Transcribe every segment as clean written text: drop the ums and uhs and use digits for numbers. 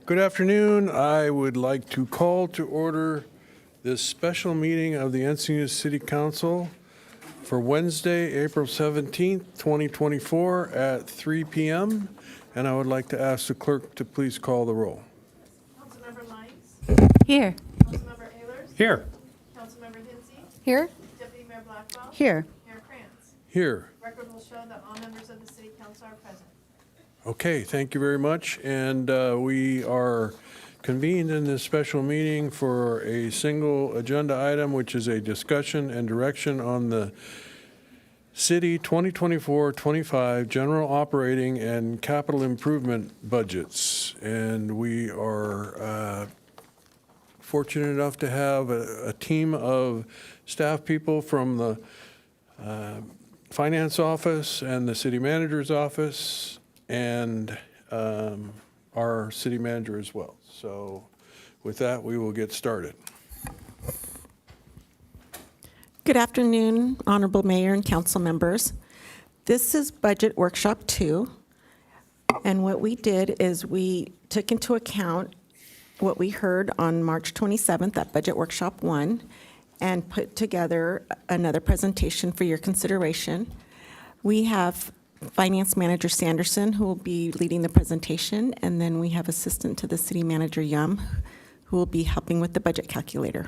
Good afternoon. I would like to call to order this special meeting of the Encinitas City Council for Wednesday, April 17th, 2024 at 3 p.m. And I would like to ask the clerk to please call the roll. Councilmember Lyons? Here. Councilmember Ehlers? Here. Councilmember Hinsey? Here. Deputy Mayor Blackwell? Here. Mayor Krantz? Here. Record will show that all members of the City Council are present. Okay, thank you very much. And we are convened in this special meeting for a single agenda item, which is a discussion and direction on the City 2024-25 General Operating and Capital Improvement Budgets. And we are fortunate enough to have a team of staff people from the Finance Office and the City Manager's Office and our City Manager as well. So with that, we will get started. Good afternoon, Honorable Mayor and Council members. This is Budget Workshop 2, and what we did is we took into account what we heard on March 27th at Budget Workshop 1 and put together another presentation for your consideration. We have Finance Manager Sanderson, who will be leading the presentation, and then we have Assistant to the City Manager Yum, who will be helping with the budget calculator.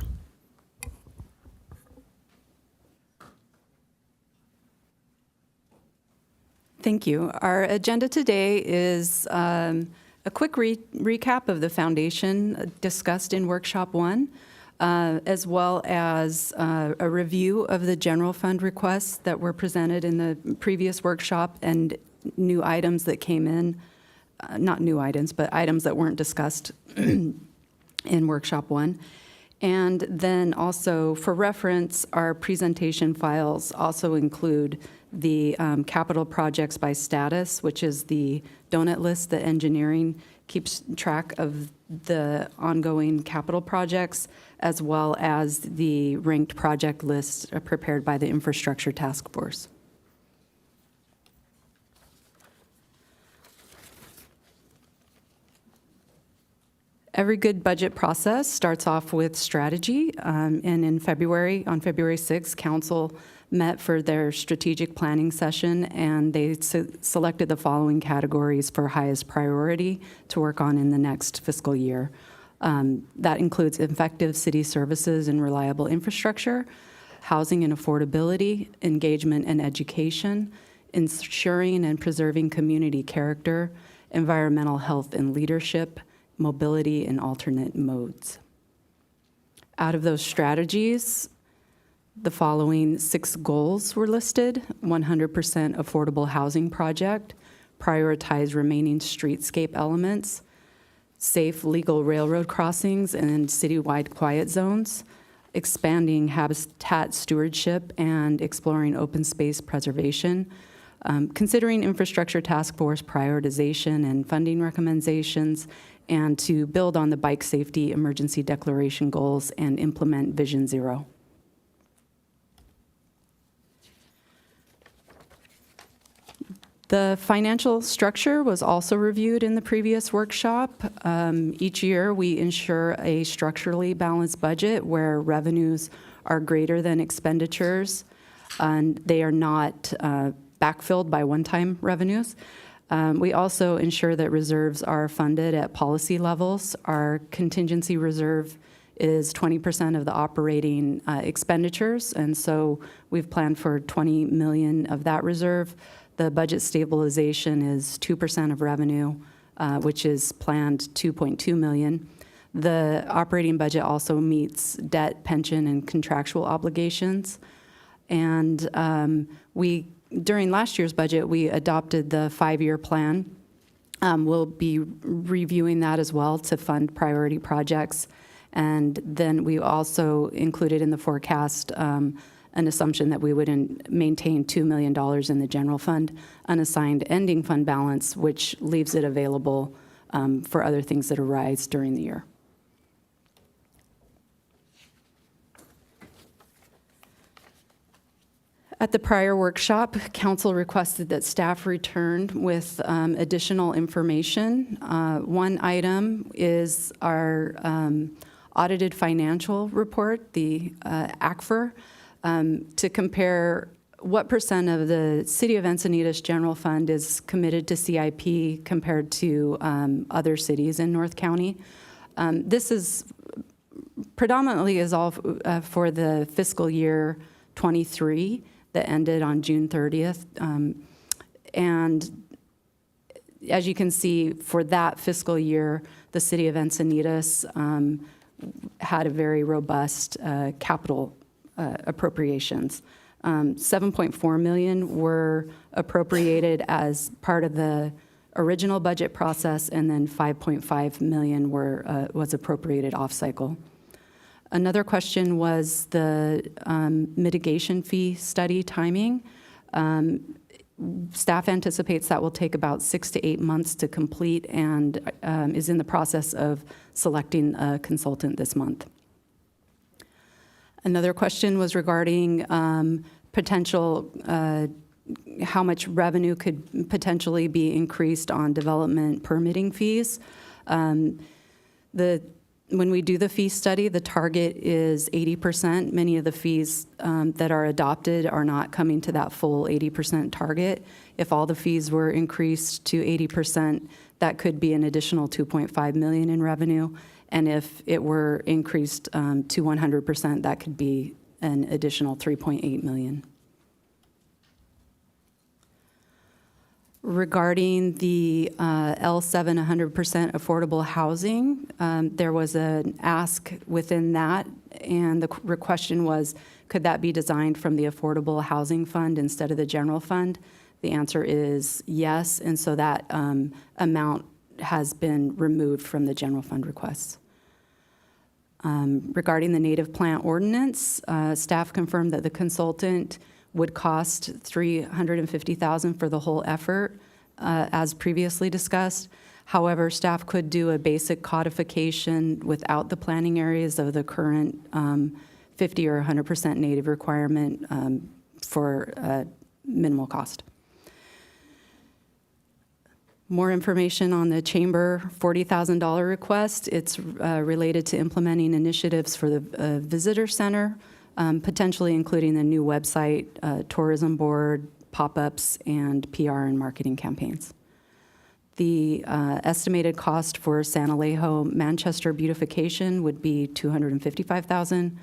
Thank you. Our agenda today is a quick recap of the foundation discussed in Workshop 1, as well as a review of the general fund requests that were presented in the previous workshop and new items that came in, not new items, but items that weren't discussed in Workshop 1. And then also, for reference, our presentation files also include the capital projects by status, which is the donut list that engineering keeps track of the ongoing capital projects, as well as the ranked project list prepared by the Infrastructure Task Force. Every good budget process starts off with strategy, and on February 6th, Council met for their strategic planning session, and they selected the following categories for highest priority to work on in the next fiscal year. That includes effective city services and reliable infrastructure, housing and affordability, engagement and education, ensuring and preserving community character, environmental health and leadership, mobility and alternate modes. Out of those strategies, the following 6 goals were listed: 100% affordable housing project, prioritize remaining streetscape elements, safe legal railroad crossings and citywide quiet zones, expanding habitat stewardship and exploring open space preservation, considering Infrastructure Task Force prioritization and funding recommendations, and to build on the bike safety emergency declaration goals and implement Vision Zero. The financial structure was also reviewed in the previous workshop. Each year, we ensure a structurally balanced budget where revenues are greater than expenditures, and they are not backfilled by one-time revenues. We also ensure that reserves are funded at policy levels. Our contingency reserve is 20% of the operating expenditures, and so we've planned for 20 million of that reserve. The budget stabilization is 2% of revenue, which is planned 2.2 million. The operating budget also meets debt, pension, and contractual obligations. And during last year's budget, we adopted the 5-year plan. We'll be reviewing that as well to fund priority projects. And then we also included in the forecast an assumption that we would maintain $2 million in the general fund, unassigned ending fund balance, which leaves it available for other things that arise during the year. At the prior workshop, council requested that staff returned with additional information. One item is our audited financial report, the ACFR, to compare what percent of the City of Encinitas general fund is committed to CIP compared to other cities in North County. This is predominantly is all for the fiscal year 23 that ended on June 30th. And as you can see, for that fiscal year, the City of Encinitas had a very robust capital appropriations. 7.4 million were appropriated as part of the original budget process, and then 5.5 million was appropriated off-cycle. Another question was the mitigation fee study timing. Staff anticipates that will take about 6 to 8 months to complete, and is in the process of selecting a consultant this month. Another question was regarding potential, how much revenue could potentially be increased on development permitting fees. When we do the fee study, the target is 80%. Many of the fees that are adopted are not coming to that full 80% target. If all the fees were increased to 80%, that could be an additional 2.5 million in revenue. And if it were increased to 100%, that could be an additional 3.8 million. Regarding the L7 100% affordable housing, there was an ask within that, and the question was, could that be designed from the Affordable Housing Fund instead of the general fund? The answer is yes, and so that amount has been removed from the general fund requests. Regarding the native plant ordinance, staff confirmed that the consultant would cost $350,000 for the whole effort, as previously discussed. However, staff could do a basic codification without the planning areas of the current 50 or 100% native requirement for minimal cost. More information on the Chamber $40,000 request. It's related to implementing initiatives for the Visitor Center, potentially including the new website, tourism board, pop-ups, and PR and marketing campaigns. The estimated cost for San Alejo Manchester beautification would be $255,000.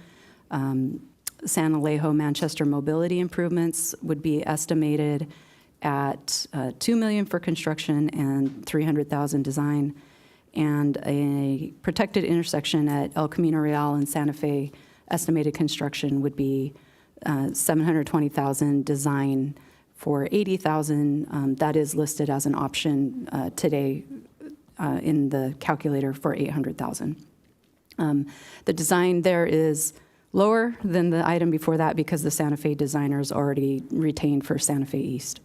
San Alejo Manchester mobility improvements would be estimated at $2 million for construction and $300,000 design, and a protected intersection at El Camino Real and Santa Fe estimated construction would be $720,000, design for $80,000. That is listed as an option today in the calculator for $800,000. The design there is lower than the item before that because the Santa Fe designer is already retained for Santa Fe East.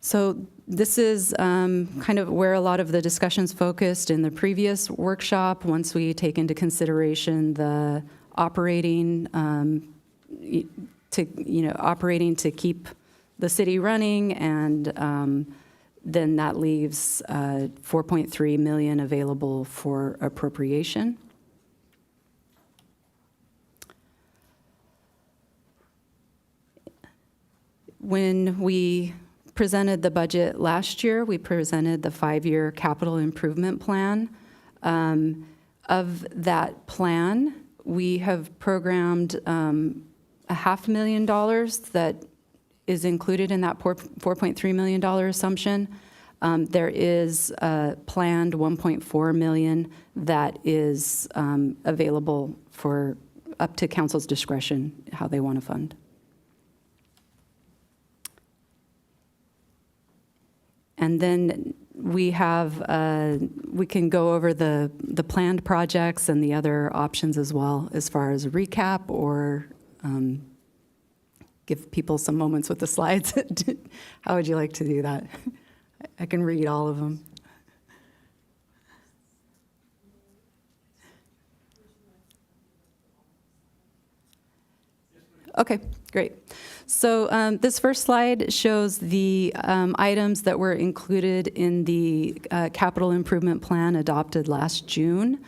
So this is kind of where a lot of the discussions focused in the previous workshop. Once we take into consideration the operating to keep the city running, and then that leaves 4.3 million available for appropriation. When we presented the budget last year, we presented the 5-year capital improvement plan. Of that plan, we have programmed $500,000 that is included in that $4.3 million assumption. There is a planned $1.4 million that is available for up to council's discretion how they want to fund. And then we have, we can go over the planned projects and the other options as well, as far as a recap or give people some moments with the slides. How would you like to do that? I can read all of them. Okay, great. So this first slide shows the items that were included in the capital improvement plan adopted last June.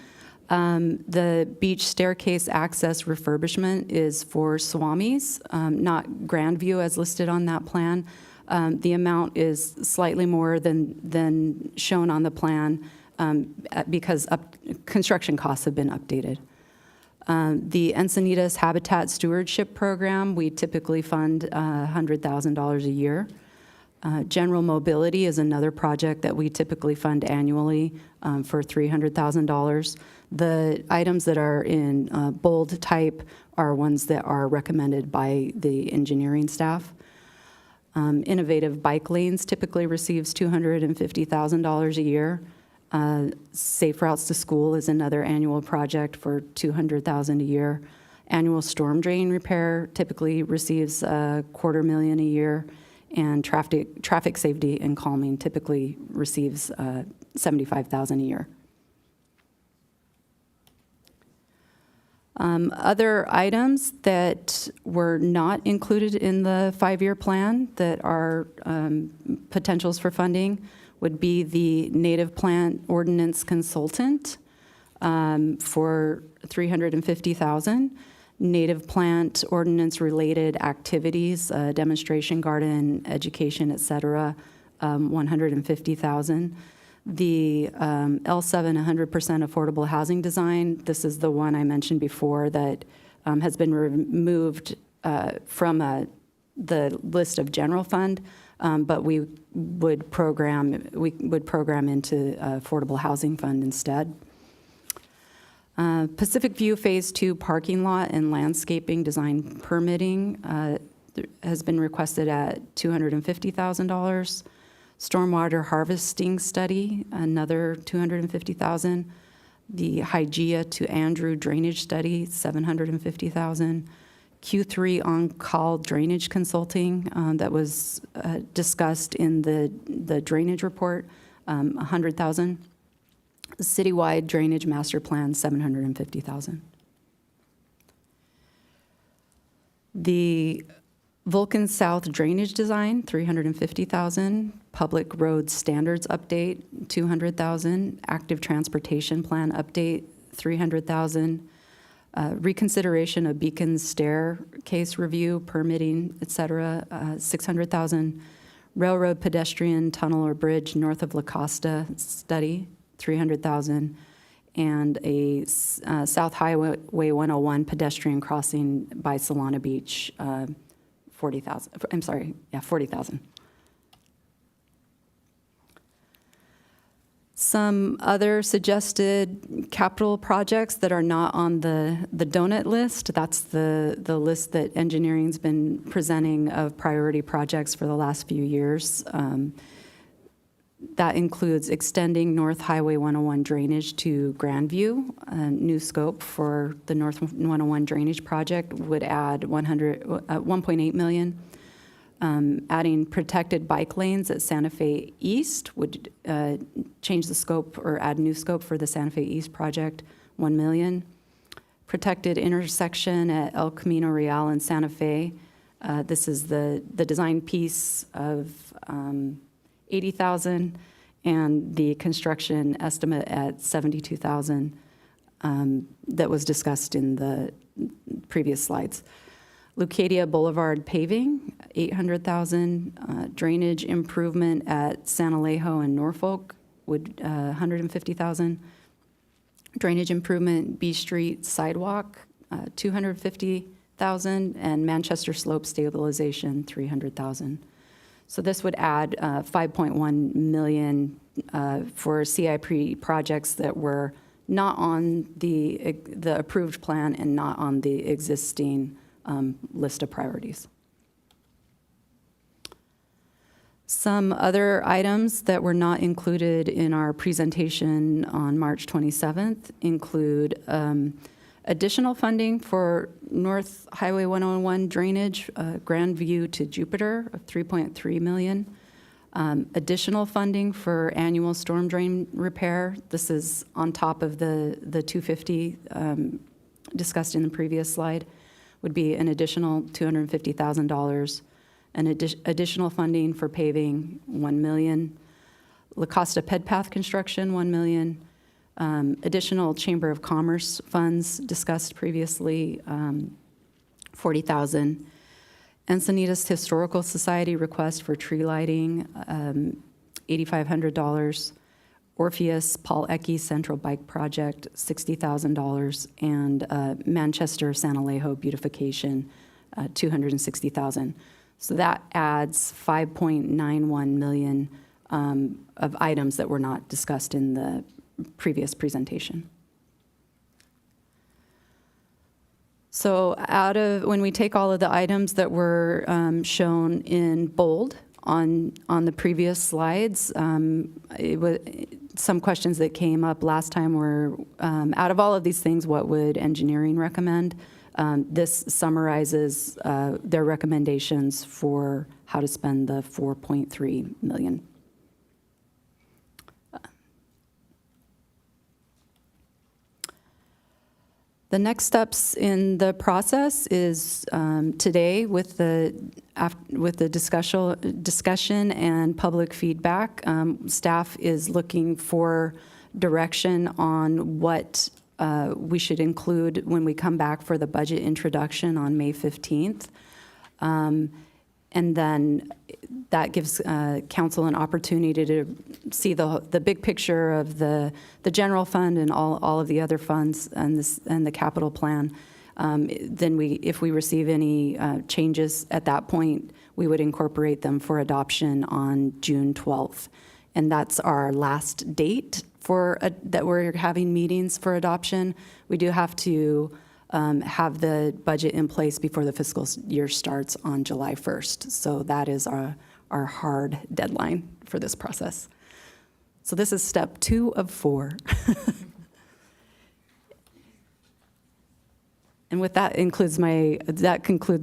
The beach staircase access refurbishment is for Swamis, not Grandview as listed on that plan. The amount is slightly more than shown on the plan because construction costs have been updated. The Encinitas Habitat Stewardship Program, we typically fund $100,000 a year. General Mobility is another project that we typically fund annually for $300,000. The items that are in bold type are ones that are recommended by the engineering staff. Innovative Bike Lanes typically receives $250,000 a year. Safe Routes to School is another annual project for $200,000 a year. Annual storm drain repair typically receives $250,000 a year, and traffic safety and calming typically receives $75,000 a year. Other items that were not included in the 5-year plan that are potentials for funding would be the native plant ordinance consultant for $350,000, native plant ordinance related activities, demonstration garden, education, et cetera, $150,000. The L7 100% affordable housing design, this is the one I mentioned before that has been removed from the list of general fund, but we would program into affordable housing fund instead. Pacific View Phase 2 parking lot and landscaping design permitting has been requested at $250,000. Stormwater harvesting study, another $250,000. The Hygeia to Andrew drainage study, $750,000. Q3 on-call drainage consulting that was discussed in the drainage report, $100,000. Citywide drainage master plan, $750,000. The Vulcan South drainage design, $350,000. Public road standards update, $200,000. Active transportation plan update, $300,000. Reconsideration of Beacon staircase review, permitting, et cetera, $600,000. Railroad pedestrian tunnel or bridge north of La Costa study, $300,000. And a South Highway 101 pedestrian crossing by Solana Beach, $40,000. Some other suggested capital projects that are not on the donut list. That's the list that engineering's been presenting of priority projects for the last few years. That includes extending North Highway 101 drainage to Grandview. A new scope for the North 101 drainage project would add $1.8 million. Adding protected bike lanes at Santa Fe East would change the scope or add new scope for the Santa Fe East project, $1 million. Protected intersection at El Camino Real in Santa Fe. This is the design piece of $80,000 and the construction estimate at $72,000 that was discussed in the previous slides. Lucadia Boulevard paving, $800,000. Drainage improvement at San Alejo and Norfolk would $150,000. Drainage improvement B Street sidewalk, $250,000, and Manchester Slope stabilization, $300,000. So this would add $5.1 million for CIP projects that were not on the approved plan and not on the existing list of priorities. Some other items that were not included in our presentation on March 27th include additional funding for North Highway 101 drainage, Grandview to Jupiter of $3.3 million. Additional funding for annual storm drain repair. This is on top of the $250 discussed in the previous slide. would be an additional $250,000, an additional funding for paving, $1 million, La Costa Ped Path construction, $1 million, additional Chamber of Commerce funds discussed previously, $40,000. Encinitas Historical Society request for tree lighting, $8,500. Orpheus Paul Ecke Central Bike Project, $60,000, and Manchester San Alejo beautification, $260,000. So that adds $5.91 million of items that were not discussed in the previous presentation. So when we take all of the items that were shown in bold on the previous slides, some questions that came up last time were, out of all of these things, what would engineering recommend? This summarizes their recommendations for how to spend the $4.3 million. The next steps in the process is today with the discussion and public feedback. Staff is looking for direction on what we should include when we come back for the budget introduction on May 15th. And then that gives council an opportunity to see the big picture of the general fund and all of the other funds and the capital plan. Then if we receive any changes at that point, we would incorporate them for adoption on June 12th. And that's our last date that we're having meetings for adoption. We do have to have the budget in place before the fiscal year starts on July 1st. So that is our hard deadline for this process. So this is step 2 of 4. And with that concludes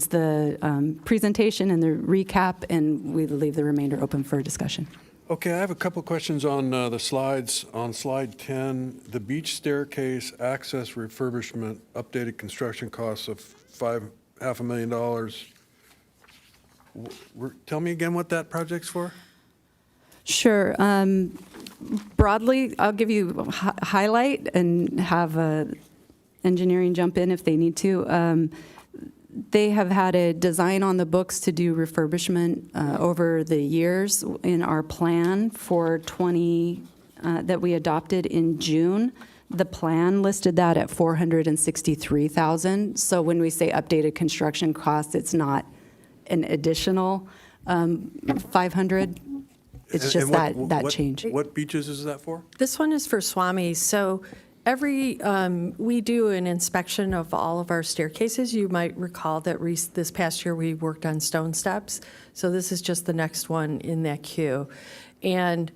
the presentation and the recap, and we leave the remainder open for discussion. Okay, I have a couple questions on the slides. On slide 10, the beach staircase access refurbishment, updated construction costs of $500,000. Tell me again what that project's for? Sure. Broadly, I'll give you a highlight and have engineering jump in if they need to. They have had a design on the books to do refurbishment over the years. In our plan for that we adopted in June, the plan listed that at $463,000. So when we say updated construction costs, it's not an additional $500. It's just that change. What beaches is that for? This one is for Swami. So we do an inspection of all of our staircases. You might recall that this past year we worked on stone steps. So this is just the next one in that queue. And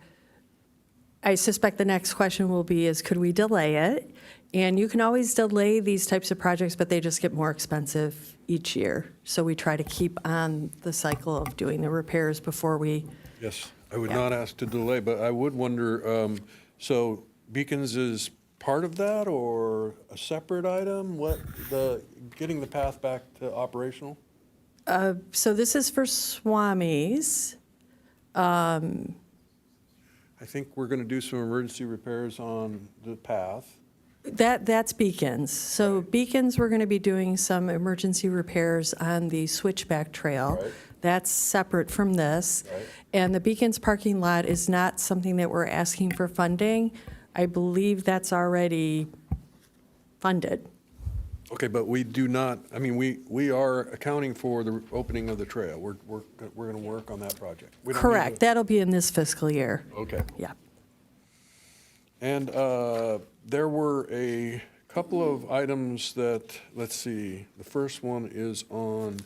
I suspect the next question will be could we delay it? And you can always delay these types of projects, but they just get more expensive each year. So we try to keep on the cycle of doing the repairs before we. Yes, I would not ask to delay, but I would wonder, so Beacons is part of that or a separate item? Getting the path back to operational? So this is for Swami's. I think we're going to do some emergency repairs on the path. That's Beacons. So Beacons, we're going to be doing some emergency repairs on the switchback trail. Right. That's separate from this. Right. And the Beacons parking lot is not something that we're asking for funding. I believe that's already funded. Okay, but we do not, I mean, we are accounting for the opening of the trail. We're going to work on that project. We don't need Correct. That'll be in this fiscal year. Okay. Yeah. And there were a couple of items that, let's see, the first one is on,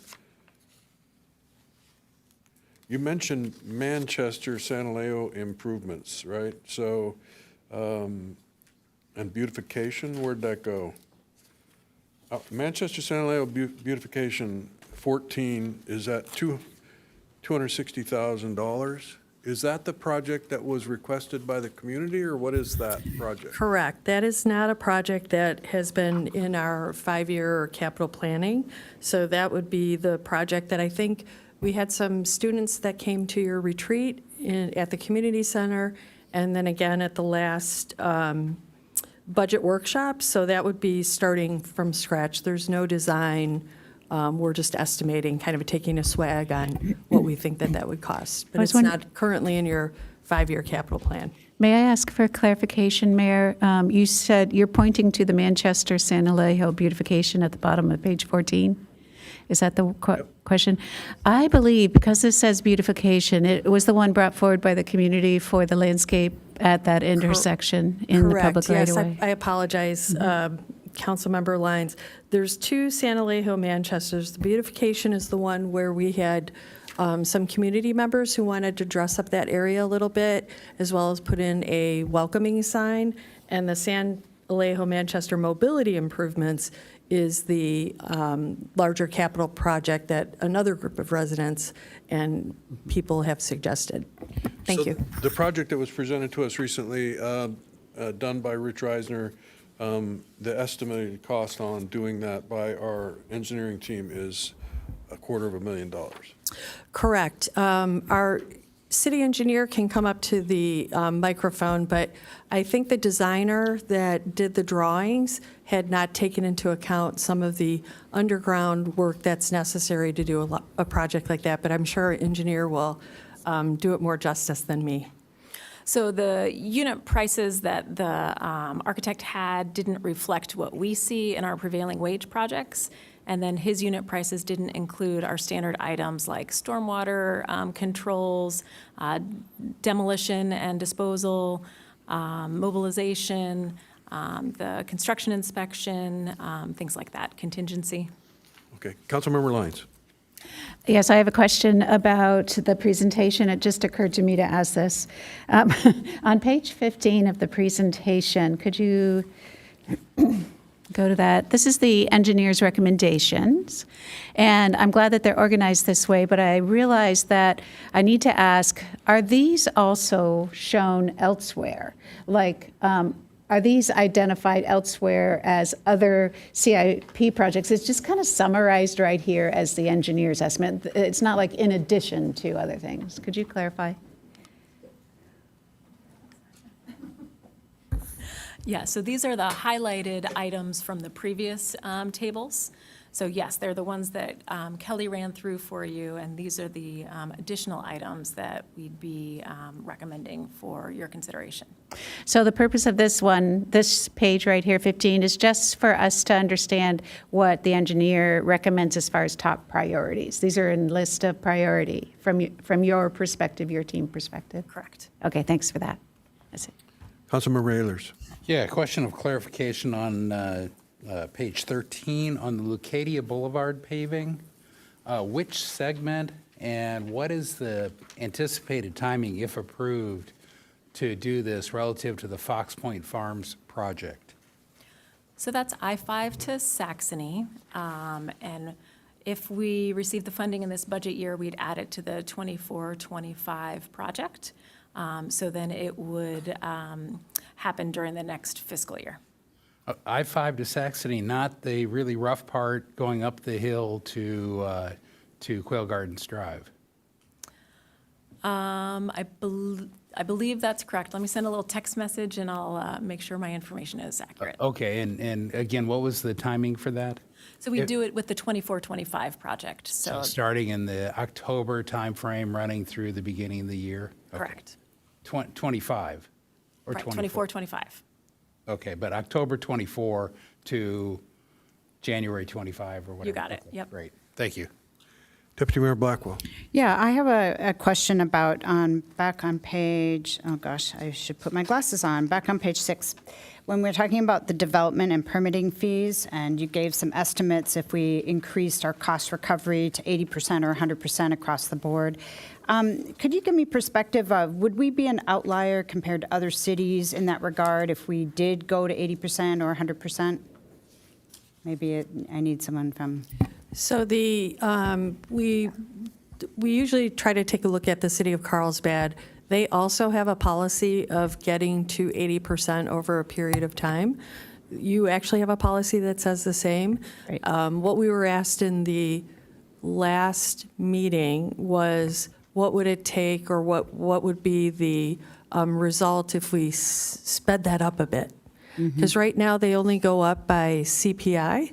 you mentioned Manchester San Alejo improvements, right? So, and beautification, where'd that go? Manchester San Alejo beautification 14 is at $260,000. is that the project that was requested by the community, or what is that project? Correct. That is not a project that has been in our 5-year capital planning. So that would be the project that I think we had some students that came to your retreat at the community center, and then again at the last budget workshop. So that would be starting from scratch. There's no design. We're just estimating, kind of taking a swag on what we think that would cost. But I was it's not currently in your 5-year capital plan. May I ask for clarification, Mayor? You said you're pointing to the Manchester-San Alejo beautification at the bottom of page 14? Is that the question? I believe, because this says beautification, it was the one brought forward by the community for the landscape at that intersection in the public Correct, right-of-way. yes, I apologize, Councilmember Lyons. There's two San Alejo Manchesters. The beautification is the one where we had some community members who wanted to dress up that area a little bit, as well as put in a welcoming sign. And the San Alejo Manchester mobility improvements is the larger capital project that another group of residents and people have suggested. Thank So you. The project that was presented to us recently, done by Rich Reisner, the estimated cost on doing that by our engineering team is $250,000. Correct. Our city engineer can come up to the microphone, but I think the designer that did the drawings had not taken into account some of the underground work that's necessary to do a project like that, but I'm sure our engineer will do it more justice than me. So the unit prices that the architect had didn't reflect what we see in our prevailing wage projects. And then his unit prices didn't include our standard items like stormwater controls, demolition and disposal, mobilization, the construction inspection, things like that, contingency. Okay, Councilmember Lyons. Yes, I have a question about the presentation. It just occurred to me to ask this. On page 15 of the presentation, could you go to that? This is the engineer's recommendations, and I'm glad that they're organized this way, but I realize that I need to ask, are these also shown elsewhere? Like, are these identified elsewhere as other CIP projects? It's just kind of summarized right here as the engineer's estimate. It's not like in addition to other things. Could you clarify? Yeah, so these are the highlighted items from the previous tables. So yes, they're the ones that Kelly ran through for you, and these are the additional items that we'd be recommending for your consideration. So the purpose of this one, this page right here, 15, is just for us to understand what the engineer recommends as far as top priorities. These are in list of priority from your perspective, your team perspective. Correct. Okay, thanks for that. That's it. Councilmember Ehlers. Yeah, a question of clarification on page 13 on the Lucadia Boulevard paving. Which segment and what is the anticipated timing, if approved, to do this relative to the Fox Point Farms project? So that's I-5 to Saxony, and if we receive the funding in this budget year, we'd add it to the 24-25 project. So then it would happen during the next fiscal year. I-5 to Saxony, not the really rough part going up the hill to Quail Gardens Drive. I believe that's correct. Let me send a little text message and I'll make sure my information is accurate. Okay, and again, what was the timing for that? So we do it with the 24-25 project, so. Starting in the October timeframe, running through the beginning of the year? Okay. Correct. 25 or Right, 24? 24-25. Okay, but October 24 to January 25 or whatever. You got it, Okay, yep. Great, thank you. Deputy Mayor Blackwell. Yeah, I have a question about back on page, oh gosh, I should put my glasses on, back on page 6. When we're talking about the development and permitting fees, and you gave some estimates if we increased our cost recovery to 80% or 100% across the board. Could you give me perspective of, would we be an outlier compared to other cities in that regard if we did go to 80% or 100%? Maybe I need someone from... So we usually try to take a look at the city of Carlsbad. They also have a policy of getting to 80% over a period of time. You actually have a policy that says the same. Right. What we were asked in the last meeting was, what would it take, or what would be the result if we sped that up a bit? Because right now, they only go up by CPI,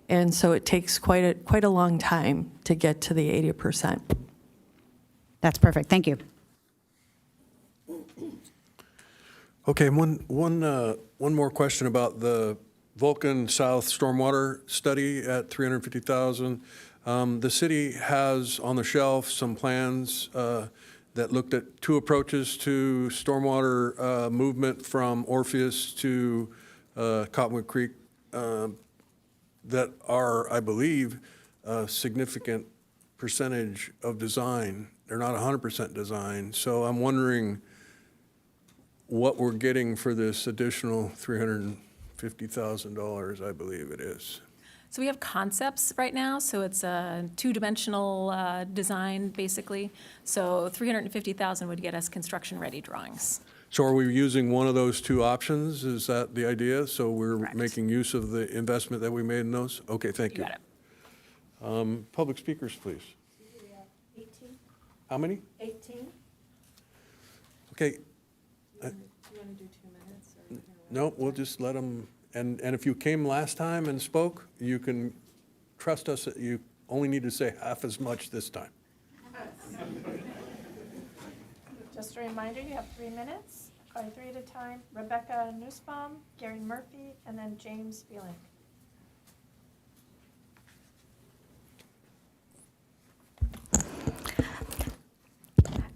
and so it takes quite a long time to get to the 80%. That's perfect. Thank you. Okay, one more question about the Vulcan South Stormwater Study at $350,000. The city has on the shelf some plans that looked at two approaches to stormwater movement from Orpheus to Cottonwood Creek that are, I believe, a significant percentage of design. They're not 100% design. So I'm wondering what we're getting for this additional $350,000, I believe it is. So we have concepts right now, so it's a two-dimensional design, basically. So 350,000 would get us construction-ready drawings. So are we using one of those two options? Is that the idea? So we're Correct. making use of the investment that we made in those? Okay, thank you. You got it. Public speakers, please. 18. How many? 18. Okay, Do you want to do 2 minutes? Or no, we'll just let them, and if you came last time and spoke, you can trust us that you only need to say half as much this time. Just a reminder, you have 3 minutes. Calling 3 at a time. Rebecca Nussbaum, Gary Murphy, and then James Feeling.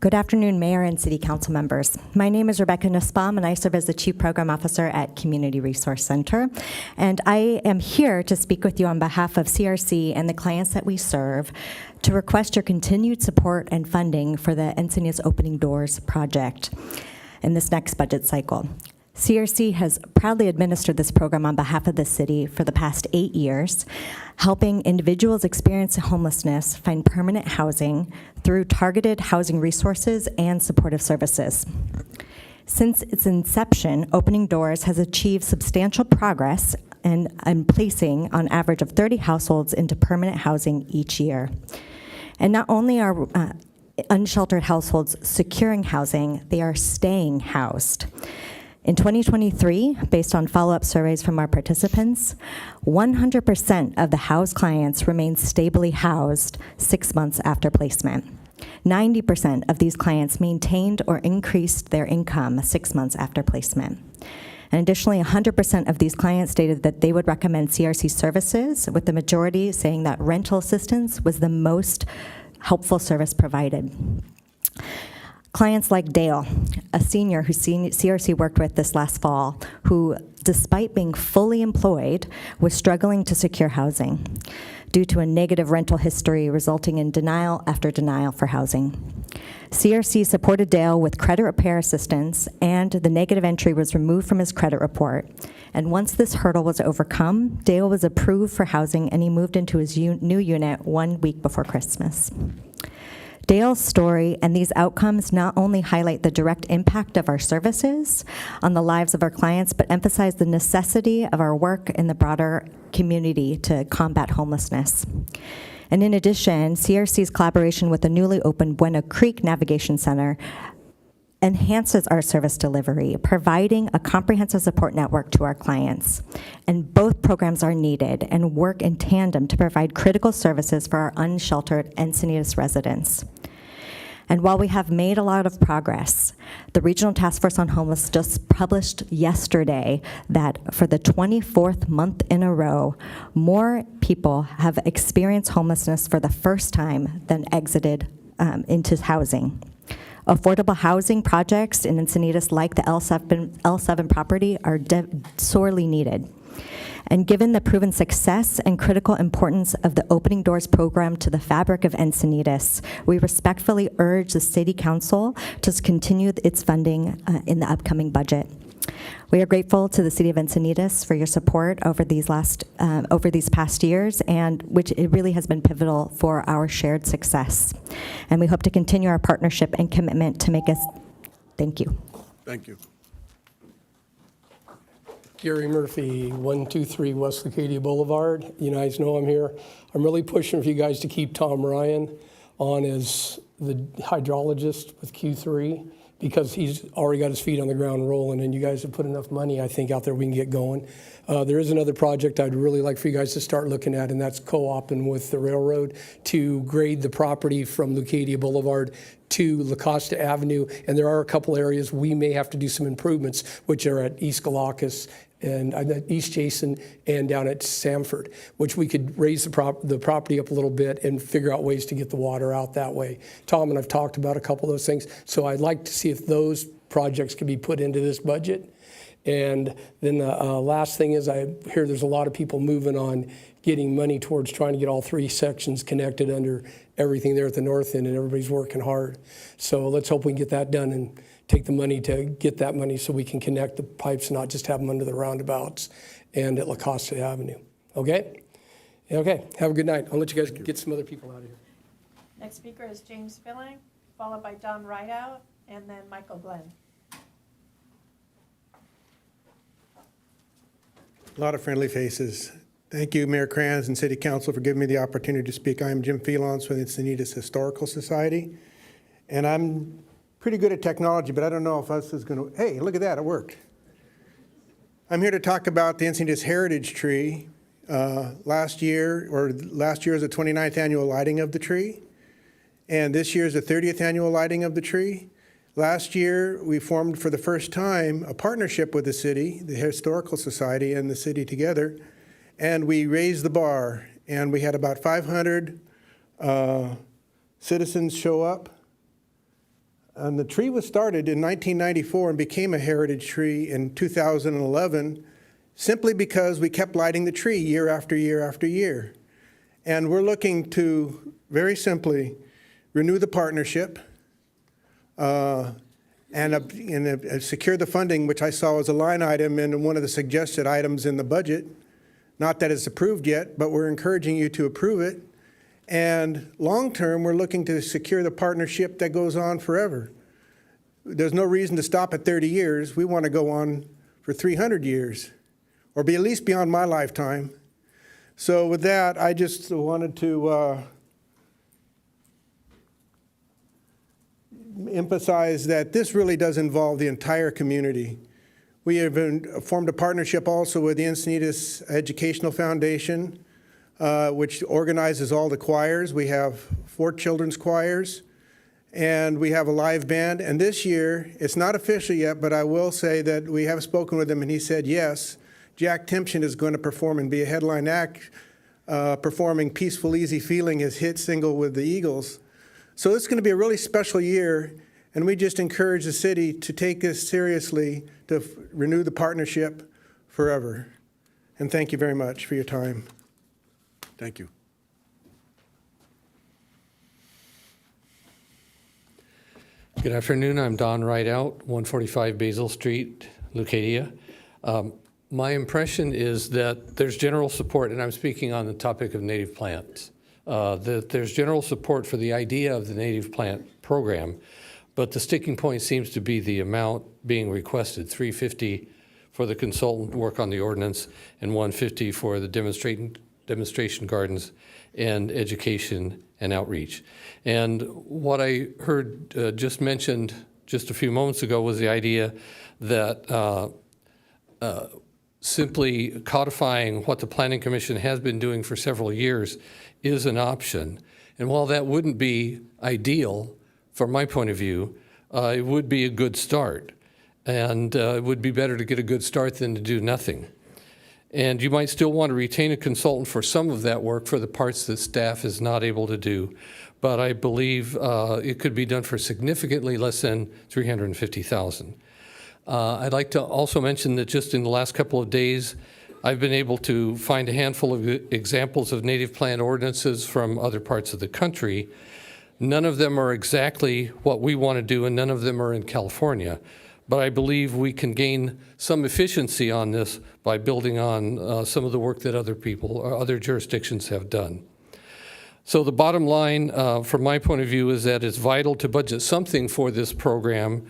Good afternoon, Mayor and City Council members. My name is Rebecca Nussbaum, and I serve as the Chief Program Officer at Community Resource Center. And I am here to speak with you on behalf of CRC and the clients that we serve to request your continued support and funding for the Encinitas Opening Doors project in this next budget cycle. CRC has proudly administered this program on behalf of the city for the past 8 years, helping individuals experiencing homelessness find permanent housing through targeted housing resources and supportive services. Since its inception, Opening Doors has achieved substantial progress in placing on average of 30 households into permanent housing each year. And not only are unsheltered households securing housing, they are staying housed. In 2023, based on follow-up surveys from our participants, 100% of the housed clients remain stably housed 6 months after placement. 90% of these clients maintained or increased their income 6 months after placement. And additionally, 100% of these clients stated that they would recommend CRC services, with the majority saying that rental assistance was the most helpful service provided. Clients like Dale, a senior who CRC worked with this last fall, who, despite being fully employed, was struggling to secure housing due to a negative rental history resulting in denial after denial for housing. CRC supported Dale with credit repair assistance, and the negative entry was removed from his credit report. And once this hurdle was overcome, Dale was approved for housing, and he moved into his new unit 1 week before Christmas. Dale's story and these outcomes not only highlight the direct impact of our services on the lives of our clients, but emphasize the necessity of our work in the broader community to combat homelessness. And in addition, CRC's collaboration with the newly opened Buena Creek Navigation Center enhances our service delivery, providing a comprehensive support network to our clients. And both programs are needed and work in tandem to provide critical services for our unsheltered Encinitas residents. And while we have made a lot of progress, the Regional Task Force on Homeless just published yesterday that for the 24th month in a row, more people have experienced homelessness for the first time than exited into housing. Affordable housing projects in Encinitas, like the L7 property, are sorely needed. And given the proven success and critical importance of the Opening Doors program to the fabric of Encinitas, we respectfully urge the City Council to continue its funding in the upcoming budget. We are grateful to the City of Encinitas for your support over these past years, and which it really has been pivotal for our shared success. And we hope to continue our partnership and commitment to make us Thank you. Thank you. Gary Murphy, 123 West Leucadia Boulevard. You guys know I'm here. I'm really pushing for you guys to keep Tom Ryan on as the hydrologist with Q3 because he's already got his feet on the ground rolling, and you guys have put enough money, I think, out there we can get going. There is another project I'd really like for you guys to start looking at, and that's co-oping with the railroad to grade the property from Leucadia Boulevard to La Costa Avenue. And there are a couple areas we may have to do some improvements, which are at East Galacus and East Jason and down at Samford, which we could raise the property up a little bit and figure out ways to get the water out that way. Tom and I've talked about a couple of those things, so I'd like to see if those projects could be put into this budget. And then the last thing is I hear there's a lot of people moving on getting money towards trying to get all 3 sections connected under everything there at the north end, and everybody's working hard. So let's hope we can get that done and take the money to get that money so we can connect the pipes, not just have them under the roundabouts and at La Costa Avenue. Okay? Okay, have a good night. I'll let you guys get some other people out of here. Next speaker is James Filling, followed by Don Rideout, and then Michael Glenn. A lot of friendly faces. Thank you, Mayor Kranz and City Council, for giving me the opportunity to speak. I am Jim Felons with Encinitas Historical Society, and I'm pretty good at technology, but I don't know if us is going to, hey, look at that, it worked. I'm here to talk about the Encinitas Heritage Tree. Last year was the 29th annual lighting of the tree, and this year is the 30th annual lighting of the tree. Last year, we formed for the first time a partnership with the city, the Historical Society and the city together, and we raised the bar, and we had about 500 citizens show up. And the tree was started in 1994 and became a heritage tree in 2011 simply because we kept lighting the tree year after year after year. And we're looking to, very simply, renew the partnership and secure the funding, which I saw as a line item in one of the suggested items in the budget. Not that it's approved yet, but we're encouraging you to approve it. And long-term, we're looking to secure the partnership that goes on forever. There's no reason to stop at 30 years. We want to go on for 300 years, or be at least beyond my lifetime. So with that, I just wanted to emphasize that this really does involve the entire community. We have formed a partnership also with the Encinitas Educational Foundation, which organizes all the choirs. We have 4 children's choirs, and we have a live band. And this year, it's not official yet, but I will say that we have spoken with him, and he said yes. Jack Timpson is going to perform and be a headline act, performing Peaceful Easy Feeling, his hit single with the Eagles. So it's going to be a really special year, and we just encourage the city to take this seriously, to renew the partnership forever. And thank you very much for your time. Thank you. Good afternoon. I'm Don Rideout, 145 Basil Street, Leucadia. My impression is that there's general support, and I'm speaking on the topic of native plants, that there's general support for the idea of the native plant program, but the sticking point seems to be the amount being requested, $350 for the consultant work on the ordinance and $150 for the demonstration gardens and education and outreach. And what I heard just mentioned just a few moments ago was the idea that simply codifying what the Planning Commission has been doing for several years is an option. And while that wouldn't be ideal from my point of view, it would be a good start. And it would be better to get a good start than to do nothing. And you might still want to retain a consultant for some of that work for the parts that staff is not able to do. But I believe it could be done for significantly less than $350,000. I'd like to also mention that just in the last couple of days, I've been able to find a handful of examples of native plant ordinances from other parts of the country. None of them are exactly what we want to do, and none of them are in California. But I believe we can gain some efficiency on this by building on some of the work that other people or other jurisdictions have done. So the bottom line, from my point of view, is that it's vital to budget something for this program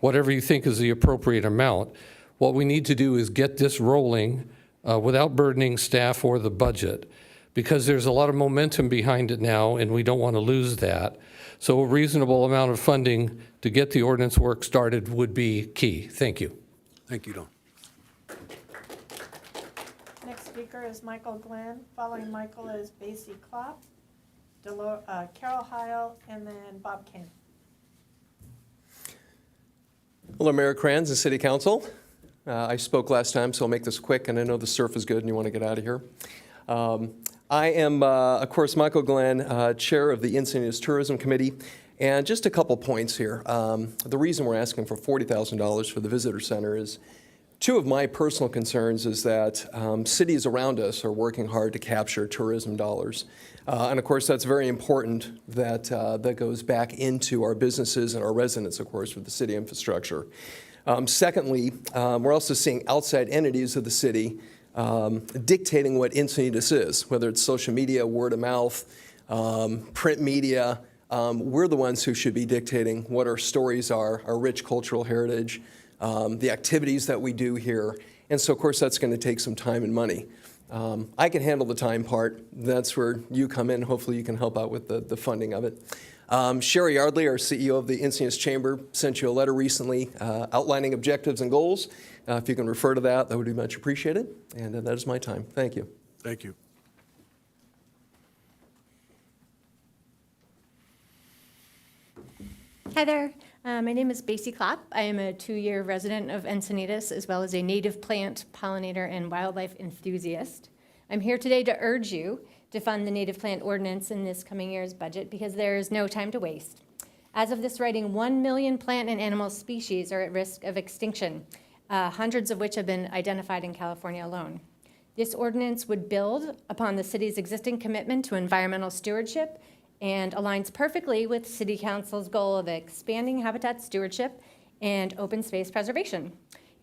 whatever you think is the appropriate amount. What we need to do is get this rolling without burdening staff or the budget, because there's a lot of momentum behind it now, and we don't want to lose that. So a reasonable amount of funding to get the ordinance work started would be key. Thank you. Thank you, Don. Next speaker is Michael Glenn. Following Michael is Basie Klopp, Carol Heil, and then Bob Kane. Hello, Mayor Kranz and City Council. I spoke last time, so I'll make this quick, and I know the surf is good and you want to get out of here. I am, of course, Michael Glenn, Chair of the Encinitas Tourism Committee, and just a couple points here. The reason we're asking for $40,000 for the Visitor Center is two of my personal concerns is that cities around us are working hard to capture tourism dollars. And of course, that's very important that that goes back into our businesses and our residents, of course, with the city infrastructure. Secondly, we're also seeing outside entities of the city dictating what Encinitas is, whether it's social media, word of mouth, print media. We're the ones who should be dictating what our stories are, our rich cultural heritage, the activities that we do here. And so, of course, that's going to take some time and money. I can handle the time part. That's where you come in. Hopefully you can help out with the funding of it. Sherry Yardley, our CEO of the Encinitas Chamber, sent you a letter recently outlining objectives and goals. If you can refer to that, that would be much appreciated. And that is my time. Thank you. Thank you. Hi there. My name is Basie Klopp. I am a 2-year resident of Encinitas, as well as a native plant pollinator and wildlife enthusiast. I'm here today to urge you to fund the native plant ordinance in this coming year's budget because there is no time to waste. As of this writing, 1 million plant and animal species are at risk of extinction, hundreds of which have been identified in California alone. This ordinance would build upon the city's existing commitment to environmental stewardship and aligns perfectly with City Council's goal of expanding habitat stewardship and open space preservation.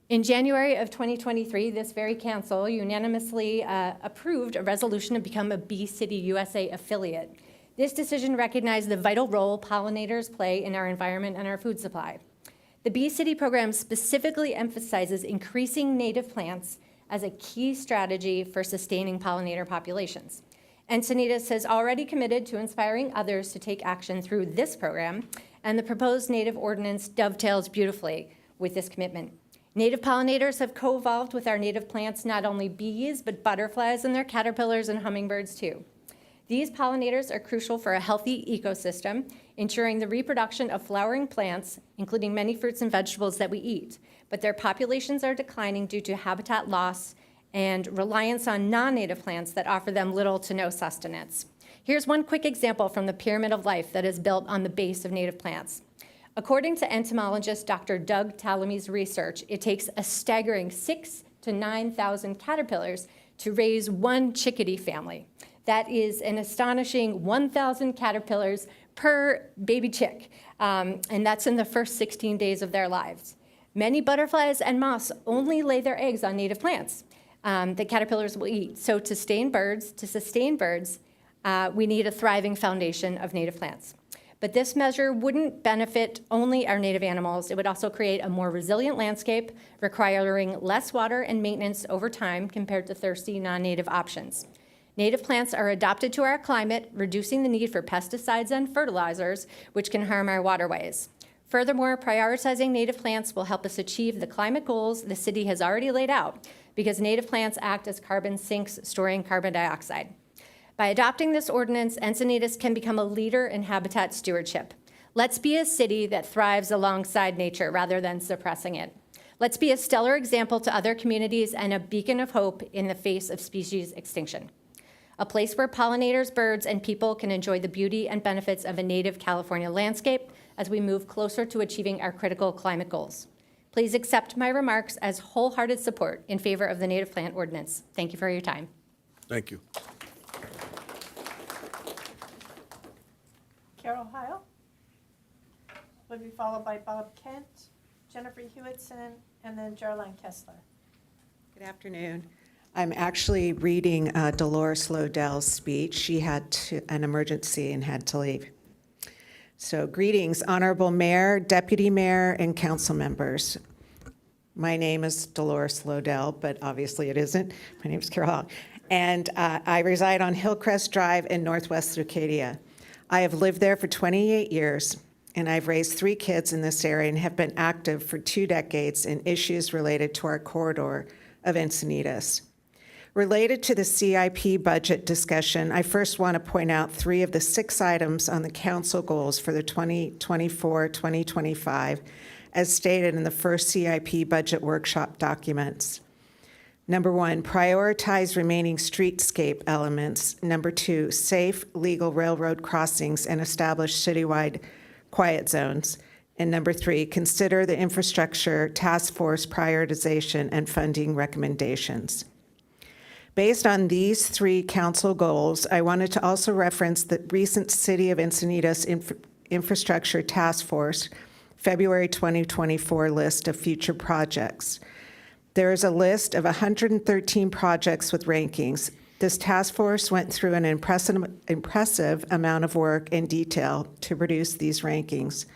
In January of 2023, this very council unanimously approved a resolution to become a Bee City USA affiliate. This decision recognized the vital role pollinators play in our environment and our food supply. The Bee City program specifically emphasizes increasing native plants as a key strategy for sustaining pollinator populations. Encinitas has already committed to inspiring others to take action through this program, and the proposed native ordinance dovetails beautifully with this commitment. Native pollinators have co-evolved with our native plants, not only bees, but butterflies and their caterpillars and hummingbirds too. These pollinators are crucial for a healthy ecosystem, ensuring the reproduction of flowering plants, including many fruits and vegetables that we eat. But their populations are declining due to habitat loss and reliance on non-native plants that offer them little to no sustenance. Here's one quick example from the pyramid of life that is built on the base of native plants. According to entomologist Dr. Doug Tallamy's research, it takes a staggering 6,000 to 9,000 caterpillars to raise one chickadee family. That is an astonishing 1,000 caterpillars per baby chick, and that's in the first 16 days of their lives. Many butterflies and moths only lay their eggs on native plants that caterpillars will eat. So to sustain birds, we need a thriving foundation of native plants. But this measure wouldn't benefit only our native animals. It would also create a more resilient landscape, requiring less water and maintenance over time compared to thirsty non-native options. Native plants are adapted to our climate, reducing the need for pesticides and fertilizers, which can harm our waterways. Furthermore, prioritizing native plants will help us achieve the climate goals the city has already laid out, because native plants act as carbon sinks, storing carbon dioxide. By adopting this ordinance, Encinitas can become a leader in habitat stewardship. Let's be a city that thrives alongside nature rather than suppressing it. Let's be a stellar example to other communities and a beacon of hope in the face of species extinction. A place where pollinators, birds, and people can enjoy the beauty and benefits of a native California landscape as we move closer to achieving our critical climate goals. Please accept my remarks as wholehearted support in favor of the native plant ordinance. Thank you for your time. Thank you. Carol Heil will be followed by Bob Kent, Jennifer Hewitson, and then Geraldine Kessler. Good afternoon. I'm actually reading Dolores Lodell's speech. She had an emergency and had to leave. So greetings, Honorable Mayor, Deputy Mayor, and council members. My name is Dolores Lodell, but obviously it isn't. My name is Carol Hall. And I reside on Hillcrest Drive in Northwest Leucadia. I have lived there for 28 years, and I've raised 3 kids in this area and have been active for 2 decades in issues related to our corridor of Encinitas. Related to the CIP budget discussion, I first want to point out 3 of the 6 items on the council goals for the 2024-2025, as stated in the first CIP budget workshop documents. Number 1, prioritize remaining streetscape elements. Number 2, safe, legal railroad crossings and establish citywide quiet zones. And number 3, consider the infrastructure task force prioritization and funding recommendations. Based on these 3 council goals, I wanted to also reference the recent City of Encinitas Infrastructure Task Force February 2024 list of future projects. There is a list of 113 projects with rankings. This task force went through an impressive amount of work and detail to produce these rankings.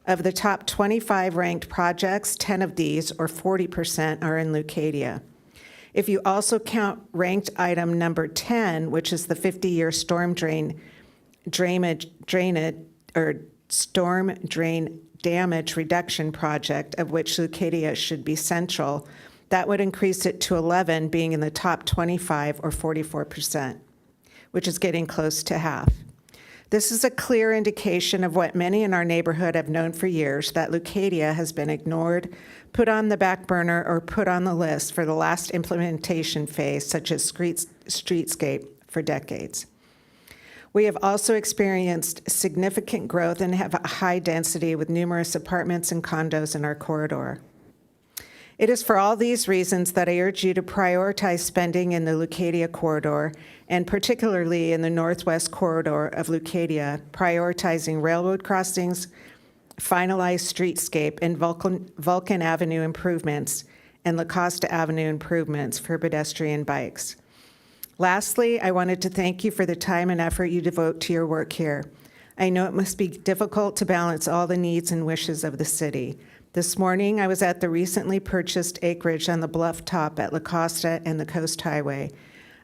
Of the top 25 ranked projects, 10 of these, or 40%, are in Leucadia. If you also count ranked item number 10, which is the 50-year storm drain damage reduction project, of which Leucadia should be central, that would increase it to 11, being in the top 25 or 44%, which is getting close to half. This is a clear indication of what many in our neighborhood have known for years, that Leucadia has been ignored, put on the back burner, or put on the list for the last implementation phase, such as streetscape, for decades. We have also experienced significant growth and have a high density with numerous apartments and condos in our corridor. It is for all these reasons that I urge you to prioritize spending in the Leucadia corridor, and particularly in the northwest corridor of Leucadia, prioritizing railroad crossings, finalized streetscape, and Vulcan Avenue improvements, and La Costa Avenue improvements for pedestrian bikes. Lastly, I wanted to thank you for the time and effort you devote to your work here. I know it must be difficult to balance all the needs and wishes of the city. This morning, I was at the recently purchased acreage on the bluff top at La Costa and the Coast Highway.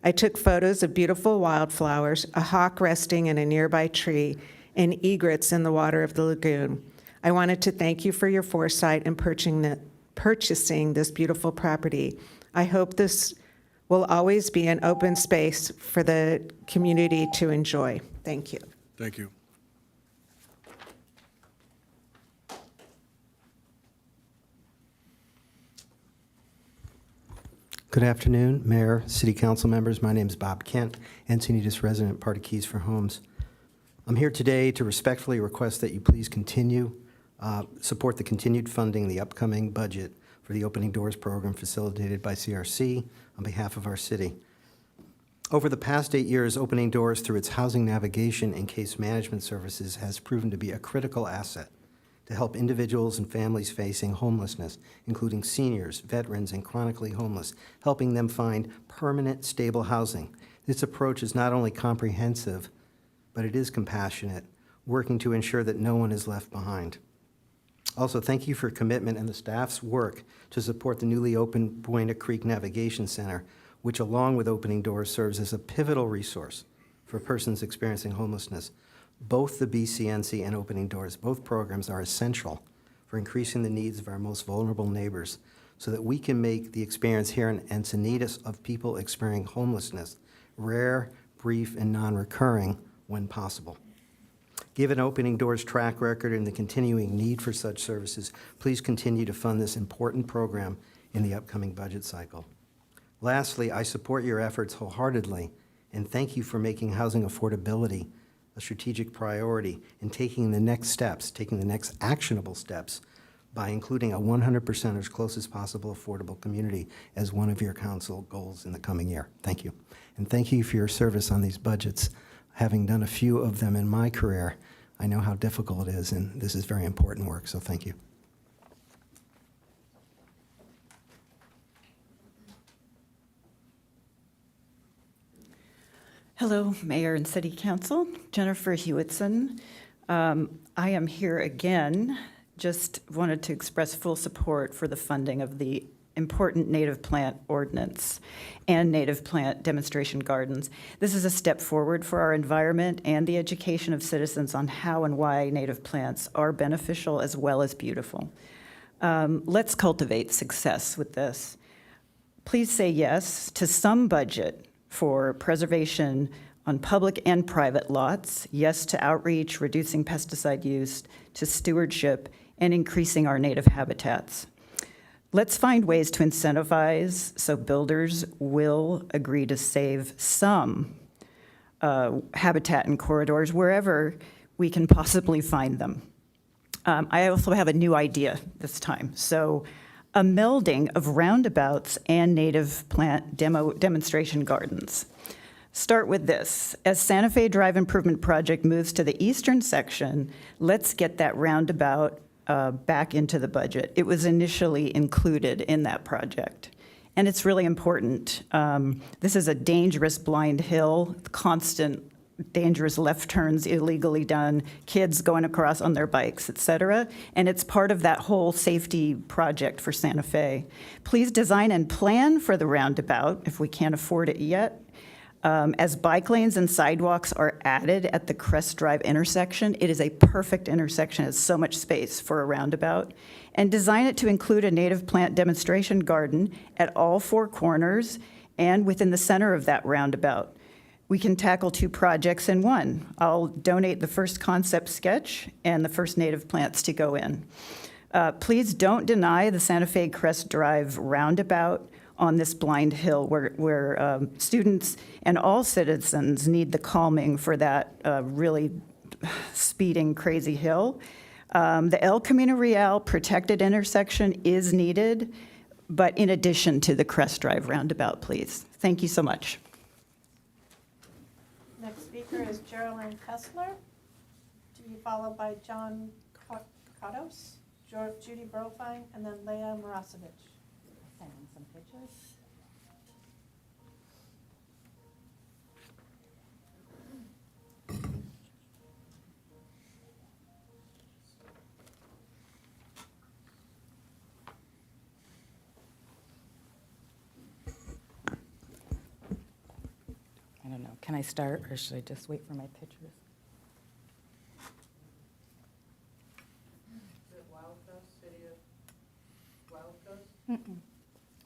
I took photos of beautiful wildflowers, a hawk resting in a nearby tree, and egrets in the water of the lagoon. I wanted to thank you for your foresight in purchasing this beautiful property. I hope this will always be an open space for the community to enjoy. Thank you. Thank you. Good afternoon, Mayor, City Council members. My name is Bob Kent, Encinitas resident, part of Keys for Homes. I'm here today to respectfully request that you please support the continued funding in the upcoming budget for the Opening Doors program facilitated by CRC on behalf of our city. Over the past 8 years, Opening Doors, through its housing navigation and case management services, has proven to be a critical asset to help individuals and families facing homelessness, including seniors, veterans, and chronically homeless, helping them find permanent, stable housing. This approach is not only comprehensive, but it is compassionate, working to ensure that no one is left behind. Also, thank you for your commitment and the staff's work to support the newly opened Buena Creek Navigation Center, which, along with Opening Doors, serves as a pivotal resource for persons experiencing homelessness. Both the BCNC and Opening Doors, both programs are essential for increasing the needs of our most vulnerable neighbors so that we can make the experience here in Encinitas of people experiencing homelessness rare, brief, and non-recurring when possible. Given Opening Doors' track record and the continuing need for such services, please continue to fund this important program in the upcoming budget cycle. Lastly, I support your efforts wholeheartedly, and thank you for making housing affordability a strategic priority and taking the next actionable steps by including a 100% or as close as possible affordable community as one of your council goals in the coming year. Thank you. And thank you for your service on these budgets. Having done a few of them in my career, I know how difficult it is, and this is very important work, so thank you. Hello, Mayor and City Council. Jennifer Hewitson. I am here again, just wanted to express full support for the funding of the important native plant ordinance and native plant demonstration gardens. This is a step forward for our environment and the education of citizens on how and why native plants are beneficial as well as beautiful. Let's cultivate success with this. Please say yes to some budget for preservation on public and private lots, yes to outreach, reducing pesticide use, to stewardship, and increasing our native habitats. Let's find ways to incentivize so builders will agree to save some habitat and corridors wherever we can possibly find them. I also have a new idea this time. So a melding of roundabouts and native plant demonstration gardens. Start with this. As Santa Fe Drive Improvement Project moves to the eastern section, let's get that roundabout back into the budget. It was initially included in that project. And it's really important. This is a dangerous blind hill, constant dangerous left turns illegally done, kids going across on their bikes, et cetera. And it's part of that whole safety project for Santa Fe. Please design and plan for the roundabout if we can't afford it yet. As bike lanes and sidewalks are added at the Crest Drive intersection, it is a perfect intersection. It has so much space for a roundabout. And design it to include a native plant demonstration garden at all four corners and within the center of that roundabout. We can tackle two projects in one. I'll donate the first concept sketch and the first native plants to go in. Please don't deny the Santa Fe Crest Drive roundabout on this blind hill where students and all citizens need the calming for that really speeding, crazy hill. The El Camino Real protected intersection is needed, but in addition to the Crest Drive roundabout, please. Thank you so much. Next speaker is Geraldine Kessler, to be followed by John Kados, Judy Brofine, and then Leah Morosevich. Sending some pictures. I don't know, can I start or should I just wait for my pictures? Is it Wild Coast, City of Wild Coast? Mm-mm.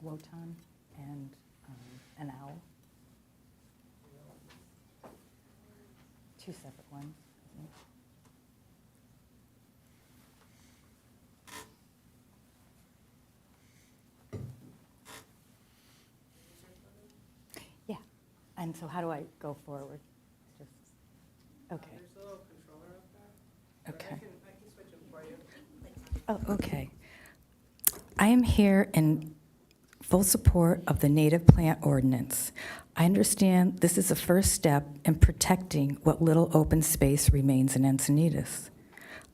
Wotan and an owl. Two separate ones. I think. Yeah, and so how do I go forward? Just, okay. There's a little controller up there. Okay. I can switch them for you. Oh, okay. I am here in full support of the native plant ordinance. I understand this is a first step in protecting what little open space remains in Encinitas.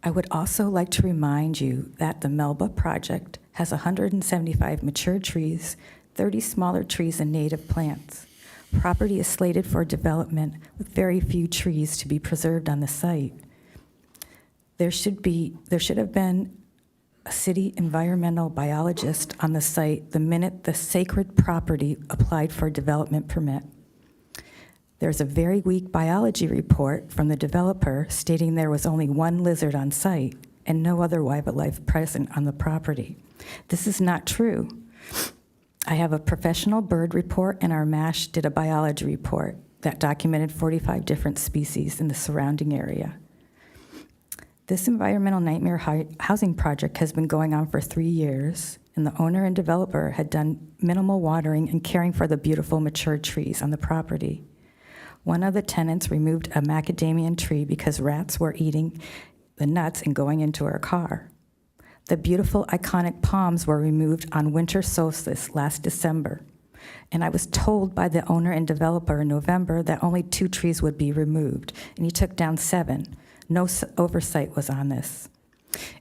I would also like to remind you that the Melba project has 175 mature trees, 30 smaller trees, and native plants. Property is slated for development with very few trees to be preserved on the site. There should have been a city environmental biologist on the site the minute the sacred property applied for a development permit. There's a very weak biology report from the developer stating there was only one lizard on site and no other wildlife present on the property. This is not true. I have a professional bird report, and our MASH did a biology report that documented 45 different species in the surrounding area. This environmental nightmare housing project has been going on for 3 years, and the owner and developer had done minimal watering and caring for the beautiful mature trees on the property. One of the tenants removed a macadamia tree because rats were eating the nuts and going into her car. The beautiful iconic palms were removed on winter solstice last December, and I was told by the owner and developer in November that only 2 trees would be removed, and he took down 7. No oversight was on this.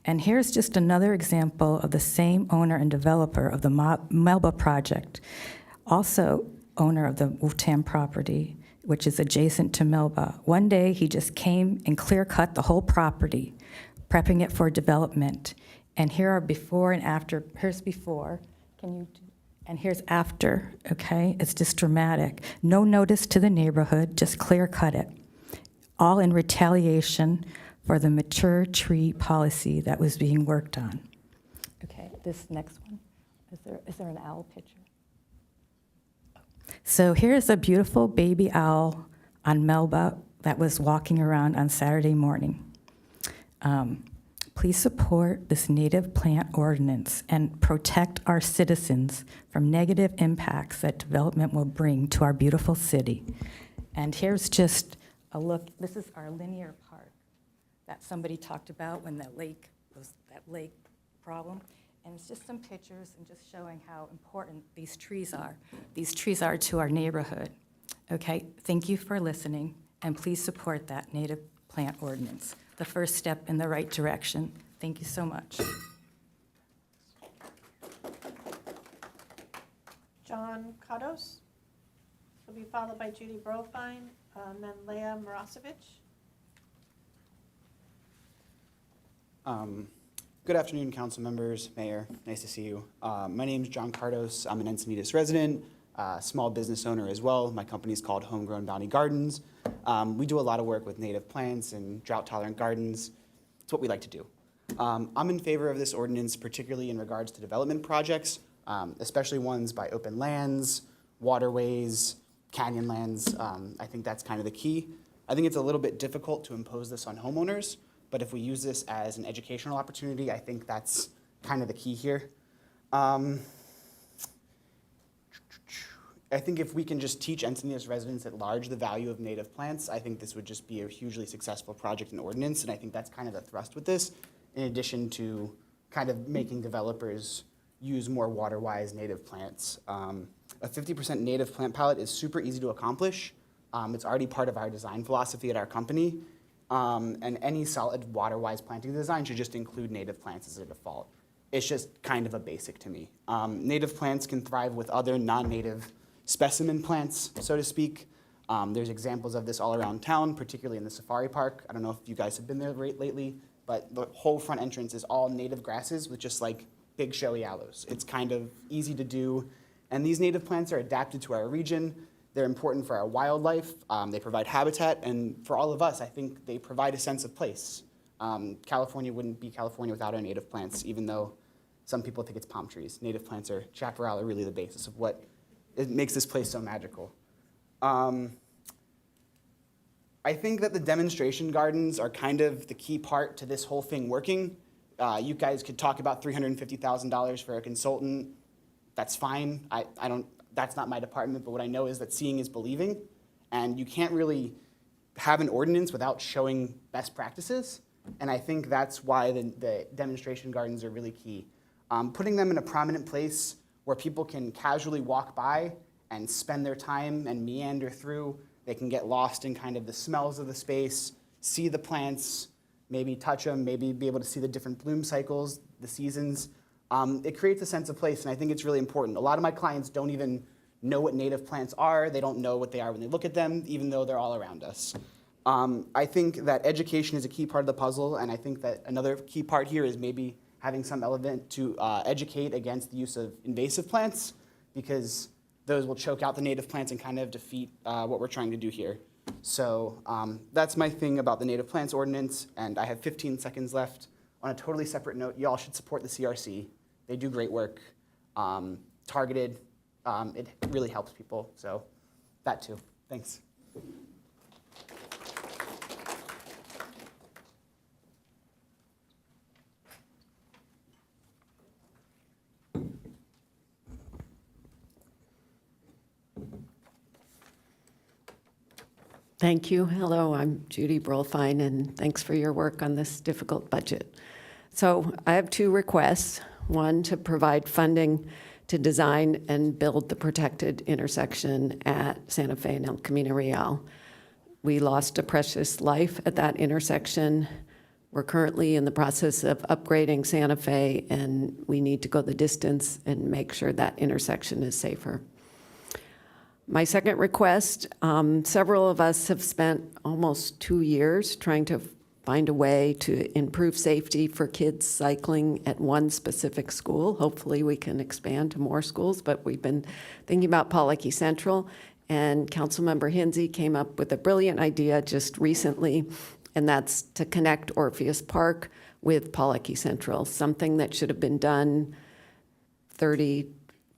And here's just another example of the same owner and developer of the Melba project, also owner of the Wotan property, which is adjacent to Melba. One day, he just came and clear-cut the whole property, prepping it for development. And here are before and after. Here's before. And here's after, okay? It's just dramatic. No notice to the neighborhood, just clear-cut it. All in retaliation for the mature tree policy that was being worked on. Okay, this next one. Is there an owl picture? So here's a beautiful baby owl on Melba that was walking around on Saturday morning. Please support this native plant ordinance and protect our citizens from negative impacts that development will bring to our beautiful city. And here's just a look. This is our linear park that somebody talked about when that lake problem. And it's just some pictures and just showing how important these trees are. These trees are to our neighborhood. Okay, thank you for listening, and please support that native plant ordinance, the first step in the right direction. Thank you so much. John Kados will be followed by Judy Brofine, and then Leah Morosevich. Good afternoon, council members, mayor. Nice to see you. My name is John Cardos. I'm an Encinitas resident, small business owner as well. My company is called Homegrown Bounty Gardens. We do a lot of work with native plants and drought-tolerant gardens. It's what we like to do. I'm in favor of this ordinance, particularly in regards to development projects, especially ones by open lands, waterways, canyon lands. I think that's kind of the key. I think it's a little bit difficult to impose this on homeowners, but if we use this as an educational opportunity, I think that's kind of the key here. I think if we can just teach Encinitas residents at large the value of native plants, I think this would just be a hugely successful project and ordinance, and I think that's kind of the thrust with this, in addition to kind of making developers use more water-wise native plants. A 50% native plant palette is super easy to accomplish. It's already part of our design philosophy at our company. And any solid water-wise planting design should just include native plants as a default. It's just kind of a basic to me. Native plants can thrive with other non-native specimen plants, so to speak. There's examples of this all around town, particularly in the safari park. I don't know if you guys have been there lately, but the whole front entrance is all native grasses with just like big showy aloes. It's kind of easy to do. And these native plants are adapted to our region. They're important for our wildlife. They provide habitat, and for all of us, I think they provide a sense of place. California wouldn't be California without our native plants, even though some people think it's palm trees. Native plants are, chaparral are really the basis of what it makes this place so magical. I think that the demonstration gardens are kind of the key part to this whole thing working. You guys could talk about $350,000 for a consultant. That's fine. That's not my department, but what I know is that seeing is believing, and you can't really have an ordinance without showing best practices, and I think that's why the demonstration gardens are really key. Putting them in a prominent place where people can casually walk by and spend their time and meander through, they can get lost in kind of the smells of the space, see the plants, maybe touch them, maybe be able to see the different bloom cycles, the seasons. It creates a sense of place, and I think it's really important. A lot of my clients don't even know what native plants are. They don't know what they are when they look at them, even though they're all around us. I think that education is a key part of the puzzle, and I think that another key part here is maybe having some element to educate against the use of invasive plants, because those will choke out the native plants and kind of defeat what we're trying to do here. So that's my thing about the native plants ordinance, and I have 15 seconds left. On a totally separate note, y'all should support the CRC. They do great work, targeted. It really helps people, so that too. Thanks. Thank you. Hello, I'm Judy Brolfine, and thanks for your work on this difficult budget. So I have two requests. One, to provide funding to design and build the protected intersection at Santa Fe and El Camino Real. We lost a precious life at that intersection. We're currently in the process of upgrading Santa Fe, and we need to go the distance and make sure that intersection is safer. My second request, several of us have spent almost 2 years trying to find a way to improve safety for kids cycling at one specific school. Hopefully we can expand to more schools, but we've been thinking about Pollocky Central, and Councilmember Hinsey came up with a brilliant idea just recently, and that's to connect Orpheus Park with Pollocky Central, something that should have been done 30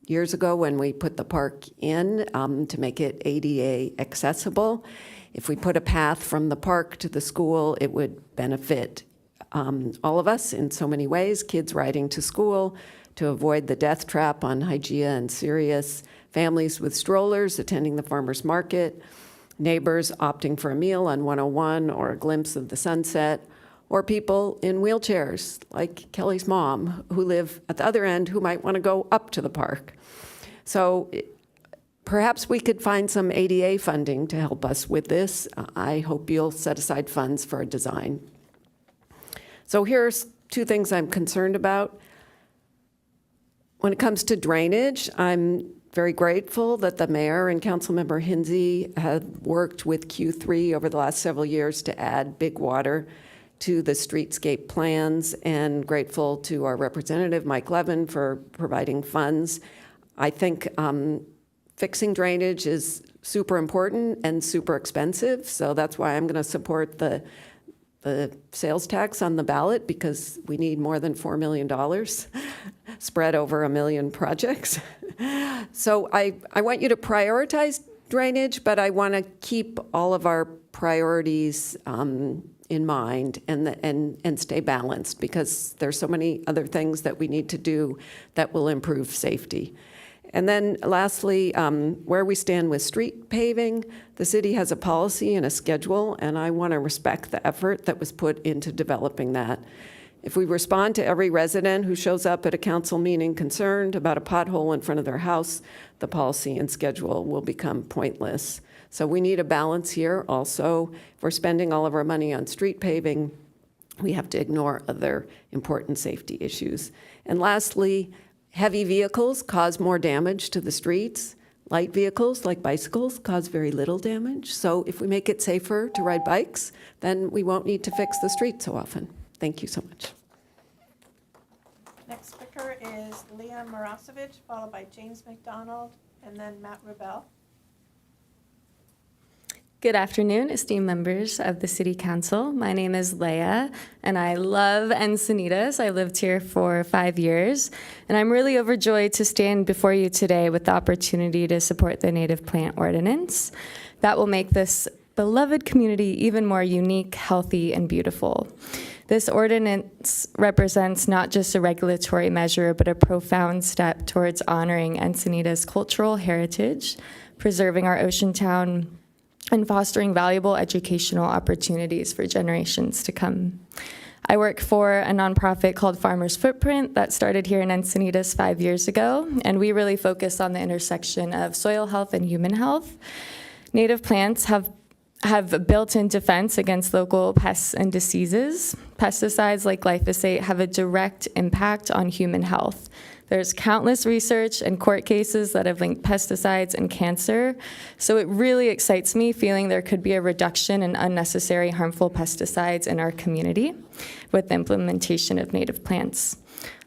years ago when we put the park in to make it ADA accessible. If we put a path from the park to the school, it would benefit all of us in so many ways, kids riding to school, to avoid the death trap on Hygeia and Sirius, families with strollers attending the farmer's market, neighbors opting for a meal on 101 or a glimpse of the sunset, or people in wheelchairs like Kelly's mom who live at the other end who might want to go up to the park. So perhaps we could find some ADA funding to help us with this. I hope you'll set aside funds for a design. So here's 2 things I'm concerned about. When it comes to drainage, I'm very grateful that the mayor and Councilmember Hinsey have worked with Q3 over the last several years to add big water to the streetscape plans, and grateful to our representative, Mike Levin, for providing funds. I think fixing drainage is super important and super expensive, so that's why I'm going to support the sales tax on the ballot, because we need more than $4 million spread over 1 million projects. So I want you to prioritize drainage, but I want to keep all of our priorities in mind and stay balanced, because there's so many other things that we need to do that will improve safety. And then lastly, where we stand with street paving, the city has a policy and a schedule, and I want to respect the effort that was put into developing that. If we respond to every resident who shows up at a council meeting concerned about a pothole in front of their house, the policy and schedule will become pointless. So we need a balance here also. If we're spending all of our money on street paving, we have to ignore other important safety issues. And lastly, heavy vehicles cause more damage to the streets. Light vehicles, like bicycles, cause very little damage. So if we make it safer to ride bikes, then we won't need to fix the street so often. Thank you so much. Next speaker is Leah Morosevich, followed by James McDonald, and then Matt Rubel. Good afternoon, esteemed members of the City Council. My name is Leah, and I love Encinitas. I lived here for 5 years, and I'm really overjoyed to stand before you today with the opportunity to support the Native Plant Ordinance. That will make this beloved community even more unique, healthy, and beautiful. This ordinance represents not just a regulatory measure, but a profound step towards honoring Encinitas' cultural heritage, preserving our ocean town, and fostering valuable educational opportunities for generations to come. I work for a nonprofit called Farmers Footprint that started here in Encinitas 5 years ago, and we really focus on the intersection of soil health and human health. Native plants have built-in defense against local pests and diseases. Pesticides like glyphosate have a direct impact on human health. There's countless research and court cases that have linked pesticides and cancer. So it really excites me feeling there could be a reduction in unnecessary harmful pesticides in our community with the implementation of native plants.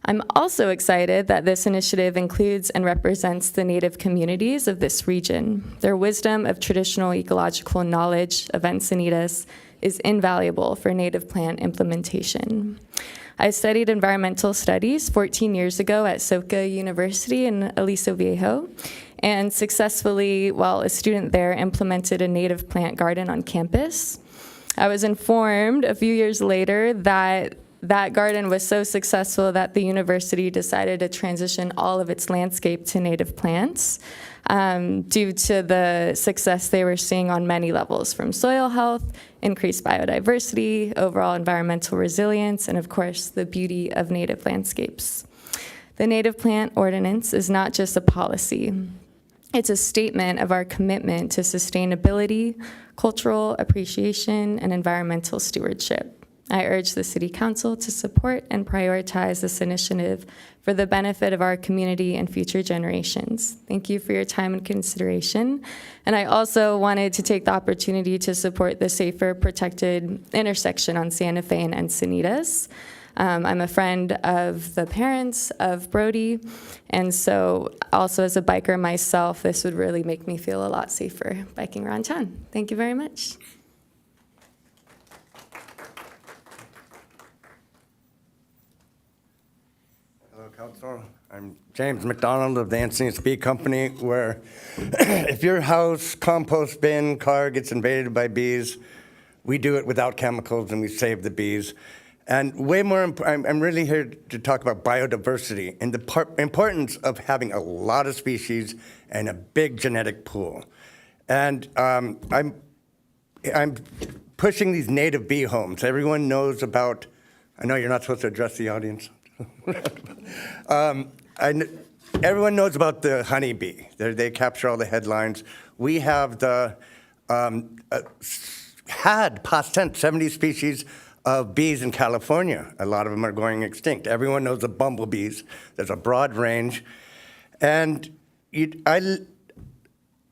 I'm also excited that this initiative includes and represents the Native communities of this region. Their wisdom of traditional ecological knowledge of Encinitas is invaluable for native plant implementation. I studied environmental studies 14 years ago at SoCA University in Aliso Viejo, and successfully, while a student there, implemented a native plant garden on campus. I was informed a few years later that that garden was so successful that the university decided to transition all of its landscape to native plants due to the success they were seeing on many levels, from soil health, increased biodiversity, overall environmental resilience, and of course, the beauty of native landscapes. The Native Plant Ordinance is not just a policy. It's a statement of our commitment to sustainability, cultural appreciation, and environmental stewardship. I urge the City Council to support and prioritize this initiative for the benefit of our community and future generations. Thank you for your time and consideration. And I also wanted to take the opportunity to support the safer, protected intersection on Santa Fe and Encinitas. I'm a friend of the parents of Brody, and so also as a biker myself, this would really make me feel a lot safer biking around town. Thank you very much. Hello, Council. I'm James McDonald of the Encinitas Bee Company, where if your house, compost bin, car gets invaded by bees, we do it without chemicals and we save the bees. And way more, I'm really here to talk about biodiversity and the importance of having a lot of species and a big genetic pool. And I'm pushing these native bee homes. Everyone knows about, I know you're not supposed to address the audience. Everyone knows about the honeybee. They capture all the headlines. We have had, past tense, 70 species of bees in California. A lot of them are going extinct. Everyone knows the bumblebees. There's a broad range. And I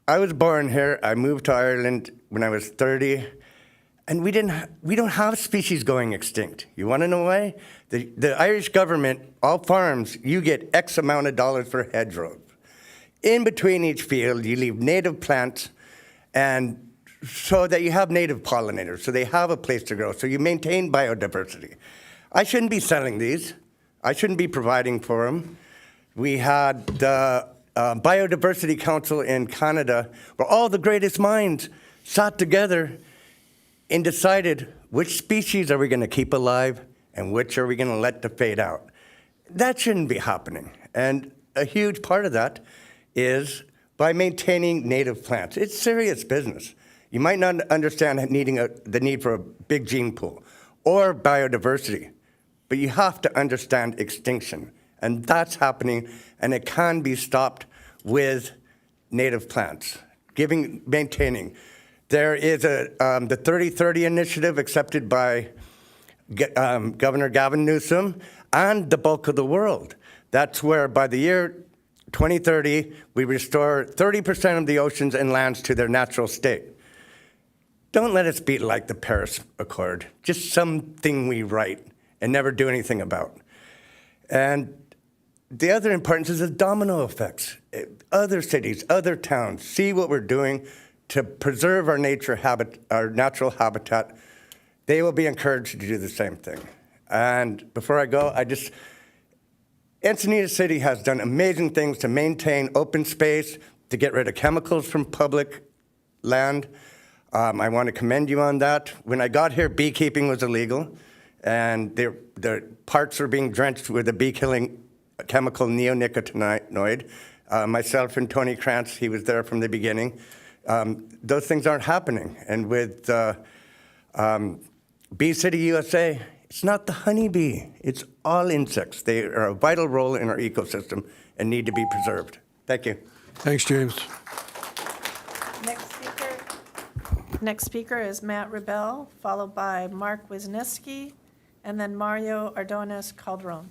was born here. I moved to Ireland when I was 30. And we don't have species going extinct. You want to know why? The Irish government, all farms, you get X amount of dollars for hedgerows. In between each field, you leave native plants, and so that you have native pollinators, so they have a place to grow, so you maintain biodiversity. I shouldn't be selling these. I shouldn't be providing for them. We had the Biodiversity Council in Canada, where all the greatest minds sat together and decided which species are we going to keep alive and which are we going to let to fade out. That shouldn't be happening. And a huge part of that is by maintaining native plants. It's serious business. You might not understand the need for a big gene pool or biodiversity, but you have to understand extinction. And that's happening, and it can be stopped with native plants, maintaining. There is the 30-30 initiative accepted by Governor Gavin Newsom and the bulk of the world. That's where by the year 2030, we restore 30% of the oceans and lands to their natural state. Don't let us be like the Paris Accord, just something we write and never do anything about. And the other importance is the domino effects. Other cities, other towns see what we're doing to preserve our natural habitat. They will be encouraged to do the same thing. And before I go, Encinitas City has done amazing things to maintain open space, to get rid of chemicals from public land. I want to commend you on that. When I got here, beekeeping was illegal, and the parks were being drenched with a bee-killing chemical neonicotinoid. Myself and Tony Krantz, he was there from the beginning. Those things aren't happening. And with Bee City USA, it's not the honeybee. It's all insects. They are a vital role in our ecosystem and need to be preserved. Thank you. Thanks, James. Next speaker is Matt Rebel, followed by Mark Wisniewski, and then Mario Ordonez Calderon.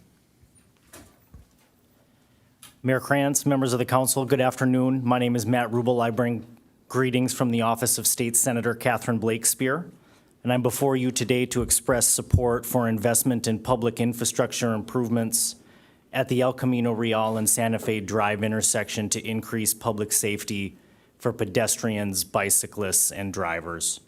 Mayor Krantz, members of the council, good afternoon. My name is Matt Rubel. I bring greetings from the office of State Senator Catherine Blakespear, and I'm before you today to express support for investment in public infrastructure improvements at the El Camino Real and Santa Fe Drive intersection to increase public safety for pedestrians, bicyclists, and drivers.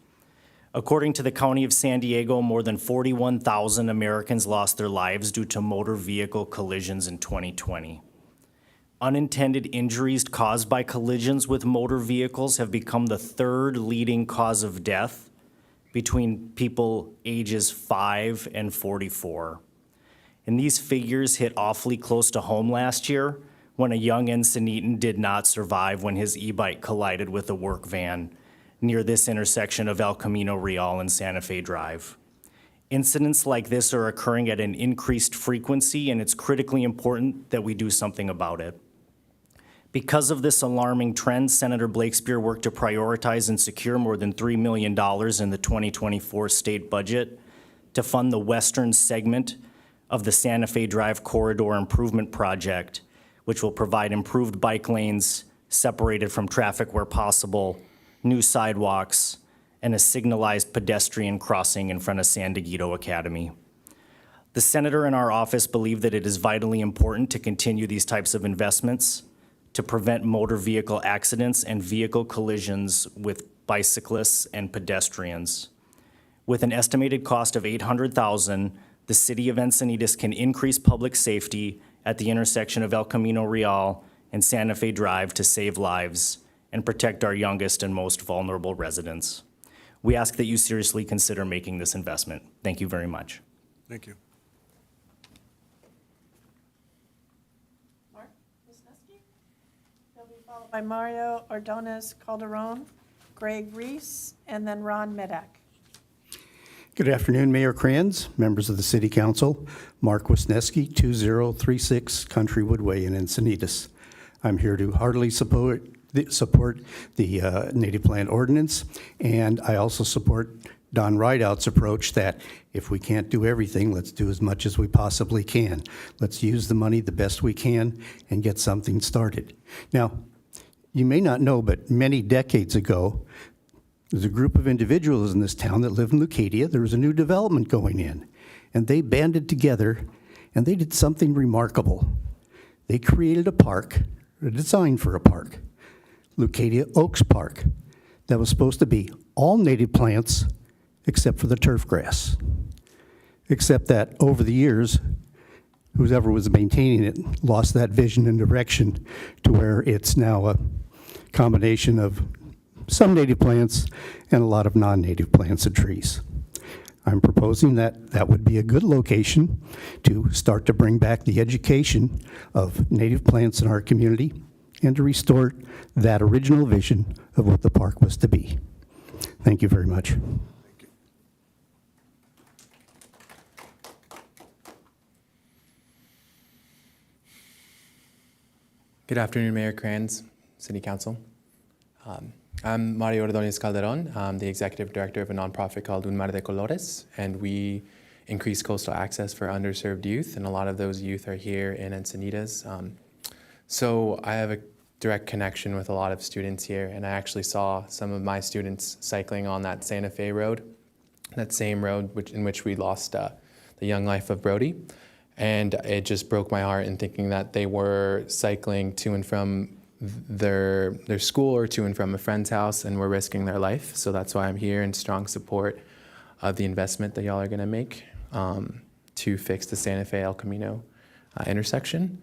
According to the County of San Diego, more than 41,000 Americans lost their lives due to motor vehicle collisions in 2020. Unintended injuries caused by collisions with motor vehicles have become the third leading cause of death between people ages 5 and 44. And these figures hit awfully close to home last year when a young Encinitan did not survive when his e-bike collided with a work van near this intersection of El Camino Real and Santa Fe Drive. Incidents like this are occurring at an increased frequency, and it's critically important that we do something about it. Because of this alarming trend, Senator Blakespear worked to prioritize and secure more than $3 million in the 2024 state budget to fund the western segment of the Santa Fe Drive Corridor Improvement Project, which will provide improved bike lanes separated from traffic where possible, new sidewalks, and a signalized pedestrian crossing in front of San Diego Academy. The senator in our office believe that it is vitally important to continue these types of investments to prevent motor vehicle accidents and vehicle collisions with bicyclists and pedestrians. With an estimated cost of $800,000, the city of Encinitas can increase public safety at the intersection of El Camino Real and Santa Fe Drive to save lives and protect our youngest and most vulnerable residents. We ask that you seriously consider making this investment. Thank you very much. Thank you. Mark Wisniewski. He'll be followed by Mario Ordonez Calderon, Greg Reese, and then Ron Medak. Good afternoon, Mayor Kranz, members of the City Council. Mark Wisniewski, 2036 Countrywood Way in Encinitas. I'm here to heartily support the native plant ordinance, and I also support Don Rideout's approach that if we can't do everything, let's do as much as we possibly can. Let's use the money the best we can and get something started. Now, you may not know, but many decades ago, there's a group of individuals in this town that live in Leucadia. There was a new development going in, and they banded together, and they did something remarkable. They created a park, a design for a park, Leucadia Oaks Park, that was supposed to be all native plants except for the turf grass. Except that over the years, whoever was maintaining it lost that vision and direction to where it's now a combination of some native plants and a lot of non-native plants and trees. I'm proposing that that would be a good location to start to bring back the education of native plants in our community and to restore that original vision of what the park was to be. Thank you very much. Good afternoon, Mayor Kranz, City Council. I'm Mario Ordonez Calderon. I'm the executive director of a nonprofit called Un Mar de Colores, and we increase coastal access for underserved youth, and a lot of those youth are here in Encinitas. So I have a direct connection with a lot of students here, and I actually saw some of my students cycling on that Santa Fe road, that same road in which we lost the young life of Brody. And it just broke my heart in thinking that they were cycling to and from their school or to and from a friend's house and were risking their life. So that's why I'm here in strong support of the investment that y'all are gonna make to fix the Santa Fe El Camino intersection.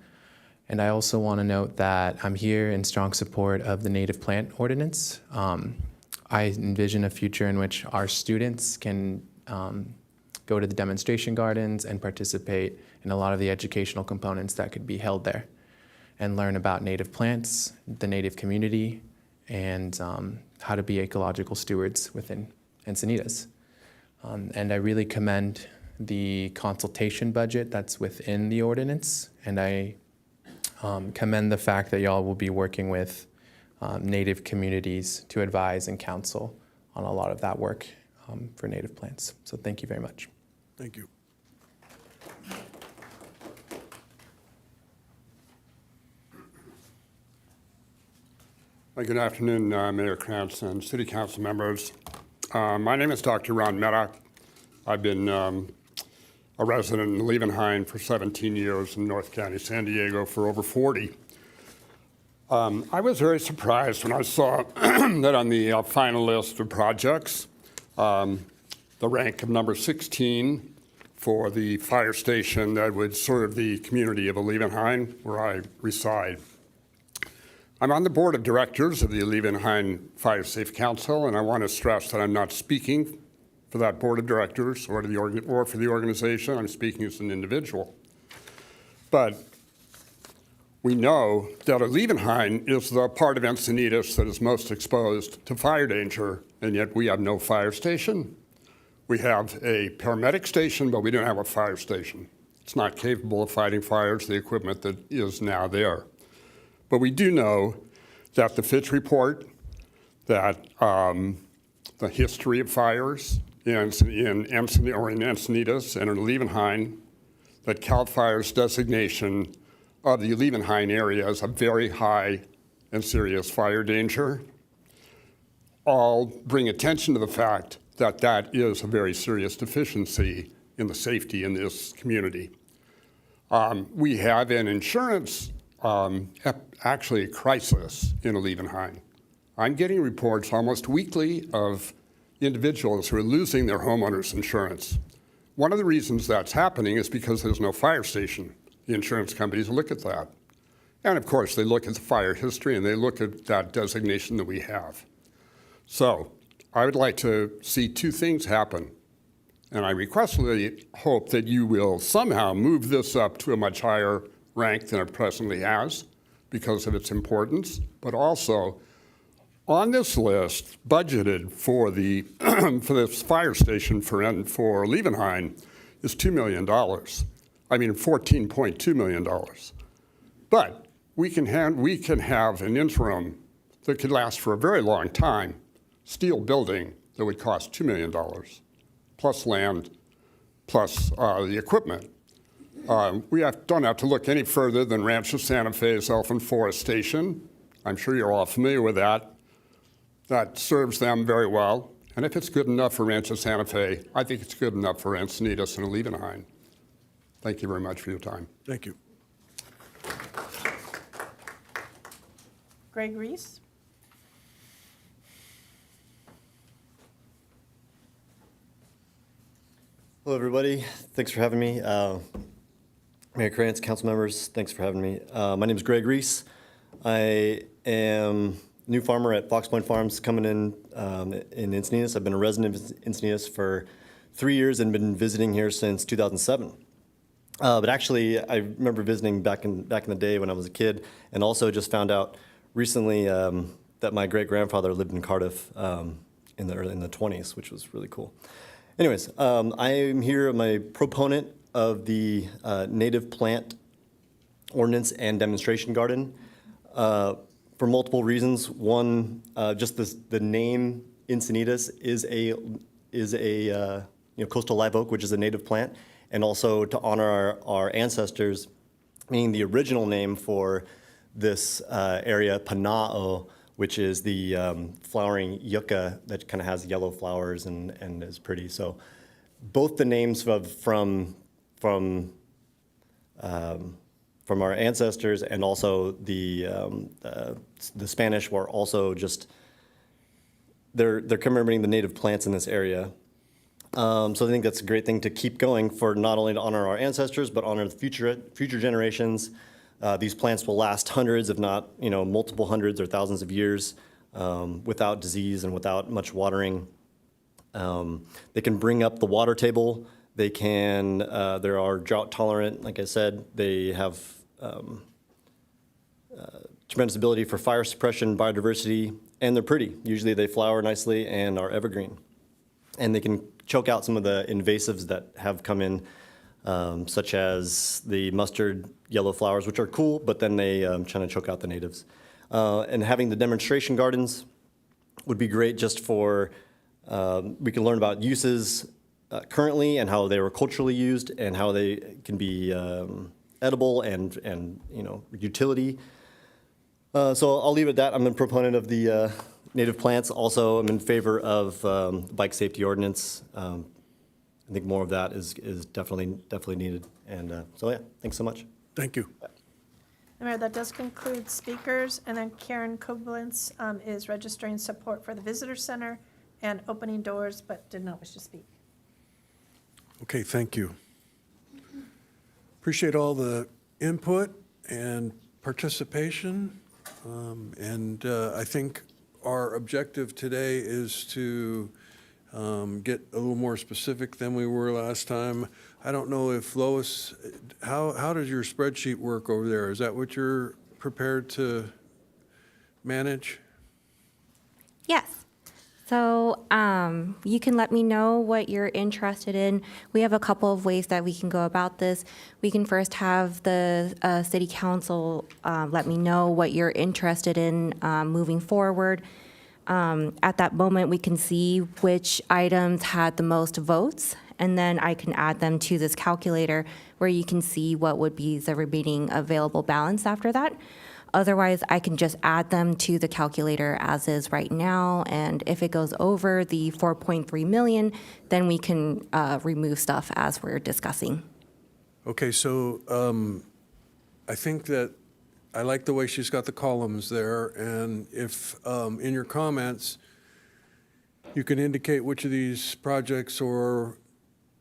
And I also wanna note that I'm here in strong support of the native plant ordinance. I envision a future in which our students can go to the demonstration gardens and participate in a lot of the educational components that could be held there and learn about native plants, the native community, and how to be ecological stewards within Encinitas. And I really commend the consultation budget that's within the ordinance, and I commend the fact that y'all will be working with native communities to advise and counsel on a lot of that work for native plants. So thank you very much. Thank you. Good afternoon, Mayor Krantz and City Council members. My name is Dr. Ron Medak. I've been a resident in Liebenhain for 17 years in North County, San Diego for over 40. I was very surprised when I saw that on the final list of projects, the rank of number 16 for the fire station that would serve the community of Liebenhain, where I reside. I'm on the board of directors of the Liebenhain Fire Safe Council, and I want to stress that I'm not speaking for that board of directors or for the organization. I'm speaking as an individual. But we know that Liebenhain is the part of Encinitas that is most exposed to fire danger, and yet we have no fire station. We have a paramedic station, but we don't have a fire station. It's not capable of fighting fires, the equipment that is now there. But we do know that the Fitch report, that the history of fires in Encinitas and in Liebenhain that CAL FIRE's designation of the Liebenhain area as a very high and serious fire danger, all bring attention to the fact that that is a very serious deficiency in the safety in this community. We have an insurance, actually a crisis in Liebenhain. I'm getting reports almost weekly of individuals who are losing their homeowners insurance. One of the reasons that's happening is because there's no fire station. The insurance companies look at that. And of course, they look at the fire history and they look at that designation that we have. So I would like to see two things happen. And I requestfully hope that you will somehow move this up to a much higher rank than it presently has because of its importance, but also on this list, budgeted for the for this fire station for Liebenhain is $2 million. I mean, $14.2 million. But we can have an interim that could last for a very long time, steel building that would cost $2 million, plus land, plus the equipment. We don't have to look any further than Rancho Santa Fe's Elfin Forest Station. I'm sure you're all familiar with that. That serves them very well. And if it's good enough for Rancho Santa Fe, I think it's good enough for Encinitas and Liebenhain. Thank you very much for your time. Thank you. Greg Reese? Hello, everybody. Thanks for having me. Mayor Krantz, council members, thanks for having me. My name is Greg Reese. I am a new farmer at Fox Point Farms coming in Encinitas. I've been a resident of Encinitas for 3 years and been visiting here since 2007. But actually, I remember visiting back in the day when I was a kid, and also just found out recently that my great-grandfather lived in Cardiff in the 20s, which was really cool. Anyways, I am here. I'm a proponent of the native plant ordinance and demonstration garden for multiple reasons. One, just the name Encinitas is a coastal live oak, which is a native plant, and also to honor our ancestors, meaning the original name for this area, Pana'o, which is the flowering yucca that kind of has yellow flowers and is pretty. So both the names from our ancestors and also the Spanish were also just, they're commemorating the native plants in this area. So I think that's a great thing to keep going for, not only to honor our ancestors, but honor the future generations. These plants will last hundreds, if not multiple hundreds or thousands of years without disease and without much watering. They can bring up the water table. They can, they are drought tolerant, like I said. They have tremendous ability for fire suppression, biodiversity, and they're pretty. Usually they flower nicely and are evergreen. And they can choke out some of the invasives that have come in, such as the mustard yellow flowers, which are cool, but then they try to choke out the natives. And having the demonstration gardens would be great just for, we can learn about uses currently and how they were culturally used and how they can be edible and utility. So I'll leave it at that. I'm a proponent of the native plants. Also, I'm in favor of bike safety ordinance. I think more of that is definitely needed. And so yeah, thanks so much. Thank you. Mayor, that does conclude speakers, and then Karen Koblentz is registering support for the Visitor Center and opening doors, but did not wish to speak. Okay, thank you. Appreciate all the input and participation. I think our objective today is to get a little more specific than we were last time. I don't know if Lois, how does your spreadsheet work over there? Is that what you're prepared to manage? Yes. So you can let me know what you're interested in. We have a couple of ways that we can go about this. We can first have the city council let me know what you're interested in moving forward. At that moment, we can see which items had the most votes, and then I can add them to this calculator where you can see what would be the remaining available balance after that. Otherwise, I can just add them to the calculator as is right now, and if it goes over the 4.3 million, then we can remove stuff as we're discussing. Okay, so I think that I like the way she's got the columns there, and if in your comments, you can indicate which of these projects or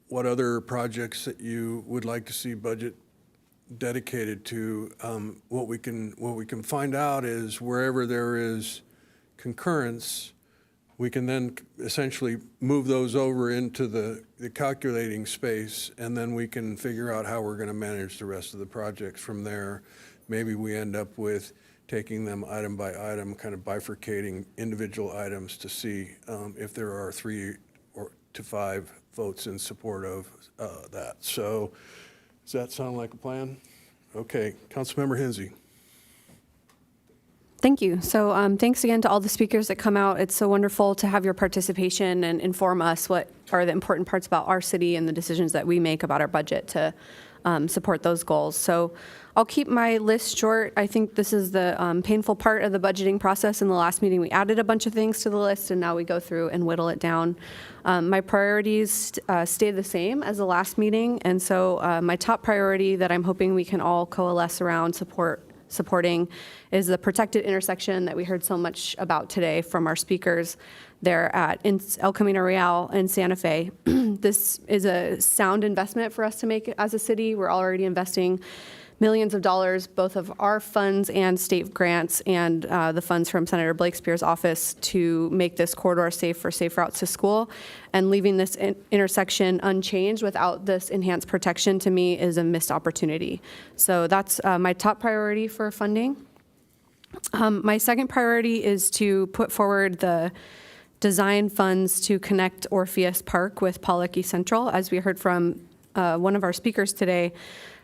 what other projects that you would like to see budget dedicated to. What we can find out is wherever there is concurrence, we can then essentially move those over into the calculating space, and then we can figure out how we're going to manage the rest of the projects from there. Maybe we end up with taking them item by item, kind of bifurcating individual items to see if there are 3 to 5 votes in support of that. So does that sound like a plan? Okay, Councilmember Hensy. Thank you. So thanks again to all the speakers that come out. It's so wonderful to have your participation and inform us what are the important parts about our city and the decisions that we make about our budget to support those goals. So I'll keep my list short. I think this is the painful part of the budgeting process. In the last meeting, we added a bunch of things to the list, and now we go through and whittle it down. My priorities stay the same as the last meeting, and so my top priority that I'm hoping we can all coalesce around supporting is the protected intersection that we heard so much about today from our speakers there at El Camino Real and Santa Fe. This is a sound investment for us to make as a city. We're already investing millions of dollars, both of our funds and state grants and the funds from Senator Blake Spear's office to make this corridor safe for safe routes to school. And leaving this intersection unchanged without this enhanced protection, to me, is a missed opportunity. So that's my top priority for funding. My second priority is to put forward the design funds to connect Orpheus Park with Pollock Central. As we heard from one of our speakers today,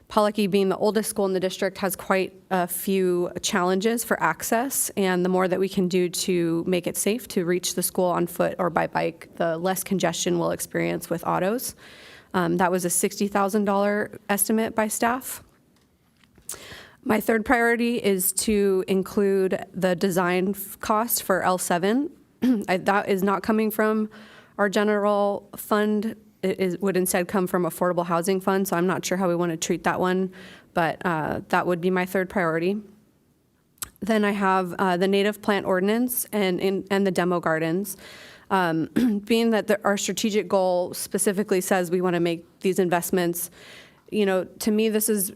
Pollock, being the oldest school in the district, has quite a few challenges for access, and the more that we can do to make it safe to reach the school on foot or by bike, the less congestion we'll experience with autos. That was a $60,000 estimate by staff. My third priority is to include the design cost for L7. That is not coming from our general fund. It would instead come from Affordable Housing Fund, so I'm not sure how we want to treat that one, but that would be my third priority. Then I have the native plant ordinance and the demo gardens. Being that our strategic goal specifically says we want to make these investments, to me this is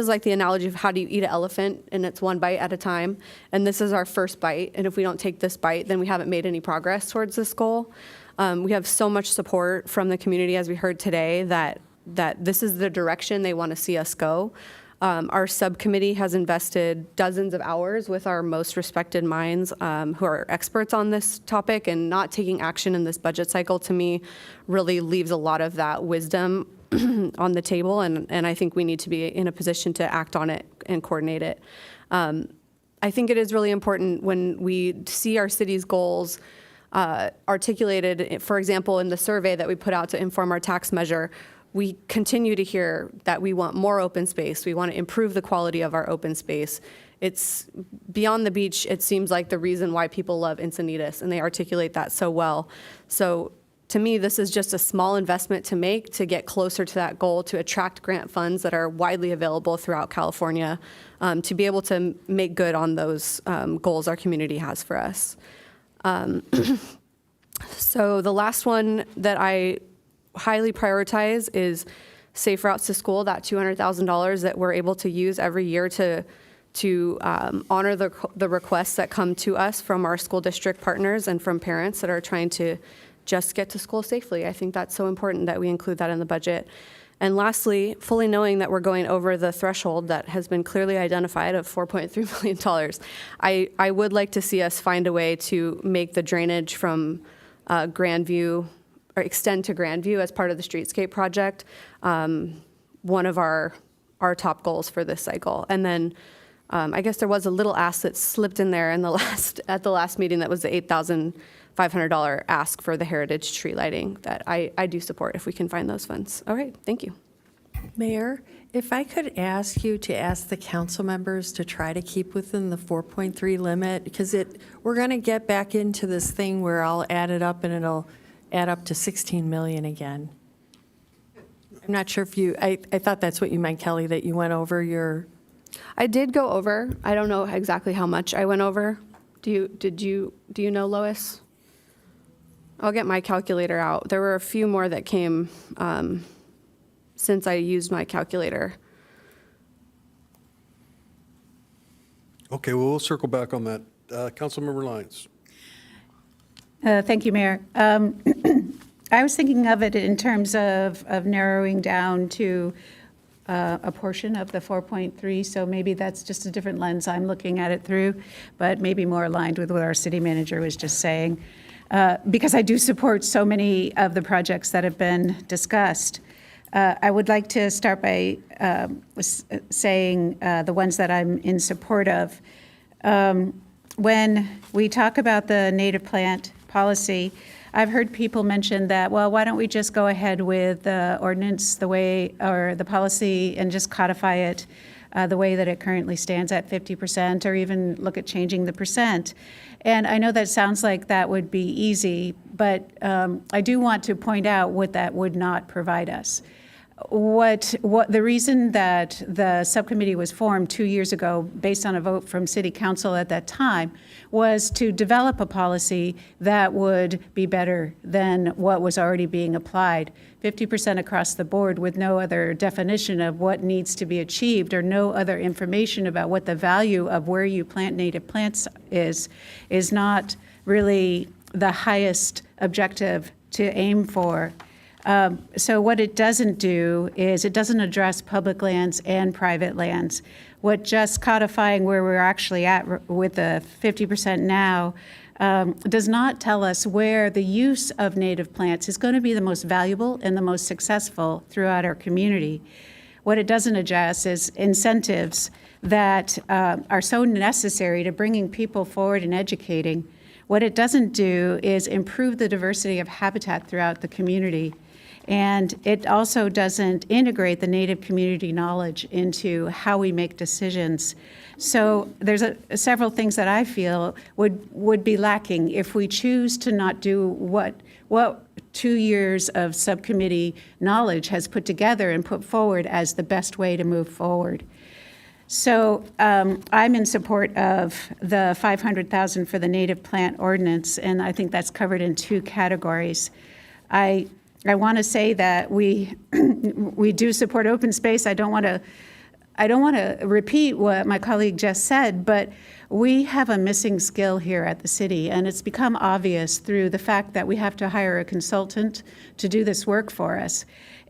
like the analogy of how do you eat an elephant, and it's one bite at a time, and this is our first bite, and if we don't take this bite, then we haven't made any progress towards this goal. We have so much support from the community, as we heard today, that this is the direction they want to see us go. Our subcommittee has invested dozens of hours with our most respected minds who are experts on this topic, and not taking action in this budget cycle, to me, really leaves a lot of that wisdom on the table, and I think we need to be in a position to act on it and coordinate it. I think it is really important when we see our city's goals articulated, for example, in the survey that we put out to inform our tax measure. We continue to hear that we want more open space. We want to improve the quality of our open space. It's beyond the beach. It seems like the reason why people love Encinitas, and they articulate that so well. So to me, this is just a small investment to make to get closer to that goal, to attract grant funds that are widely available throughout California, to be able to make good on those goals our community has for us. So the last one that I highly prioritize is safe routes to school, that $200,000 that we're able to use every year to honor the requests that come to us from our school district partners and from parents that are trying to just get to school safely. I think that's so important that we include that in the budget. And lastly, fully knowing that we're going over the threshold that has been clearly identified of $4.3 million, I would like to see us find a way to make the drainage from Grandview, or extend to Grandview as part of the streetscape project, one of our top goals for this cycle. And then I guess there was a little ask that slipped in there at the last meeting. That was the $8,500 ask for the heritage tree lighting that I do support if we can find those funds. All right, thank you. Mayor, if I could ask you to ask the council members to try to keep within the 4.3 limit, because we're going to get back into this thing where I'll add it up and it'll add up to 16 million again. I'm not sure if I thought that's what you meant, Kelly, that you went over your. I did go over. I don't know exactly how much I went over. Do you know, Lois? I'll get my calculator out. There were a few more that came since I used my calculator. Okay, well, we'll circle back on that. Councilmember Lyons. Thank you, Mayor. I was thinking of it in terms of narrowing down to a portion of the 4.3, so maybe that's just a different lens I'm looking at it through, but maybe more aligned with what our city manager was just saying. Because I do support so many of the projects that have been discussed. I would like to start by saying the ones that I'm in support of. When we talk about the native plant policy, I've heard people mention that, well, why don't we just go ahead with the ordinance or the policy and just codify it the way that it currently stands at 50%, or even look at changing the percent. And I know that sounds like that would be easy, but I do want to point out what that would not provide us. What the reason that the subcommittee was formed 2 years ago, based on a vote from City Council at that time, was to develop a policy that would be better than what was already being applied. 50% across the board with no other definition of what needs to be achieved, or no other information about what the value of where you plant native plants is not really the highest objective to aim for. So what it doesn't do is it doesn't address public lands and private lands. What just codifying where we're actually at with the 50% now does not tell us where the use of native plants is going to be the most valuable and the most successful throughout our community. What it doesn't address is incentives that are so necessary to bringing people forward and educating. What it doesn't do is improve the diversity of habitat throughout the community. And it also doesn't integrate the Native community knowledge into how we make decisions. So there's several things that I feel would be lacking if we choose to not do what 2 years of subcommittee knowledge has put together and put forward as the best way to move forward. So I'm in support of the $500,000 for the native plant ordinance, and I think that's covered in 2 categories. I want to say that we do support open space. I don't want to repeat what my colleague just said, but we have a missing skill here at the city, and it's become obvious through the fact that we have to hire a consultant to do this work for us.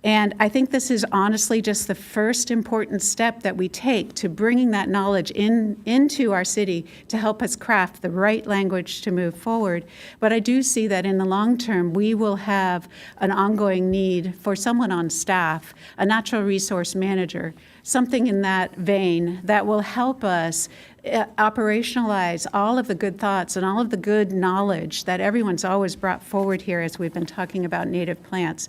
And I think this is honestly just the first important step that we take to bringing that knowledge into our city to help us craft the right language to move forward. But I do see that in the long term, we will have an ongoing need for someone on staff, a natural resource manager, something in that vein that will help us operationalize all of the good thoughts and all of the good knowledge that everyone's always brought forward here as we've been talking about native plants.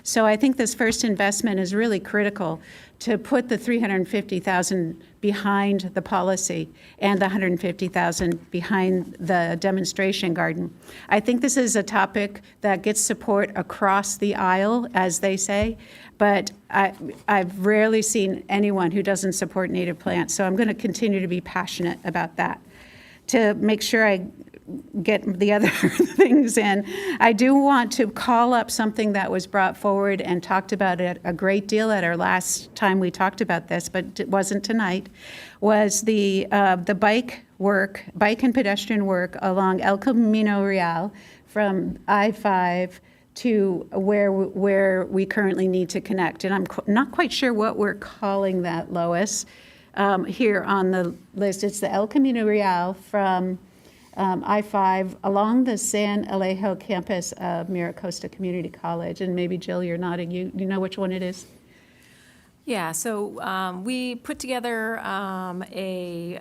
So I think this first investment is really critical to put the $350,000 behind the policy and the $150,000 behind the demonstration garden. I think this is a topic that gets support across the aisle, as they say, but I've rarely seen anyone who doesn't support native plants. So I'm going to continue to be passionate about that. To make sure I get the other things in, I do want to call up something that was brought forward and talked about it a great deal at our last time we talked about this, but it wasn't tonight, was the bike and pedestrian work along El Camino Real from I-5 to where we currently need to connect. And I'm not quite sure what we're calling that, Lois, here on the list. It's the El Camino Real from I-5 along the San Alejo campus of Mira Costa Community College. And maybe, Jill, you're nodding. You know which one it is? Yeah, so we put together a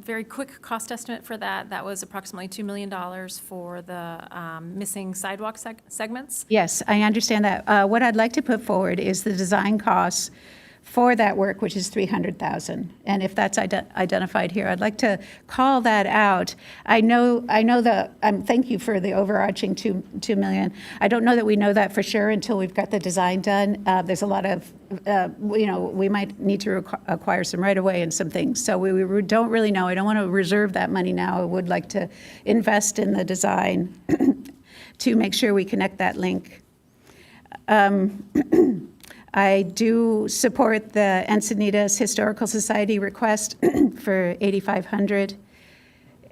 very quick cost estimate for that. That was approximately $2 million for the missing sidewalk segments. Yes, I understand that. What I'd like to put forward is the design costs for that work, which is $300,000. And if that's identified here, I'd like to call that out. I know thank you for the overarching $2 million. I don't know that we know that for sure until we've got the design done. There's a lot of, we might need to acquire some right-of-way and some things. So we don't really know. I don't want to reserve that money now. I would like to invest in the design to make sure we connect that link. I do support the Encinitas Historical Society request for $8,500.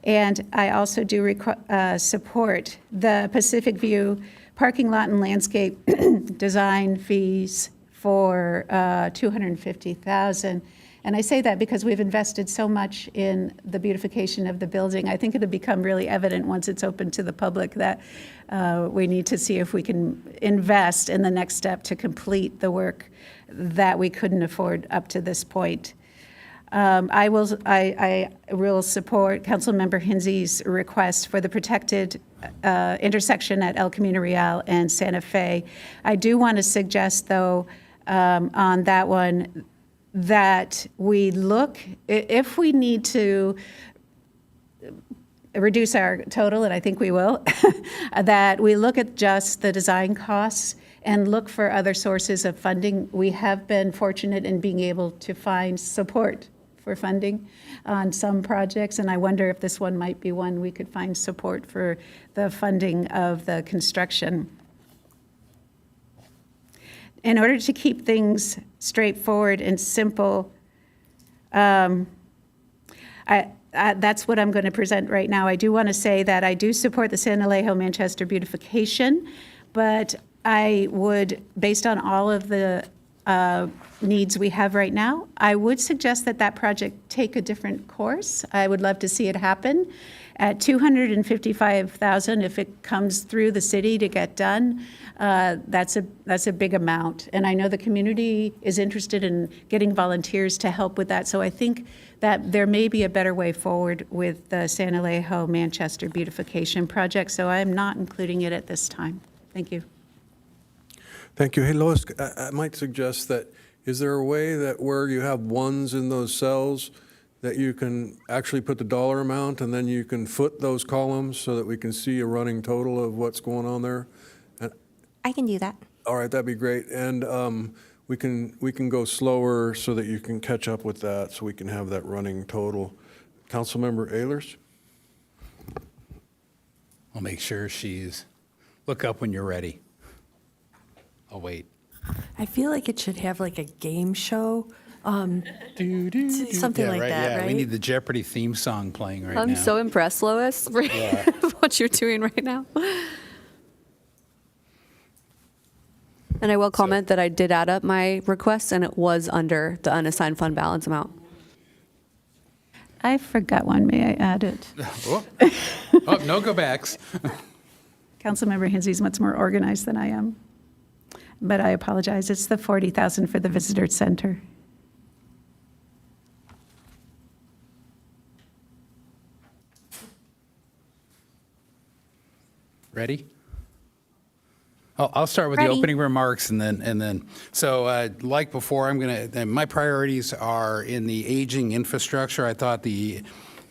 And I also do support the Pacific View parking lot and landscape design fees for $250,000. And I say that because we've invested so much in the beautification of the building. I think it'll become really evident once it's open to the public that we need to see if we can invest in the next step to complete the work that we couldn't afford up to this point. I will support Councilmember Hinsey's request for the protected intersection at El Camino Real and Santa Fe. I do want to suggest, though, on that one, that we look, if we need to reduce our total, and I think we will, that we look at just the design costs and look for other sources of funding. We have been fortunate in being able to find support for funding on some projects, and I wonder if this one might be one we could find support for the funding of the construction. In order to keep things straightforward and simple, that's what I'm going to present right now. I do want to say that I do support the San Alejo-Manchester beautification, but I would, based on all of the needs we have right now, I would suggest that that project take a different course. I would love to see it happen. At $255,000, if it comes through the city to get done, that's a big amount. And I know the community is interested in getting volunteers to help with that. So I think that there may be a better way forward with the San Alejo-Manchester beautification project. So I am not including it at this time. Thank you. Thank you. Hey, Lois, I might suggest that, is there a way that where you have ones in those cells, that you can actually put the dollar amount and then you can foot those columns so that we can see a running total of what's going on there? I can do that. All right, that'd be great. And we can go slower so that you can catch up with that, so we can have that running total. Councilmember Ehlers? I'll make sure she's, look up when you're ready. I'll wait. I feel like it should have like a game show, something Yeah, like that, right? We need the Jeopardy theme song playing right now. I'm so impressed, Lois, with what you're doing right now. And I will comment that I did add up my request, and it was under the unassigned fund balance amount. I forgot one. May I add it? Oh, no go backs. Councilmember Hinsey's much more organized than I am. But I apologize. It's the $40,000 for the visitor center. Ready? I'll start with Ready. the opening remarks and then. So like before, my priorities are in the aging infrastructure. I thought the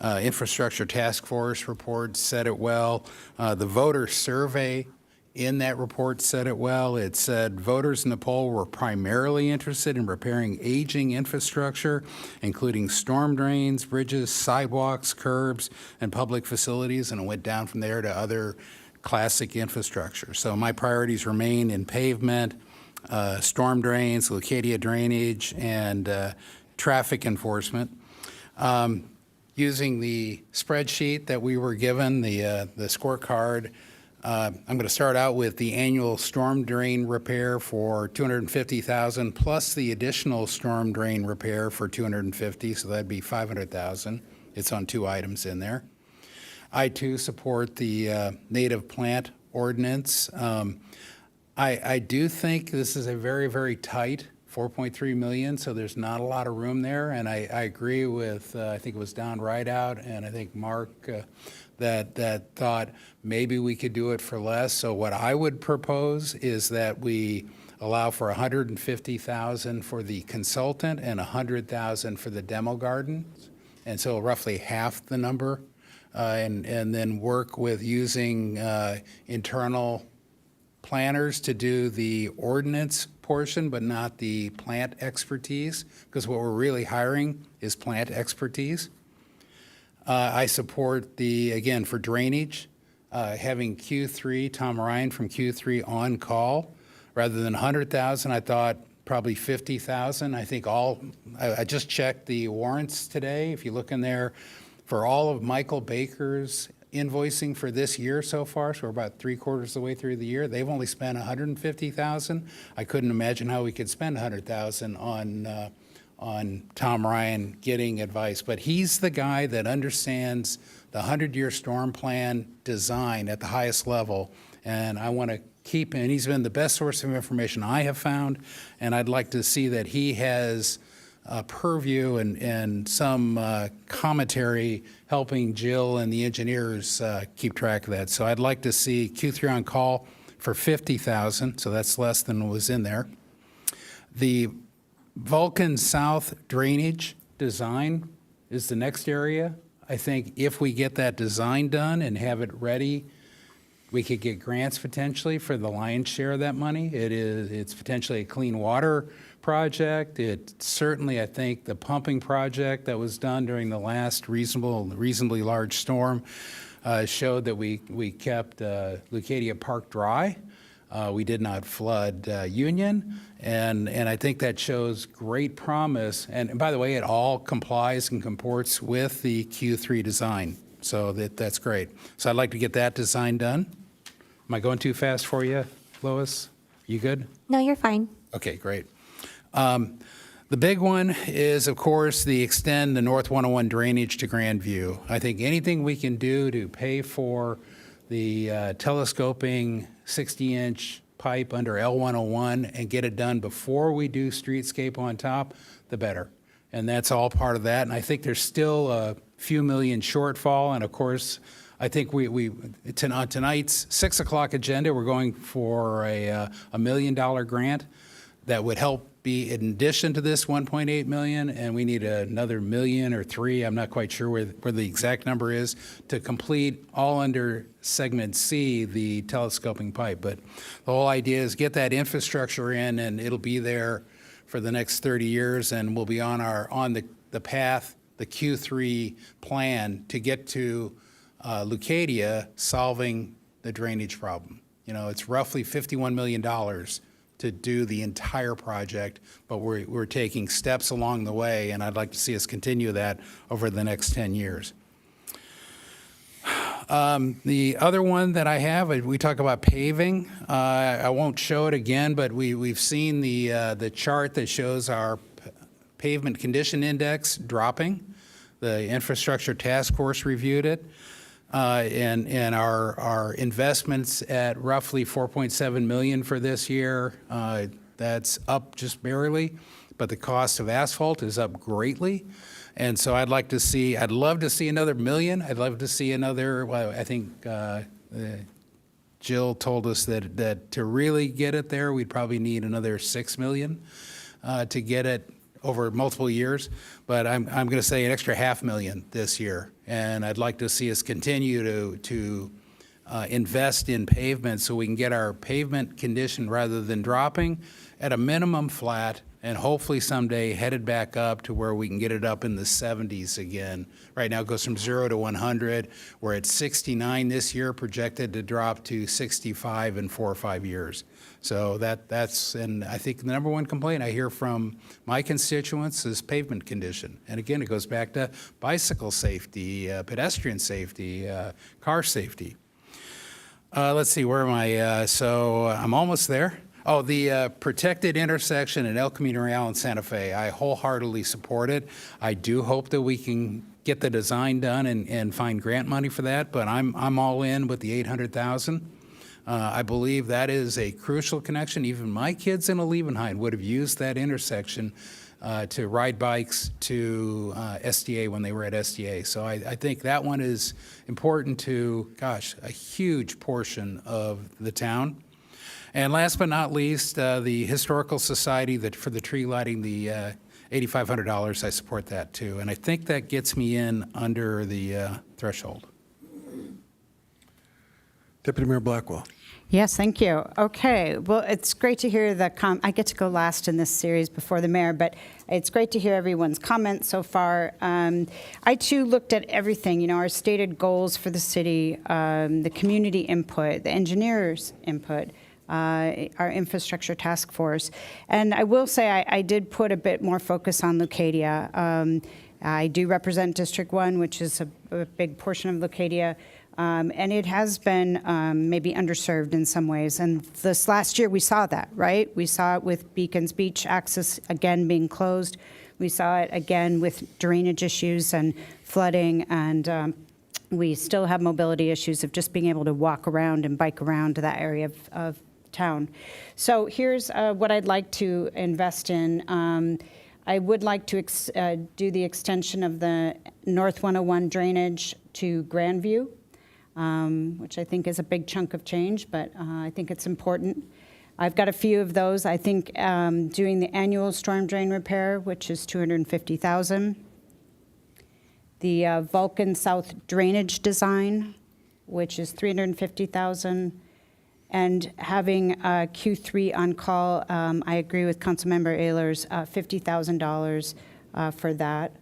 infrastructure task force report said it well. The voter survey in that report said it well. It said voters in the poll were primarily interested in repairing aging infrastructure, including storm drains, bridges, sidewalks, curbs, and public facilities, and it went down from there to other classic infrastructure. So my priorities remain in pavement, storm drains, Leucadia drainage, and traffic enforcement. Using the spreadsheet that we were given, the scorecard, I'm going to start out with the annual storm drain repair for $250,000 plus the additional storm drain repair for $250,000, so that'd be $500,000. It's on two items in there. I too support the native plant ordinance. I do think this is a very, very tight 4.3 million, so there's not a lot of room there. And I agree with, I think it was Don Rideout, and I think Mark, that thought maybe we could do it for less. So what I would propose is that we allow for 150,000 for the consultant and 100,000 for the demo gardens, and so roughly half the number, and then work with using internal planners to do the ordinance portion, but not the plant expertise, because what we're really hiring is plant expertise. I support again, for drainage, having Q3, Tom Ryan from Q3 on call, rather than 100,000, I thought probably 50,000. I think I just checked the warrants today. If you look in there, for all of Michael Baker's invoicing for this year so far, so we're about 3/4 of the way through the year, they've only spent 150,000. I couldn't imagine how we could spend 100,000 on Tom Ryan getting advice, but he's the guy that understands the 100-year storm plan design at the highest level, and I want to keep him. He's been the best source of information I have found, and I'd like to see that he has purview and some commentary helping Jill and the engineers keep track of that. So I'd like to see Q3 on call for 50,000, so that's less than was in there. The Vulcan South drainage design is the next area. I think if we get that design done and have it ready, we could get grants potentially for the lion's share of that money. It's potentially a clean water project. It certainly, I think, the pumping project that was done during the last reasonably large storm showed that we kept Leucadia Park dry. We did not flood Union, and I think that shows great promise. And by the way, it all complies and comports with the Q3 design, so that's great. So I'd like to get that design done. Am I going too fast for you, Lois? You good? No, you're fine. Okay, great. The big one is, of course, extend the North 101 drainage to Grandview. I think anything we can do to pay for the telescoping 60-inch pipe under L101 and get it done before we do streetscape on top, the better. And that's all part of that. And I think there's still a few million shortfall. And of course, I think on tonight's 6 o'clock agenda, we're going for a $1 million grant that would help be in addition to this 1.8 million, and we need another million or 3, I'm not quite sure where the exact number is, to complete all under segment C, the telescoping pipe. But the whole idea is get that infrastructure in, and it'll be there for the next 30 years, and we'll be on the path, the Q3 plan to get to Leucadia solving the drainage problem. You know, it's roughly $51 million to do the entire project, but we're taking steps along the way, and I'd like to see us continue that over the next 10 years. The other one that I have, we talk about paving. I won't show it again, but we've seen the chart that shows our pavement condition index dropping. The infrastructure task force reviewed it. And our investments at roughly $4.7 million for this year, that's up just barely, but the cost of asphalt is up greatly. And so I'd love to see another $1 million. I'd love to see another, well, I think Jill told us that to really get it there, we'd probably need another $6 million to get it over multiple years, but I'm going to say an extra $500,000 this year, and I'd like to see us continue to invest in pavement so we can get our pavement condition, rather than dropping, at a minimum flat, and hopefully someday headed back up to where we can get it up in the 70s again. Right now it goes from 0 to 100. We're at 69 this year, projected to drop to 65 in 4 or 5 years. So that's, and I think the number one complaint I hear from my constituents is pavement condition. And again, it goes back to bicycle safety, pedestrian safety, car safety. Let's see, where am I? So I'm almost there. Oh, the protected intersection in El Camino Real and Santa Fe, I wholeheartedly support it. I do hope that we can get the design done and find grant money for that, but I'm all in with the $800,000. I believe that is a crucial connection. Even my kids in Levenheim would have used that intersection to ride bikes to SDA when they were at SDA. So I think that one is important to, gosh, a huge portion of the town. And last but not least, the Historical Society for the tree lighting, the $8,500, I support that too. And I think that gets me in under the threshold. Deputy Mayor Blackwell. Yes, thank you. Okay, well, it's great to hear I get to go last in this series before the mayor, but it's great to hear everyone's comments so far. I too looked at everything, our stated goals for the city, the community input, the engineers' input, our infrastructure task force. And I will say I did put a bit more focus on Leucadia. I do represent District 1, which is a big portion of Leucadia. And it has been maybe underserved in some ways. And this last year, we saw that, right? We saw it with Beacon's Beach access again being closed. We saw it again with drainage issues and flooding. And we still have mobility issues of just being able to walk around and bike around to that area of town. So here's what I'd like to invest in. I would like to do the extension of the North 101 drainage to Grandview. Which I think is a big chunk of change, but I think it's important. I've got a few of those. I think doing the annual storm drain repair, which is $250,000. The Vulcan South drainage design, which is $350,000. And having Q3 on call, I agree with Councilmember Ehlers, $50,000 for that.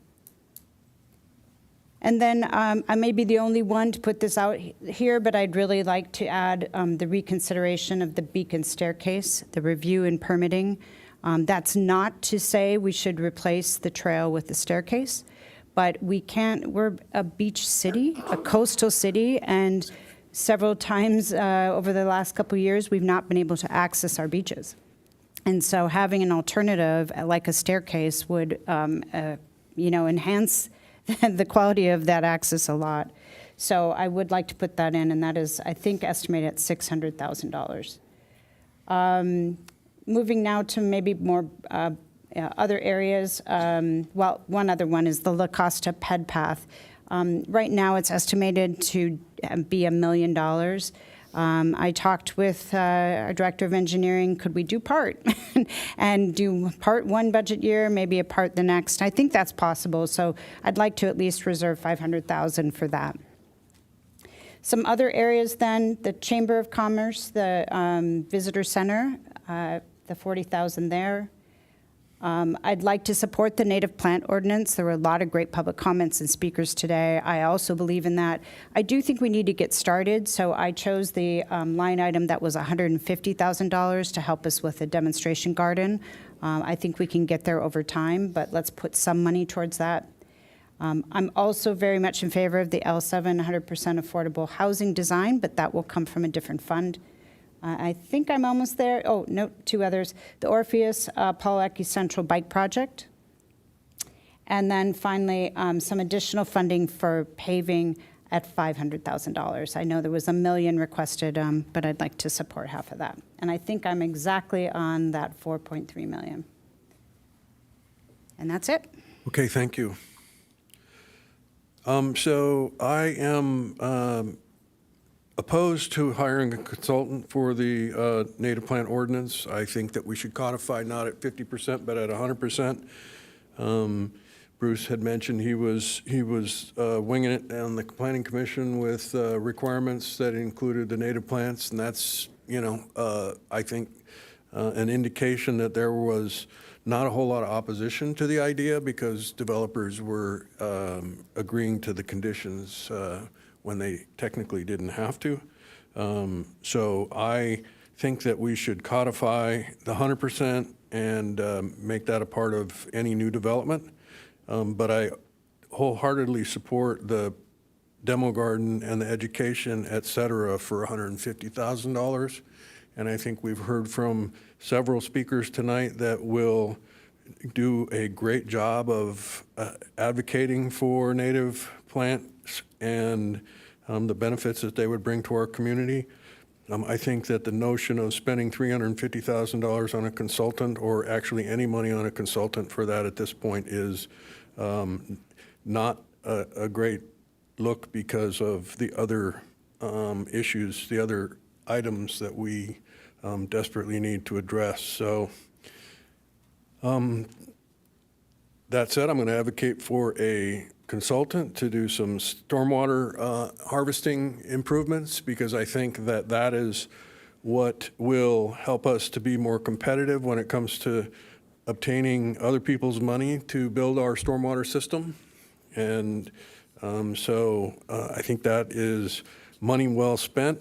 And then I may be the only one to put this out here, but I'd really like to add the reconsideration of the Beacon staircase, the review and permitting. That's not to say we should replace the trail with the staircase, but we're a beach city, a coastal city, and several times over the last couple of years, we've not been able to access our beaches. And so having an alternative like a staircase would, enhance the quality of that access a lot. So I would like to put that in, and that is, I think, estimated at $600,000. Moving now to maybe more other areas. Well, one other one is the La Costa Ped Path. Right now, it's estimated to be $1 million. I talked with our director of engineering, could we do part? And do part one budget year, maybe a part the next? I think that's possible, so I'd like to at least reserve $500,000 for that. Some other areas then, the Chamber of Commerce, the Visitor Center, the $40,000 there. I'd like to support the native plant ordinance. There were a lot of great public comments and speakers today. I also believe in that. I do think we need to get started, so I chose the line item that was $150,000 to help us with a demonstration garden. I think we can get there over time, but let's put some money towards that. I'm also very much in favor of the L7 100% affordable housing design, but that will come from a different fund. I think I'm almost there. Oh, no, two others. The Orpheus Pawlowski Central Bike Project. And then finally, some additional funding for paving at $500,000. I know there was $1 million requested, but I'd like to support half of that. And I think I'm exactly on that $4.3 million. And that's it. Okay, thank you. So I am opposed to hiring a consultant for the native plant ordinance. I think that we should codify not at 50%, but at 100%. Bruce had mentioned he was winging it on the planning commission with requirements that included the native plants, and that's, I think an indication that there was not a whole lot of opposition to the idea because developers were agreeing to the conditions when they technically didn't have to. So I think that we should codify the 100% and make that a part of any new development. But I wholeheartedly support the demo garden and the education, et cetera, for $150,000. And I think we've heard from several speakers tonight that will do a great job of advocating for native plants and the benefits that they would bring to our community. I think that the notion of spending $350,000 on a consultant, or actually any money on a consultant for that at this point, is not a great look because of the other issues, the other items that we desperately need to address. So that said, I'm going to advocate for a consultant to do some stormwater harvesting improvements, because I think that that is what will help us to be more competitive when it comes to obtaining other people's money to build our stormwater system. And I think that is money well spent.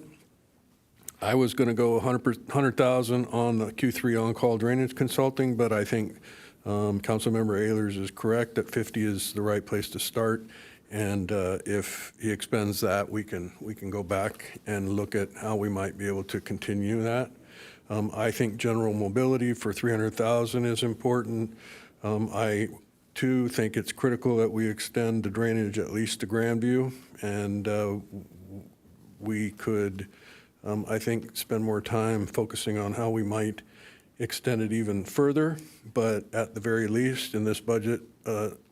I was going to go 100,000 on the Q3 on-call drainage consulting, but I think Councilmember Ehlers is correct that 50 is the right place to start. And if he expends that, we can go back and look at how we might be able to continue that. I think general mobility for 300,000 is important. I too think it's critical that we extend the drainage at least to Grandview, and we could, I think, spend more time focusing on how we might extend it even further. But at the very least, in this budget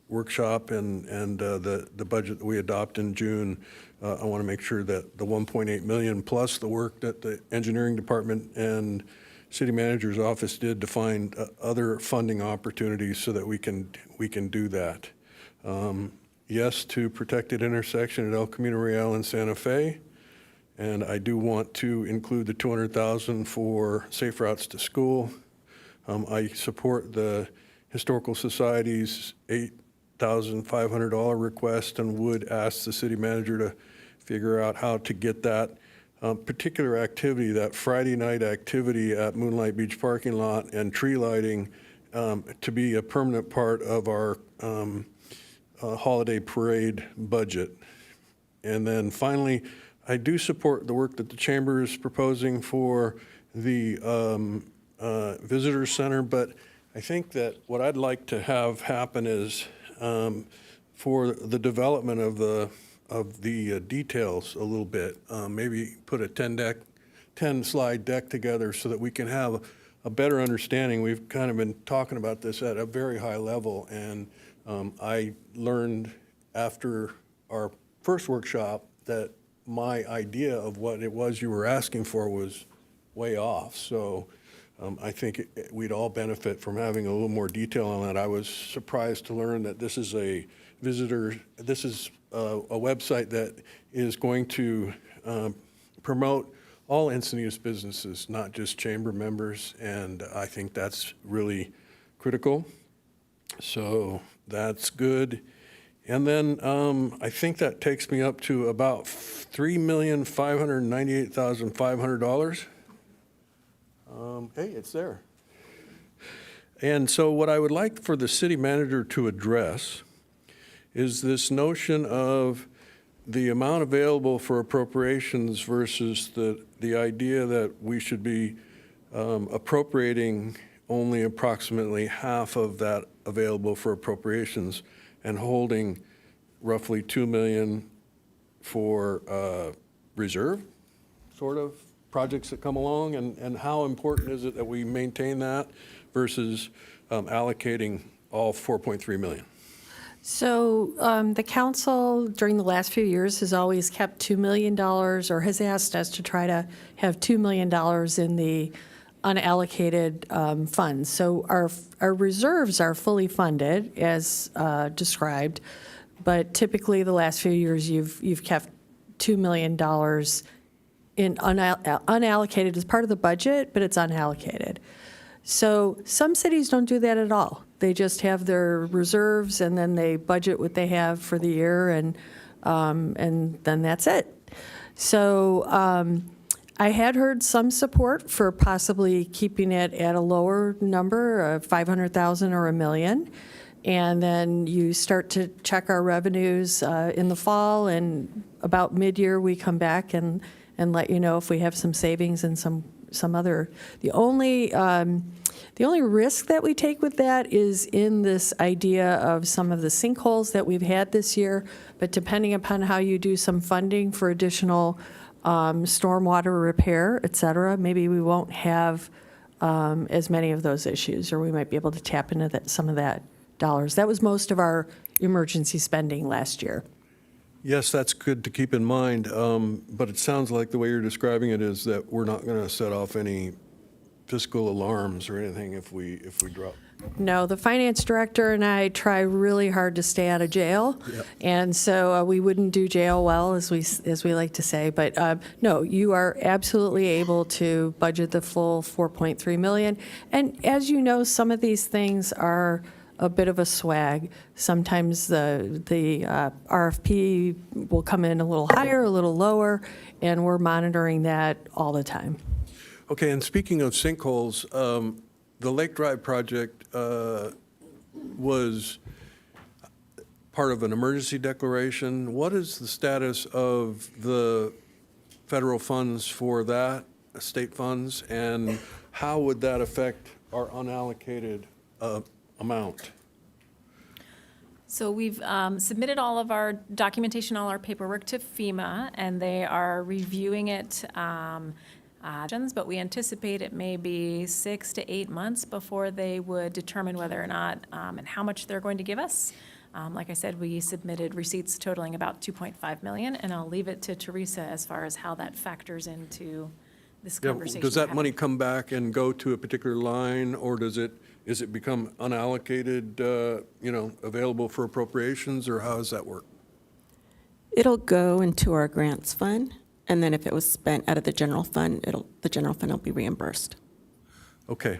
workshop and the budget that we adopt in June, I want to make sure that the 1.8 million plus the work that the engineering department and city manager's office did to find other funding opportunities so that we can do that. Yes to protected intersection at El Camino Real and Santa Fe. And I do want to include the $200,000 for safe routes to school. I support the Historical Society's $8,500 request and would ask the city manager to figure out how to get that particular activity, that Friday night activity at Moonlight Beach parking lot and tree lighting, to be a permanent part of our holiday parade budget. And then finally, I do support the work that the Chamber is proposing for the Visitor Center, but I think that what I'd like to have happen is for the development of the details a little bit, maybe put a 10 slide deck together so that we can have a better understanding. We've kind of been talking about this at a very high level, and I learned after our first workshop that my idea of what it was you were asking for was way off. So I think we'd all benefit from having a little more detail on that. I was surprised to learn that this is a website that is going to promote all Encinitas businesses, not just chamber members, and I think that's really critical. So that's good. And then I think that takes me up to about $3,598,500. Hey, it's there. And so what I would like for the city manager to address is this notion of the amount available for appropriations versus the idea that we should be appropriating only approximately half of that available for appropriations and holding roughly $2 million for reserve, sort of, projects that come along, and how important is it that we maintain that versus allocating all $4.3 million? So the council during the last few years has always kept $2 million, or has asked us to try to have $2 million in the unallocated funds. So our reserves are fully funded as described, but typically the last few years you've kept $2 million in unallocated as part of the budget, but it's unallocated. So some cities don't do that at all. They just have their reserves and then they budget what they have for the year, and then that's it. So I had heard some support for possibly keeping it at a lower number of 500,000 or $1 million. And then you start to check our revenues in the fall, and about mid-year we come back and let you know if we have some savings and some other. The only risk that we take with that is in this idea of some of the sinkholes that we've had this year, but depending upon how you do some funding for additional stormwater repair, et cetera, maybe we won't have as many of those issues, or we might be able to tap into some of that dollars. That was most of our emergency spending last year. Yes, that's good to keep in mind, but it sounds like the way you're describing it is that we're not going to set off any fiscal alarms or anything if we drop. No, the finance director and I try really hard to stay out of jail, and so we wouldn't do jail well, as we like to say. But no, you are absolutely able to budget the full 4.3 million. And as you know, some of these things are a bit of a swag. Sometimes the RFP will come in a little higher, a little lower, and we're monitoring that all the time. Okay, and speaking of sinkholes, the Lake Drive project was part of an emergency declaration. What is the status of the federal funds for that, state funds, and how would that affect our unallocated amount? So we've submitted all of our documentation, all our paperwork to FEMA, and they are reviewing it. But we anticipate it may be 6 to 8 months before they would determine whether or not and how much they're going to give us. Like I said, we submitted receipts totaling about 2.5 million, and I'll leave it to Teresa as far as how that factors into this conversation. Does that money come back and go to a particular line, or is it become unallocated, available for appropriations, or how does that work? It'll go into our grants fund, and then if it was spent out of the general fund, the general fund will be reimbursed. Okay.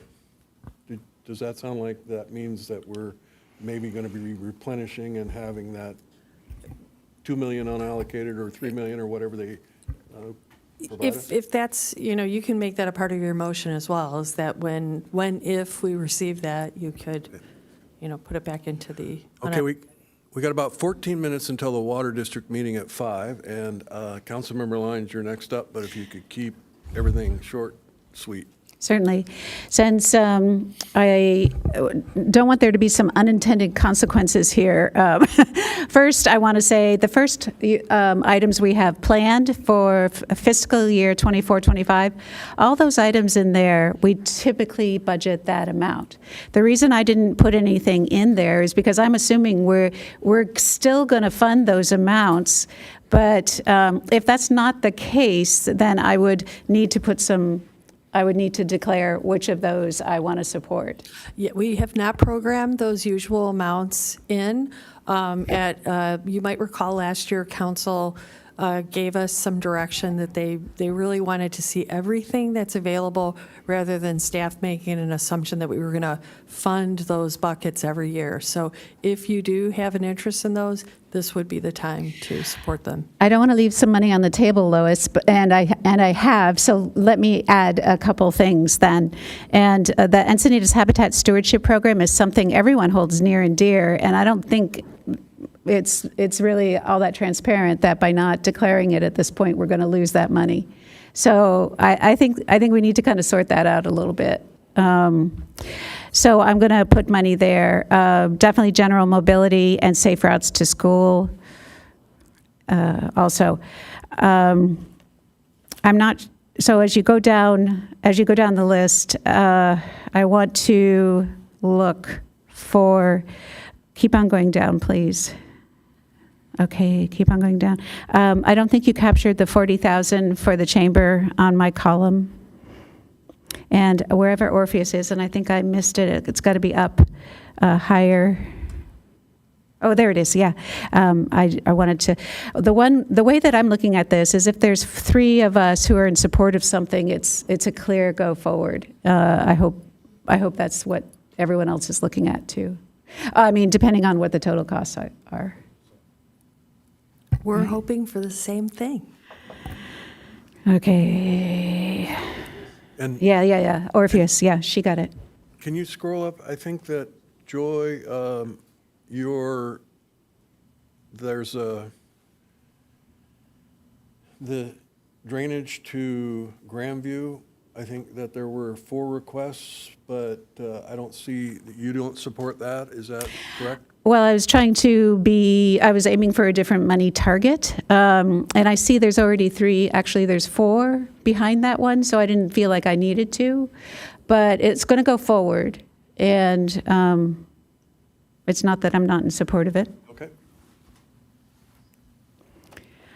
Does that sound like that means that we're maybe going to be replenishing and having that 2 million unallocated or 3 million or whatever they provide us? If that's, you can make that a part of your motion as well, is that if we receive that, you could, put it back into the. Okay, we got about 14 minutes until the Water District meeting at 5, and Councilmember Lyons, you're next up, but if you could keep everything short, sweet. Certainly. Since I don't want there to be some unintended consequences here, first, I want to say the first items we have planned for fiscal year 24-25, all those items in there, we typically budget that amount. The reason I didn't put anything in there is because I'm assuming we're still going to fund those amounts, but if that's not the case, then I would need to declare which of those I want to support. Yeah, we have not programmed those usual amounts in. You might recall last year, council gave us some direction that they really wanted to see everything that's available rather than staff making an assumption that we were going to fund those buckets every year. So if you do have an interest in those, this would be the time to support them. I don't want to leave some money on the table, Lois, and I have, so let me add a couple things then. And the Encinitas Habitat Stewardship Program is something everyone holds near and dear, and I don't think it's really all that transparent that by not declaring it at this point, we're going to lose that money. So I think we need to kind of sort that out a little bit. So I'm going to put money there. Definitely general mobility and safe routes to school. Also, I'm not. So as you go down the list, I want to look for. Keep on going down, please. Okay, keep on going down. I don't think you captured the 40,000 for the chamber on my column. And wherever Orpheus is, and I think I missed it, it's got to be up higher. Oh, there it is, yeah. I wanted to, the way that I'm looking at this is if there's 3 of us who are in support of something, it's a clear go forward. I hope that's what everyone else is looking at too. I mean, depending on what the total costs are. We're hoping for the same thing. Okay. And Yeah. Orpheus, yeah, she got it. Can you scroll up? I think that, Joy, there's the drainage to Grandview I think that there were 4 requests, but I don't see, you don't support that, is that correct? Well, I was I was aiming for a different money target. And I see there's already 3, actually there's 4 behind that one, so I didn't feel like I needed to. But it's going to go forward. And it's not that I'm not in support of it. Okay.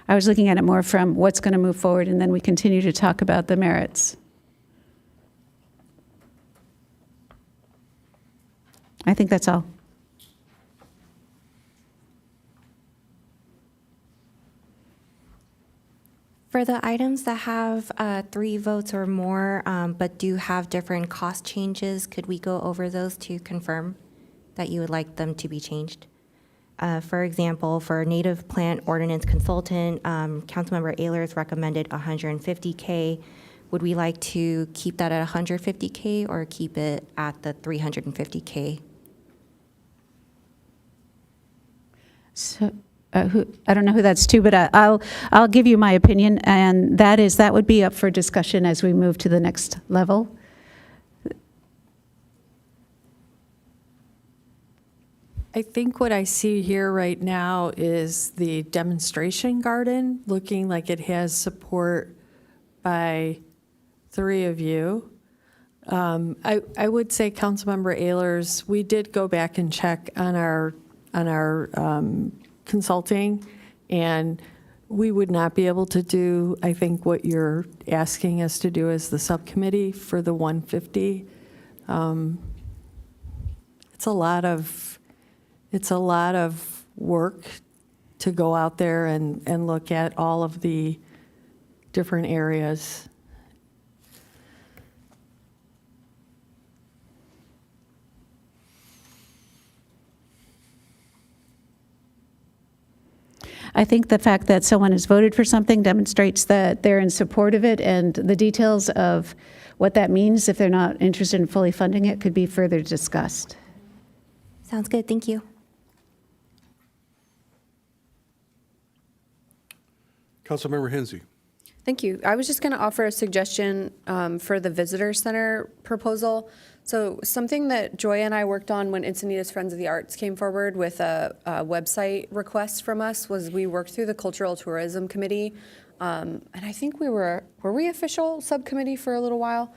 I was looking at it more from what's going to move forward, and then we continue to talk about the merits. I think that's all. For the items that have 3 votes or more, but do have different cost changes, could we go over those to confirm that you would like them to be changed? For example, for native plant ordinance consultant, Councilmember Ehlers recommended $150K. Would we like to keep that at $150K or keep it at the $350K? So, I don't know who that's to, but I'll give you my opinion, and that would be up for discussion as we move to the next level. I think what I see here right now is the demonstration garden, looking like it has support by 3 of you. I would say, Councilmember Ehlers, we did go back and check on our consulting, and we would not be able to do, I think, what you're asking us to do as the subcommittee for the 150. It's a lot of work to go out there and look at all of the different areas. I think the fact that someone has voted for something demonstrates that they're in support of it, and the details of what that means if they're not interested in fully funding it could be further discussed. Sounds good, thank you. Councilmember Hensy. Thank you. I was just going to offer a suggestion for the visitor center proposal. So something that Joy and I worked on when Encinitas Friends of the Arts came forward with a website request from us was we worked through the Cultural Tourism Committee. And I think were we official subcommittee for a little while?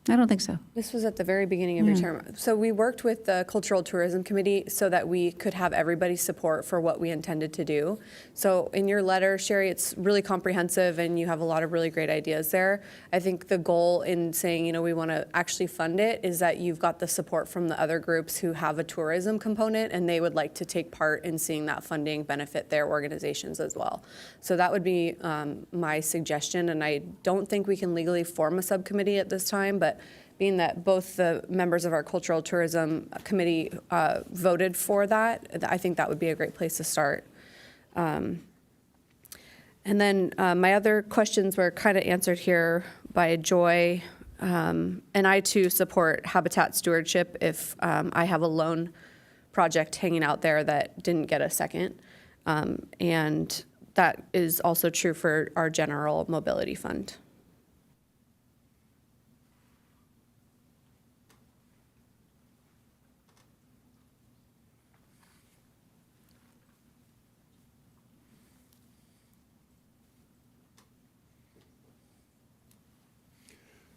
I don't think so. This was at the very beginning of your term. So we worked with the Cultural Tourism Committee so that we could have everybody's support for what we intended to do. So in your letter, Sherry, it's really comprehensive and you have a lot of really great ideas there. I think the goal in saying, we want to actually fund it is that you've got the support from the other groups who have a tourism component and they would like to take part in seeing that funding benefit their organizations as well. So that would be my suggestion, and I don't think we can legally form a subcommittee at this time, but being that both the members of our Cultural Tourism Committee voted for that, I think that would be a great place to start. And then my other questions were kind of answered here by Joy. And I too support habitat stewardship if I have a loan project hanging out there that didn't get a second. And that is also true for our general mobility fund.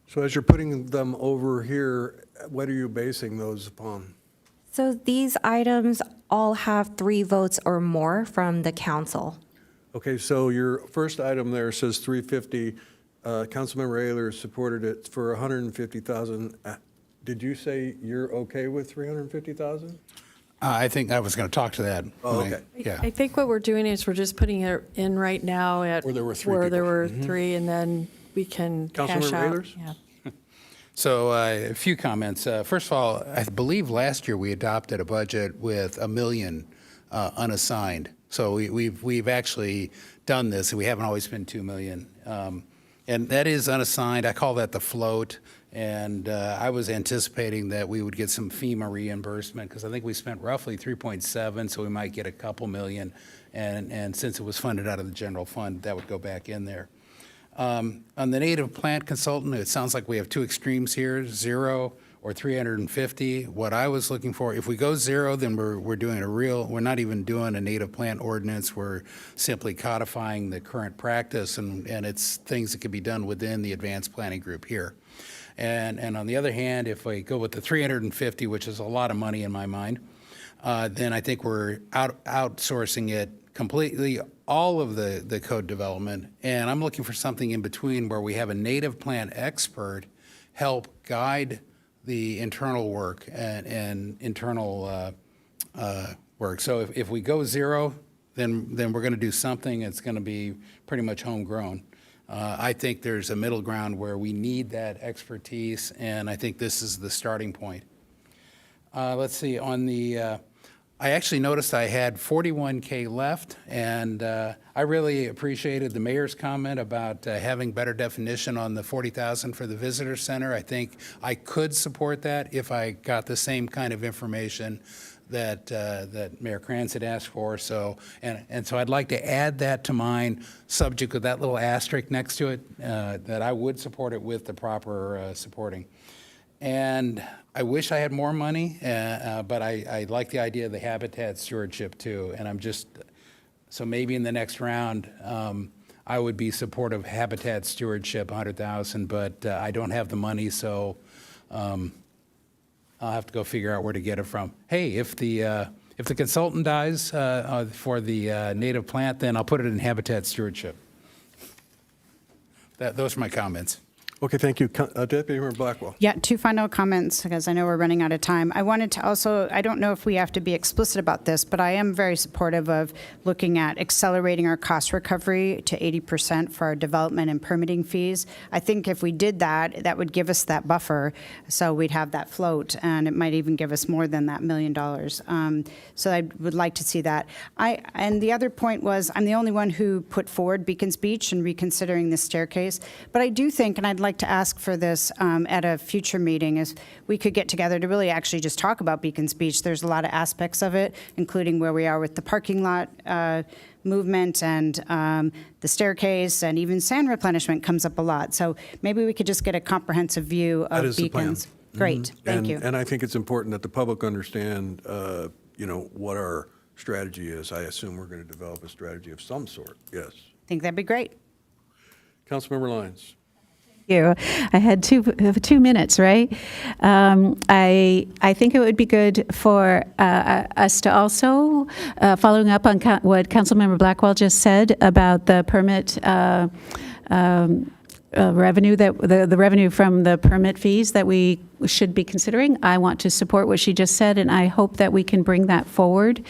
So as you're putting them over here, what are you basing those upon? So these items all have 3 votes or more from the council. Okay, so your first item there says 350. Councilmember Ehlers supported it for 150,000. Did you say you're okay with 350,000? I think I was going to talk to that. Oh, okay. Yeah. I think what we're doing is we're just putting it in right now at Where there were 3 where there people. were Mhm. 3, and then we can hash Councilmember out. Ehlers? Yeah. So a few comments. First of all, I believe last year we adopted a budget with $1 million unassigned. So we've actually done this. We haven't always been $2 million. And that is unassigned. I call that the float. And I was anticipating that we would get some FEMA reimbursement because I think we spent roughly 3.7, so we might get a couple million. And since it was funded out of the general fund, that would go back in there. On the native plant consultant, it sounds like we have two extremes here, 0 or 350. What I was looking for, if we go 0, then we're doing we're not even doing a native plant ordinance. We're simply codifying the current practice, and it's things that can be done within the advanced planning group here. And on the other hand, if we go with the 350, which is a lot of money in my mind, then I think we're outsourcing it completely, all of the code development. And I'm looking for something in between where we have a native plant expert help guide the internal work and internal work. So if we go 0, then we're going to do something that's going to be pretty much homegrown. I think there's a middle ground where we need that expertise, and I think this is the starting point. Let's see, on the, I actually noticed I had 41K left, and I really appreciated the mayor's comment about having better definition on the 40,000 for the visitor center. I think I could support that if I got the same kind of information that Mayor Kranz had asked for. So, and so I'd like to add that to mine, subject with that little asterisk next to it, that I would support it with the proper supporting. And I wish I had more money, but I like the idea of the habitat stewardship too. And I'm just, so maybe in the next round, I would be supportive of habitat stewardship, 100,000, but I don't have the money, so I'll have to go figure out where to get it from. Hey, if the consultant dies for the native plant, then I'll put it in habitat stewardship. Those are my comments. Okay, thank you. Deputy Mayor Blackwell. Yeah, two final comments, because I know we're running out of time. I wanted to also, I don't know if we have to be explicit about this, but I am very supportive of looking at accelerating our cost recovery to 80% for our development and permitting fees. I think if we did that, that would give us that buffer, so we'd have that float, and it might even give us more than that $1 million. So I would like to see that. And the other point was, I'm the only one who put forward Beacons Beach and reconsidering the staircase, but I do think, and I'd like to ask for this at a future meeting, is we could get together to really actually just talk about Beacons Beach. There's a lot of aspects of it, including where we are with the parking lot movement and the staircase, and even sand replenishment comes up a lot. So maybe we could just get a comprehensive view of That is the plan. Beacons. Great, thank you. And I think it's important that the public understand, what our strategy is. I assume we're going to develop a strategy of some sort, yes. I think that'd be great. Councilmember Lyons. You. I had two minutes, right? I think it would be good for us to also, following up on what Councilmember Blackwell just said about the permit revenue, that the revenue from the permit fees that we should be considering. I want to support what she just said, and I hope that we can bring that forward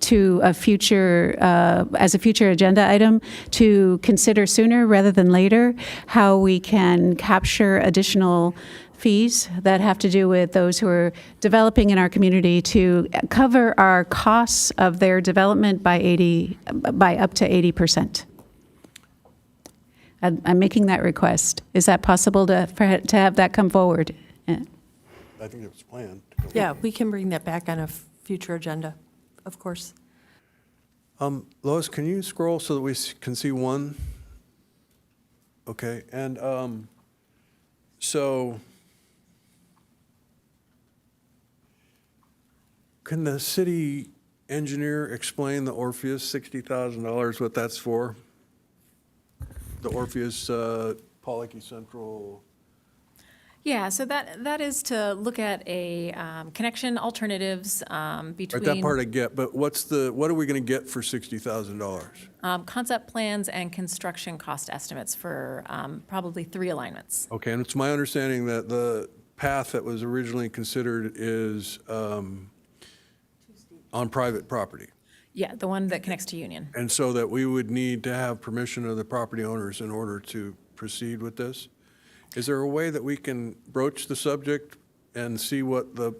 to a future, as a future agenda item, to consider sooner rather than later how we can capture additional fees that have to do with those who are developing in our community to cover our costs of their development by up to 80%. I'm making that request. Is that possible to have that come forward? I think it was planned. Yeah, we can bring that back on a future agenda, of course. Lois, can you scroll so that we can see one? Okay, and so can the city engineer explain the Orpheus $60,000, what that's for? The Orpheus Pollocky Central. Yeah, so that is to look at a connection alternatives between. Right, that part I get, but what are we going to get for $60,000? Concept plans and construction cost estimates for probably 3 alignments. Okay, and it's my understanding that the path that was originally considered is on private property. Yeah, the one that connects to Union. And so that we would need to have permission of the property owners in order to proceed with this? Is there a way that we can broach the subject and see what the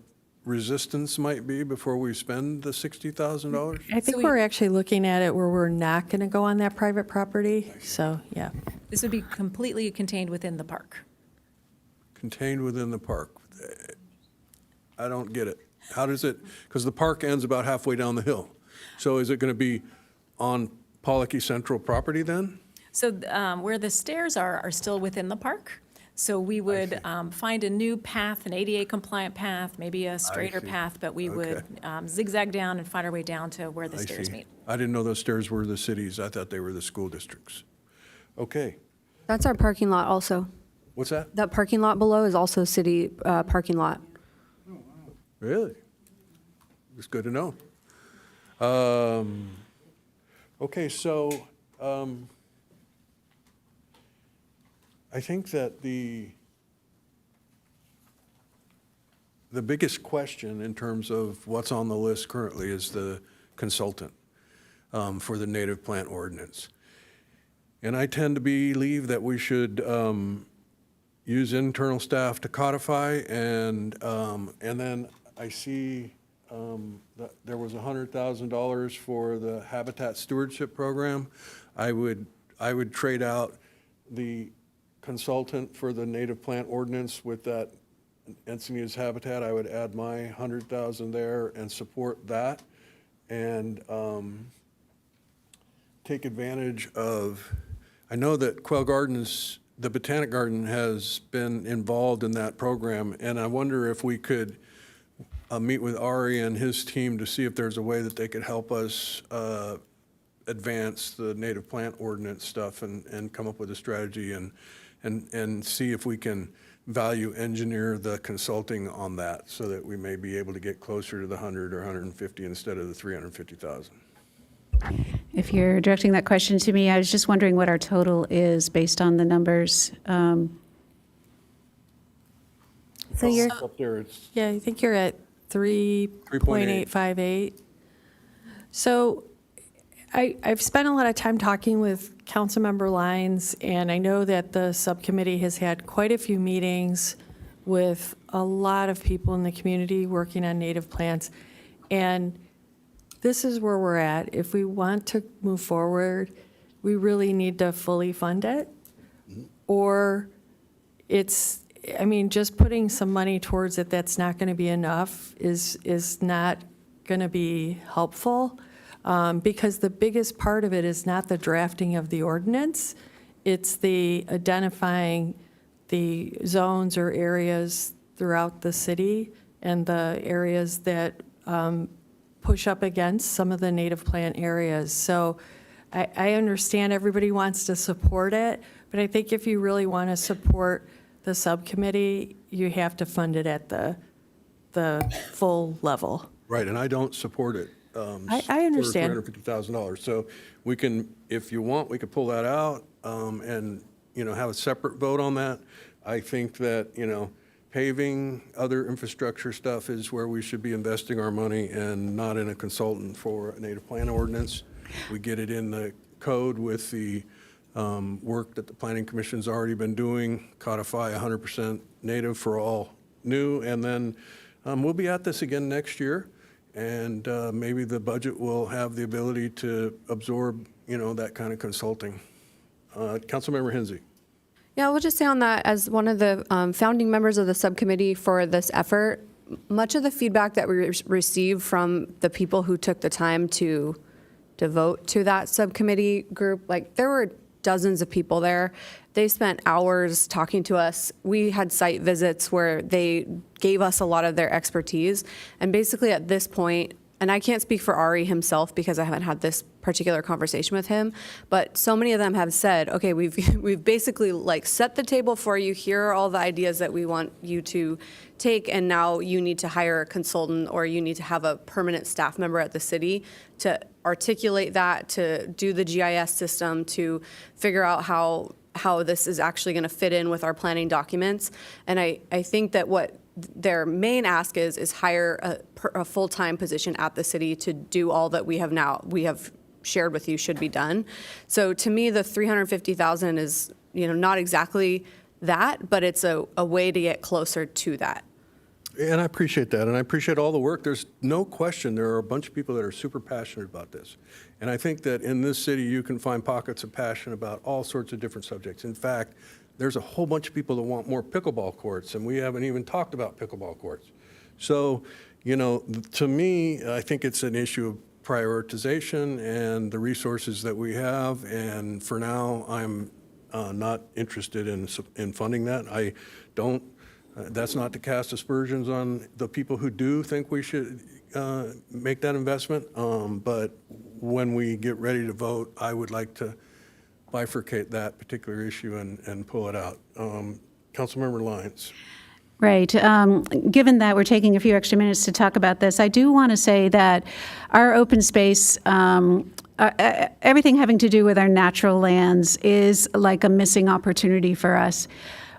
resistance might be before we spend the $60,000? I think we're actually looking at it where we're not going to go on that private property, so, yeah. This would be completely contained within the park. Contained within the park. I don't get it. How does it, because the park ends about halfway down the hill. So is it going to be on Pollocky Central property then? So where the stairs are still within the park. So we would find a new path, an ADA compliant path, maybe a straighter see. path, but we Okay. would zigzag down and find our way down to where the I stairs see. meet. I didn't know those stairs were the cities. I thought they were the school districts. Okay. That's our parking lot also. What's that? That parking lot below is also city parking lot. Really? It's good to know. Okay, so I think that the biggest question in terms of what's on the list currently is the consultant for the native plant ordinance. And I tend to believe that we should use internal staff to codify, and then I see that there was $100,000 for the Habitat Stewardship Program. I would trade out the consultant for the native plant ordinance with that Encinitas Habitat. I would add my $100,000 there and support that, and take advantage of, I know that Quail Gardens, the Botanic Garden has been involved in that program, and I wonder if we could meet with Ari and his team to see if there's a way that they could help us advance the native plant ordinance stuff and come up with a strategy and see if we can value engineer the consulting on that so that we may be able to get closer to the 100 or 150 instead of the 350,000. If you're directing that question to me, I was just wondering what our total is based on the numbers. So you're, Up there, it's Yeah, I think you're at 3.858. So I've spent a lot of time talking with Councilmember Lyons, and I know that the subcommittee has had quite a few meetings with a lot of people in the community working on native plants. And this is where we're at. If we want to move forward, we really need to fully fund it. Or it's, I mean, just putting some money towards it that's not going to be enough is not going to be helpful. Because the biggest part of it is not the drafting of the ordinance. It's the identifying the zones or areas throughout the city and the areas that push up against some of the native plant areas. So I understand everybody wants to support it, but I think if you really want to support the subcommittee, you have to fund it at the full level. Right, and I don't support it. I understand. For $350,000. So we can, if you want, we could pull that out and, have a separate vote on that. I think that, paving, other infrastructure stuff is where we should be investing our money and not in a consultant for a native plant ordinance. We get it in the code with the work that the Planning Commission's already been doing, codify 100% native for all new, and then we'll be at this again next year. And maybe the budget will have the ability to absorb, that kind of consulting. Councilmember Hensy. Yeah, I will just say on that, as one of the founding members of the subcommittee for this effort, much of the feedback that we received from the people who took the time to devote to that subcommittee group, like there were dozens of people there. They spent hours talking to us. We had site visits where they gave us a lot of their expertise. And basically at this point, and I can't speak for Ari himself because I haven't had this particular conversation with him, but so many of them have said, okay, we've basically like set the table for you. Here are all the ideas that we want you to take, and now you need to hire a consultant or you need to have a permanent staff member at the city to articulate that, to do the GIS system, to figure out how this is actually going to fit in with our planning documents. And I think that what their main ask is hire a full-time position at the city to do all that we have shared with you should be done. So to me, the $350,000 is, not exactly that, but it's a way to get closer to that. And I appreciate that, and I appreciate all the work. There's no question there are a bunch of people that are super passionate about this. And I think that in this city, you can find pockets of passion about all sorts of different subjects. In fact, there's a whole bunch of people that want more pickleball courts, and we haven't even talked about pickleball courts. So, to me, I think it's an issue of prioritization and the resources that we have, and for now, I'm not interested in funding that. I don't, that's not to cast aspersions on the people who do think we should make that investment, but when we get ready to vote, I would like to bifurcate that particular issue and pull it out. Councilmember Lyons. Right. Given that we're taking a few extra minutes to talk about this, I do want to say that our open space, everything having to do with our natural lands is like a missing opportunity for us.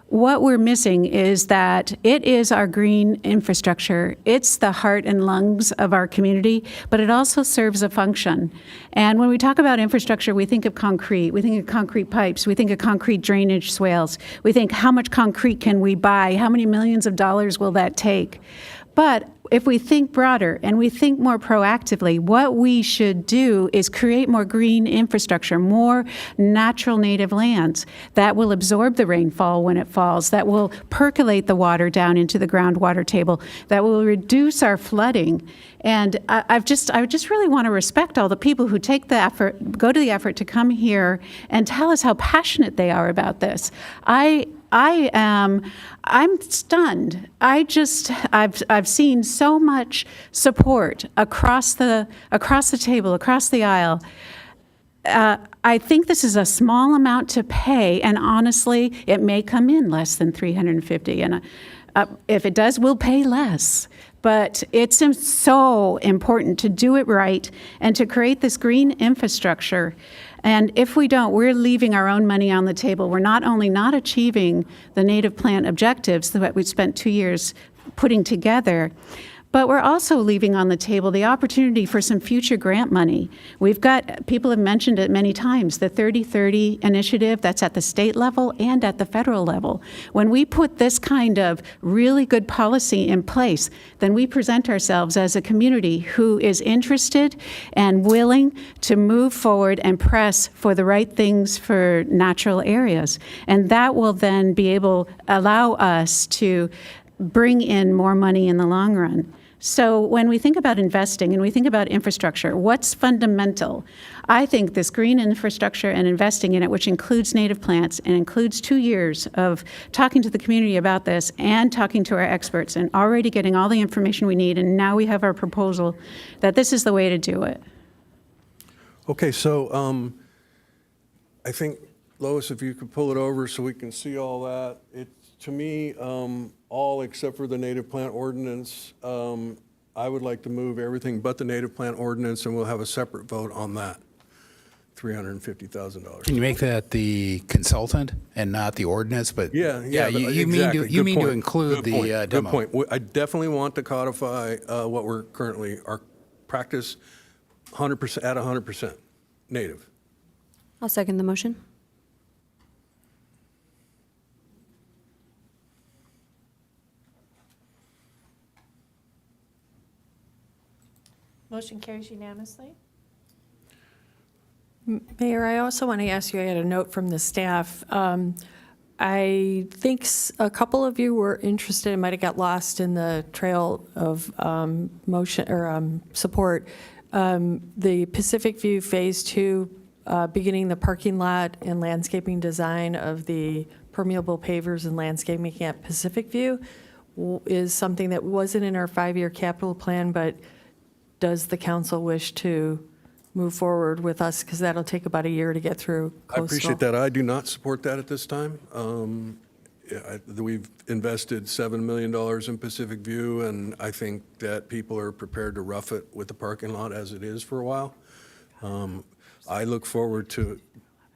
What we're missing is that it is our green infrastructure. It's the heart and lungs of our community, but it also serves a function. And when we talk about infrastructure, we think of concrete. We think of concrete pipes. We think of concrete drainage swales. We think, how much concrete can we buy? How many millions of dollars will that take? But if we think broader and we think more proactively, what we should do is create more green infrastructure, more natural native lands that will absorb the rainfall when it falls, that will percolate the water down into the groundwater table, that will reduce our flooding. And I just really want to respect all the people who take the effort, go to the effort to come here and tell us how passionate they are about this. I'm stunned. I've seen so much support across the table, across the aisle. I think this is a small amount to pay, and honestly, it may come in less than $350. And if it does, we'll pay less. But it's so important to do it right and to create this green infrastructure. And if we don't, we're leaving our own money on the table. We're not only not achieving the native plant objectives that we spent 2 years putting together, but we're also leaving on the table the opportunity for some future grant money. We've got, people have mentioned it many times, the 30/30 initiative that's at the state level and at the federal level. When we put this kind of really good policy in place, then we present ourselves as a community who is interested and willing to move forward and press for the right things for natural areas. And that will then be able allow us to bring in more money in the long run. So when we think about investing and we think about infrastructure, what's fundamental? I think this green infrastructure and investing in it, which includes native plants and includes 2 years of talking to the community about this and talking to our experts and already getting all the information we need, and now we have our proposal, that this is the way to do it. Okay, so I think, Lois, if you could pull it over so we can see all that. To me, all except for the native plant ordinance, I would like to move everything but the native plant ordinance, and we'll have a separate vote on that, $350,000. Can you make that the consultant and not the ordinance? But Yeah, you exactly. mean Good to point. include Good point. the Good demo. point. I definitely want to codify what we're currently, our practice 100% at 100% native. I'll second the motion. Motion carries unanimously. Mayor, I also want to ask you, I had a note from the staff. I think a couple of you were interested, it might have got lost in the trail of motion or support. The Pacific View Phase 2, beginning the parking lot and landscaping design of the permeable pavers and landscaping at Pacific View is something that wasn't in our 5-year capital plan, but does the council wish to move forward with us? Because that'll take about a year to get through coastal. I appreciate that. I do not support that at this time. We've invested $7 million in Pacific View, and I think that people are prepared to rough it with the parking lot as it is for a while. I look forward to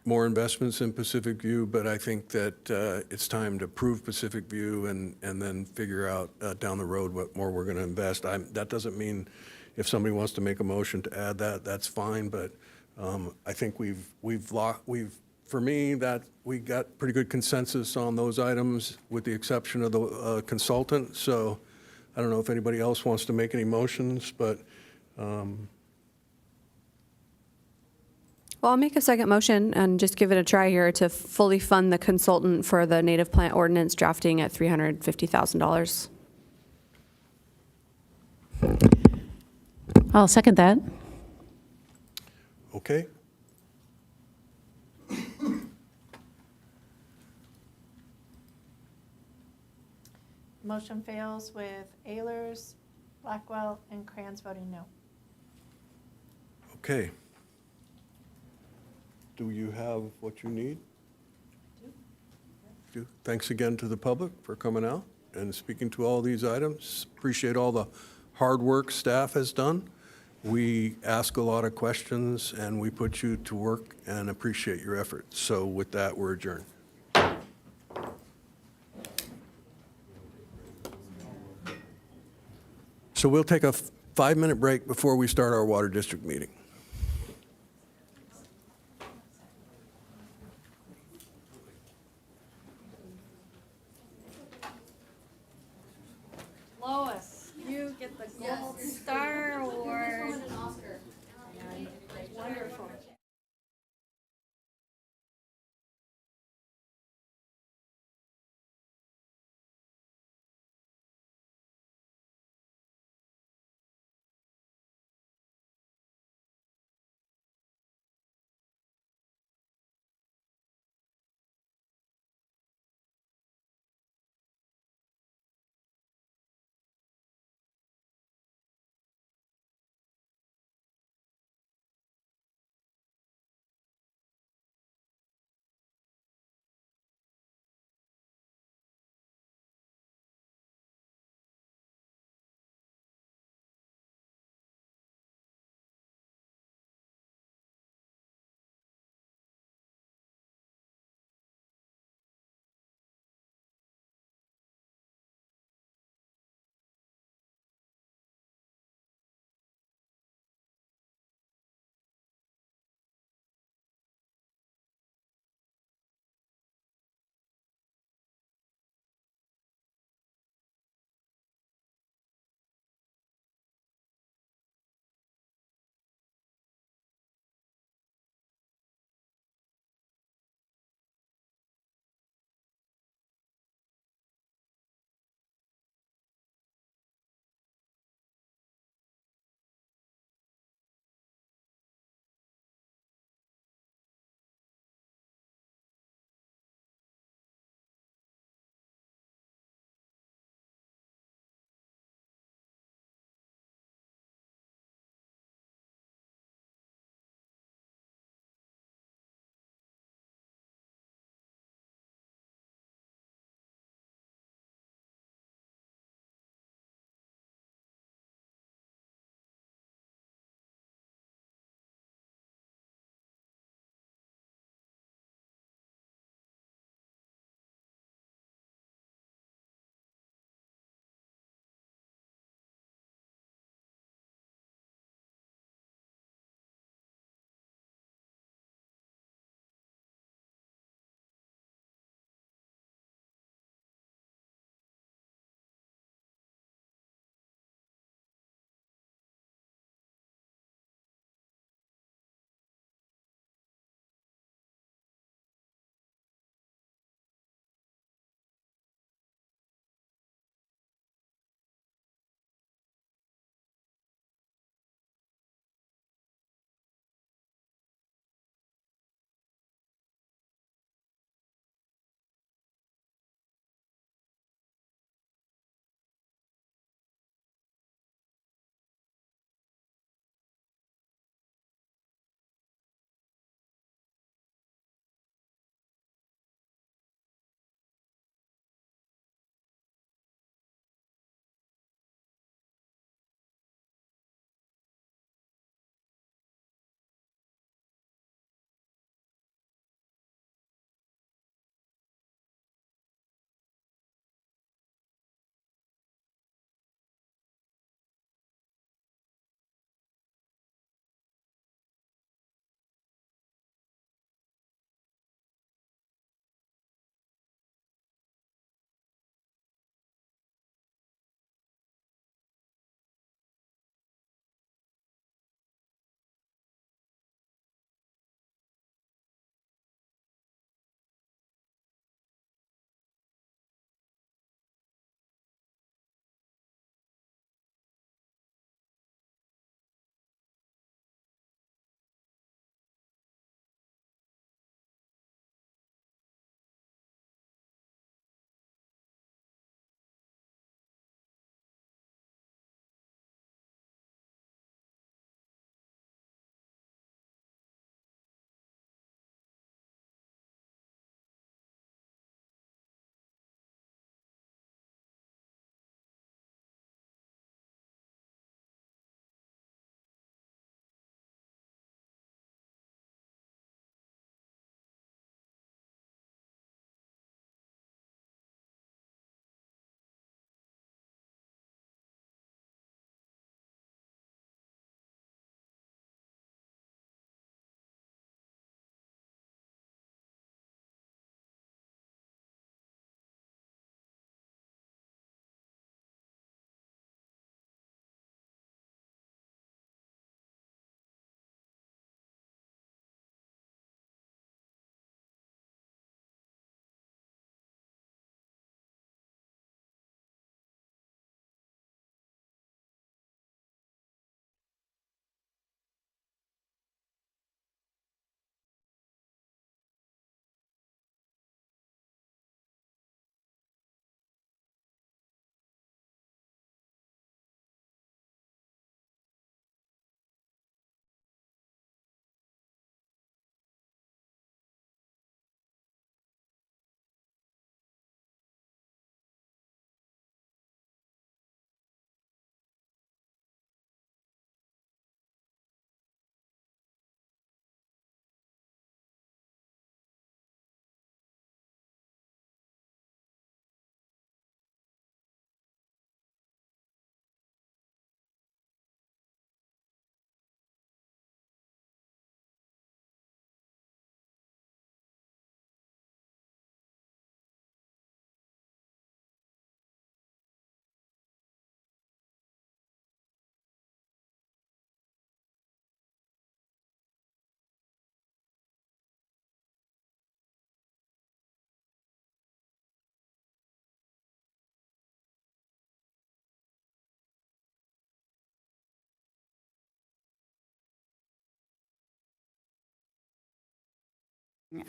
more investments in Pacific View, but I think that it's time to prove Pacific View and then figure out down the road what more we're going to invest. That doesn't mean if somebody wants to make a motion to add that, that's fine, but I think for me, that we got pretty good consensus on those items with the exception of the consultant. So I don't know if anybody else wants to make any motions, but Well, I'll make a second motion and just give it a try here to fully fund the consultant for the native plant ordinance drafting at $350,000. I'll second that. Okay? Motion fails with Ayers, Blackwell, and Crayons voting no. Okay. Do you have what you need? Thanks again to the public for coming out and speaking to all these items. Appreciate all the hard work staff has done. We ask a lot of questions and we put you to work and appreciate your effort. So with that, we're adjourned. So we'll take a 5-minute break before we start our Water District meeting. Lois, you get the gold star award. Wonderful.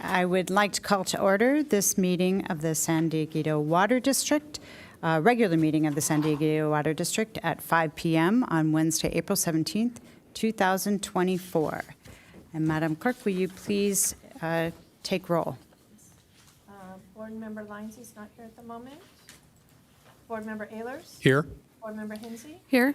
I would like to call to order this meeting of the San Dieguito Water District, regular meeting of the San Dieguito Water District at 5 p.m. on Wednesday, April 17th, 2024. And Madam Clerk, will you please take roll? Board Member Lyons is not here at the moment. Board Member Ehlers? Here. Board Member Hensy? Here.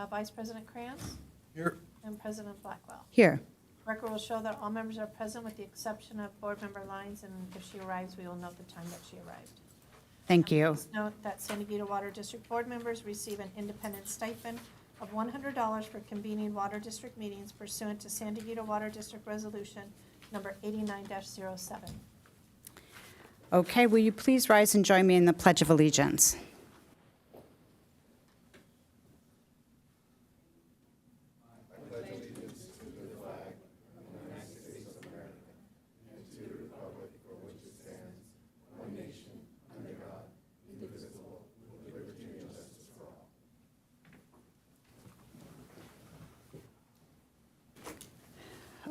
Vice President Krantz? Here. And President Blackwell. Here. Record will show that all members are present with the exception of Board Member Lyons, and if she arrives, we will note the time that she arrived. Thank you. Please note that San Dieguito Water District Board members receive an independent stipend of $100 for convening Water District meetings pursuant to San Dieguito Water District Resolution number 89-07. Okay, will you please rise and join me in the Pledge of Allegiance?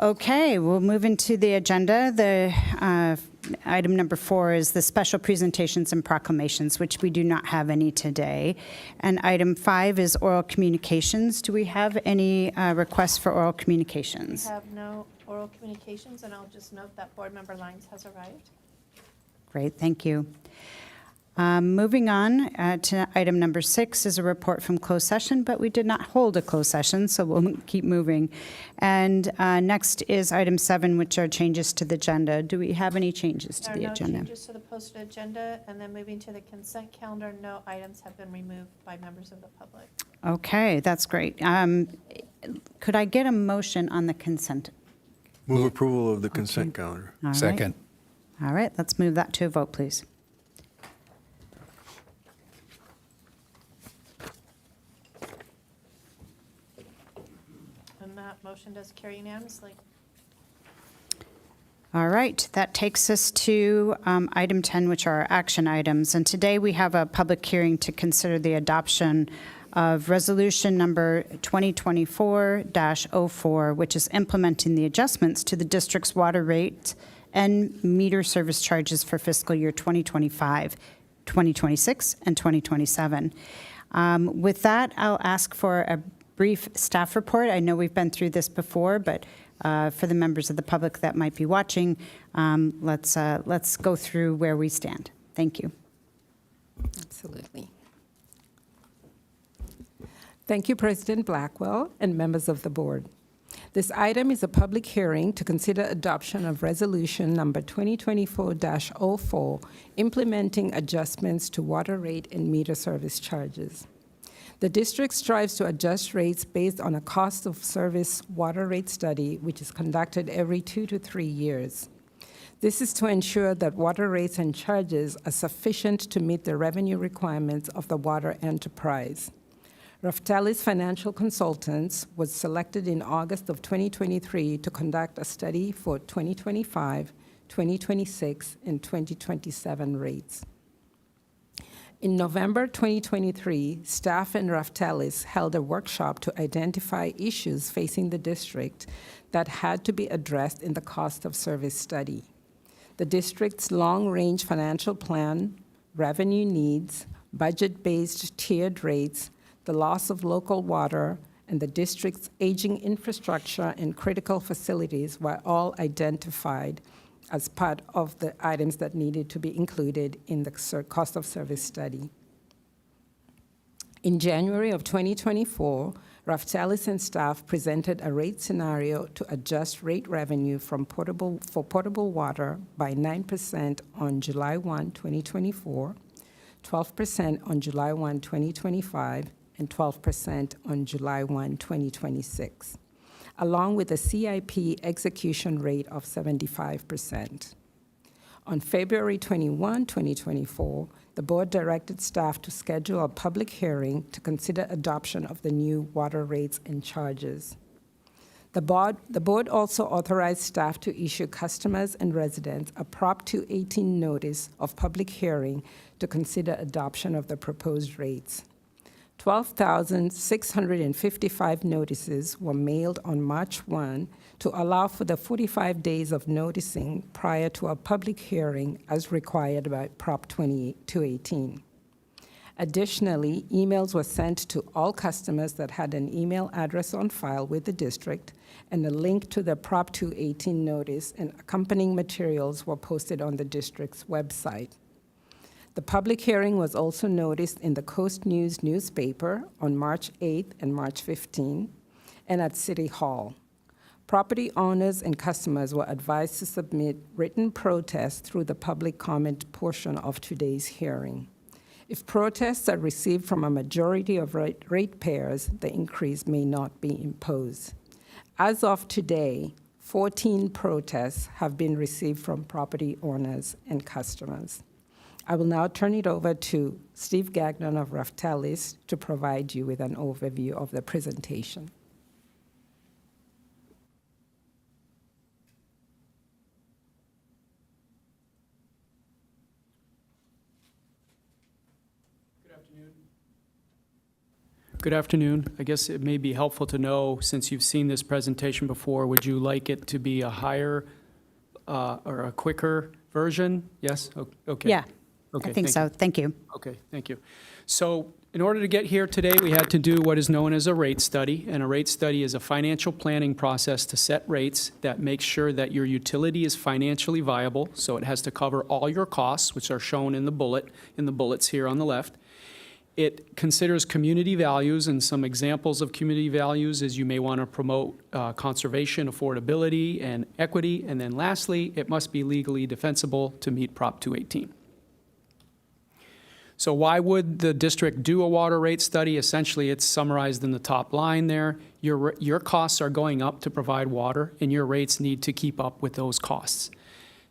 Okay, we'll move into the agenda. The item number 4 is the special presentations and proclamations, which we do not have any today. And item 5 is oral communications. Do we have any requests for oral communications? We have no oral communications, and I'll just note that Board Member Lyons has arrived. Great, thank you. Moving on to item number 6 is a report from closed session, but we did not hold a closed session, so we'll keep moving. And next is item 7, which are changes to the agenda. Do we have any changes to the agenda? There are no changes to the posted agenda, and then moving to the consent calendar, no items have been removed by members of the public. Okay, that's great. Could I get a motion on the consent? Move approval of the consent calendar. All right. Second. All right, let's move that to a vote, please. And that motion does carry unanimously. All right, that takes us to item 10, which are our action items. And today we have a public hearing to consider the adoption of resolution number 2024-04, which is implementing the adjustments to the district's water rate and meter service charges for fiscal year 2025, 2026, and 2027. With that, I'll ask for a brief staff report. I know we've been through this before, but for the members of the public that might be watching, let's go through where we stand. Thank you. Absolutely. Thank you, President Blackwell and members of the board. This item is a public hearing to consider adoption of resolution number 2024-04, implementing adjustments to water rate and meter service charges. The district strives to adjust rates based on a cost of service water rate study, which is conducted every 2 to 3 years. This is to ensure that water rates and charges are sufficient to meet the revenue requirements of the water enterprise. Raftalis Financial Consultants was selected in August of 2023 to conduct a study for 2025, 2026, and 2027 rates. In November 2023, staff and Raftalis held a workshop to identify issues facing the district that had to be addressed in the cost of service study. The district's long-range financial plan, revenue needs, budget-based tiered rates, the loss of local water, and the district's aging infrastructure and critical facilities were all identified as part of the items that needed to be included in the cost of service study. In January of 2024, Raftalis and staff presented a rate scenario to adjust rate revenue for potable water by 9% on July 1, 2024, 12% on July 1, 2025, and 12% on July 1, 2026, along with a CIP execution rate of 75%. On February 21, 2024, the board directed staff to schedule a public hearing to consider adoption of the new water rates and charges. The board also authorized staff to issue customers and residents a Prop 218 notice of public hearing to consider adoption of the proposed rates. 12,655 notices were mailed on March 1 to allow for the 45 days of noticing prior to a public hearing as required by Prop 218. Additionally, emails were sent to all customers that had an email address on file with the district, and a link to the Prop 218 notice and accompanying materials were posted on the district's website. The public hearing was also noticed in the Coast News newspaper on March 8th and March 15th, and at City Hall. Property owners and customers were advised to submit written protests through the public comment portion of today's hearing. If protests are received from a majority of ratepayers, the increase may not be imposed. As of today, 14 protests have been received from property owners and customers. I will now turn it over to Steve Gagnon of Raftelis to provide you with an overview of the presentation. Good afternoon. I guess it may be helpful to know, since you've seen this presentation before, would you like it to be a higher or a quicker version? Yes? Okay. Yeah, Okay, I think thank so. you. Thank you. Okay, thank you. So in order to get here today, we had to do what is known as a rate study. And a rate study is a financial planning process to set rates that makes sure that your utility is financially viable. So it has to cover all your costs, which are shown in the bullets here on the left. It considers community values, and some examples of community values is you may want to promote conservation, affordability, and equity. And then lastly, it must be legally defensible to meet Prop 218. So why would the district do a water rate study? Essentially, it's summarized in the top line there. Your costs are going up to provide water, and your rates need to keep up with those costs.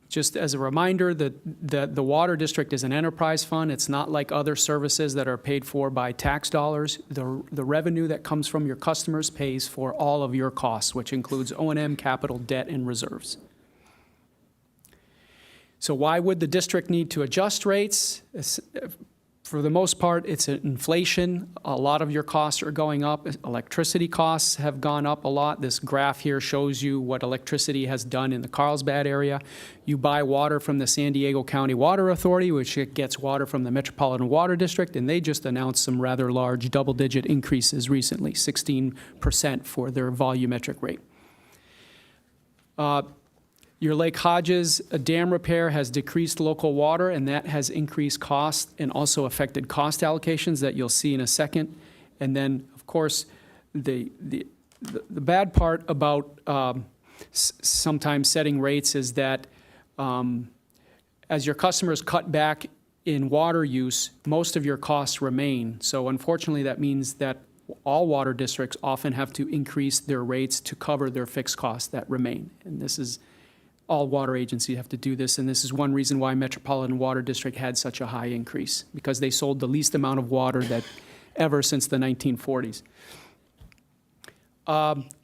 Just as a reminder, that the water district is an enterprise fund. It's not like other services that are paid for by tax dollars. The revenue that comes from your customers pays for all of your costs, which includes O&M, capital, debt, and reserves. So why would the district need to adjust rates? For the most part, it's inflation. A lot of your costs are going up. Electricity costs have gone up a lot. This graph here shows you what electricity has done in the Carlsbad area. You buy water from the San Diego County Water Authority, which gets water from the Metropolitan Water District, and they just announced some rather large double-digit increases recently, 16% for their volumetric rate. Your Lake Hodges dam repair has decreased local water, and that has increased costs and also affected cost allocations that you'll see in a second. And then, of course, the bad part about sometimes setting rates is that as your customers cut back in water use, most of your costs remain. So unfortunately, that means that all water districts often have to increase their rates to cover their fixed costs that remain. And this is all water agencies have to do this, and this is one reason why Metropolitan Water District had such a high increase, because they sold the least amount of water that ever since the 1940s.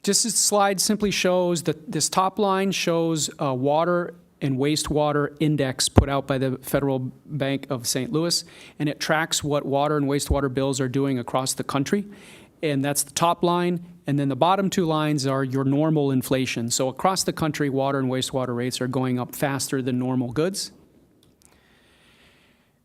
Just this slide simply shows that this top line shows water and wastewater index put out by the Federal Bank of St. Louis, and it tracks what water and wastewater bills are doing across the country. And that's the top line, and then the bottom two lines are your normal inflation. So across the country, water and wastewater rates are going up faster than normal goods.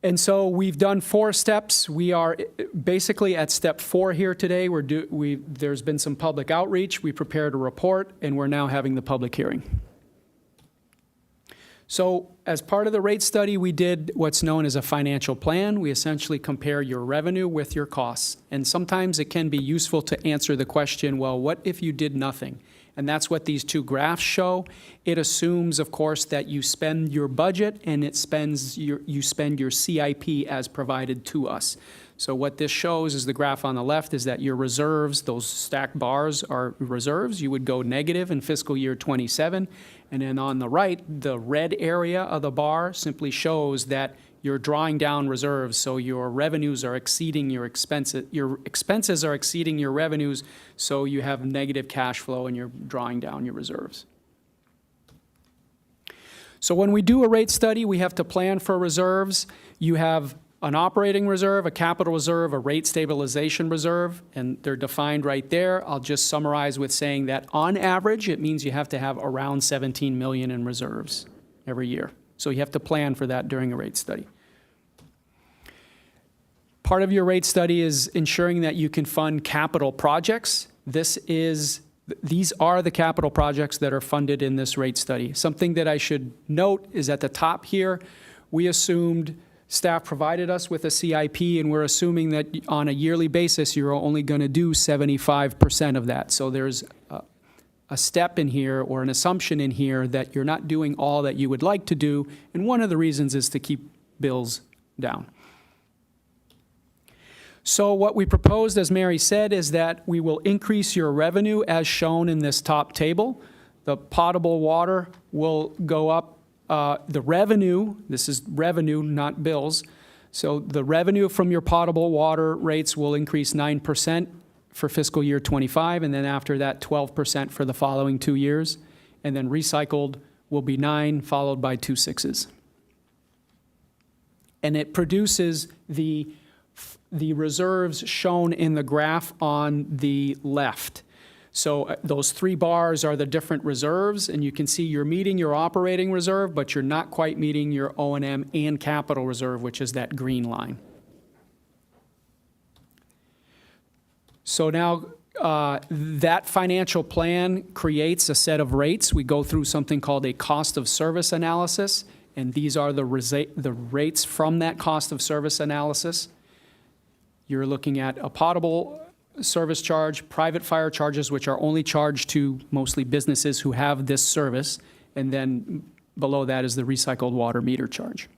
And so we've done 4 steps. We are basically at step 4 here today. There's been some public outreach. We prepared a report, and we're now having the public hearing. So as part of the rate study, we did what's known as a financial plan. We essentially compare your revenue with your costs. And sometimes it can be useful to answer the question, well, what if you did nothing? And that's what these 2 graphs show. It assumes, of course, that you spend your budget and you spend your CIP as provided to us. So what this shows is the graph on the left is that your reserves, those stacked bars are reserves. You would go negative in fiscal year 27. And then on the right, the red area of the bar simply shows that you're drawing down reserves. So your revenues are exceeding your expenses. Your expenses are exceeding your revenues. So you have negative cash flow and you're drawing down your reserves. So when we do a rate study, we have to plan for reserves. You have an operating reserve, a capital reserve, a rate stabilization reserve, and they're defined right there. I'll just summarize with saying that on average, it means you have to have around 17 million in reserves every year. So you have to plan for that during a rate study. Part of your rate study is ensuring that you can fund capital projects. These are the capital projects that are funded in this rate study. Something that I should note is at the top here, we assumed staff provided us with a CIP, and we're assuming that on a yearly basis, you're only going to do 75% of that. So there's a step in here or an assumption in here that you're not doing all that you would like to do, and one of the reasons is to keep bills down. So what we proposed, as Mary said, is that we will increase your revenue as shown in this top table. The potable water will go up. The revenue, this is revenue, not bills. So the revenue from your potable water rates will increase 9% for fiscal year 25, and then after that 12% for the following 2 years. And then recycled will be 9, followed by 2 6s. And it produces the reserves shown in the graph on the left. So those 3 bars are the different reserves, and you can see you're meeting your operating reserve, but you're not quite meeting your O&M and capital reserve, which is that green line. So now that financial plan creates a set of rates. We go through something called a cost of service analysis, and these are the rates from that cost of service analysis. You're looking at a potable service charge, private fire charges, which are only charged to mostly businesses who have this service, and then below that is the recycled water meter charge.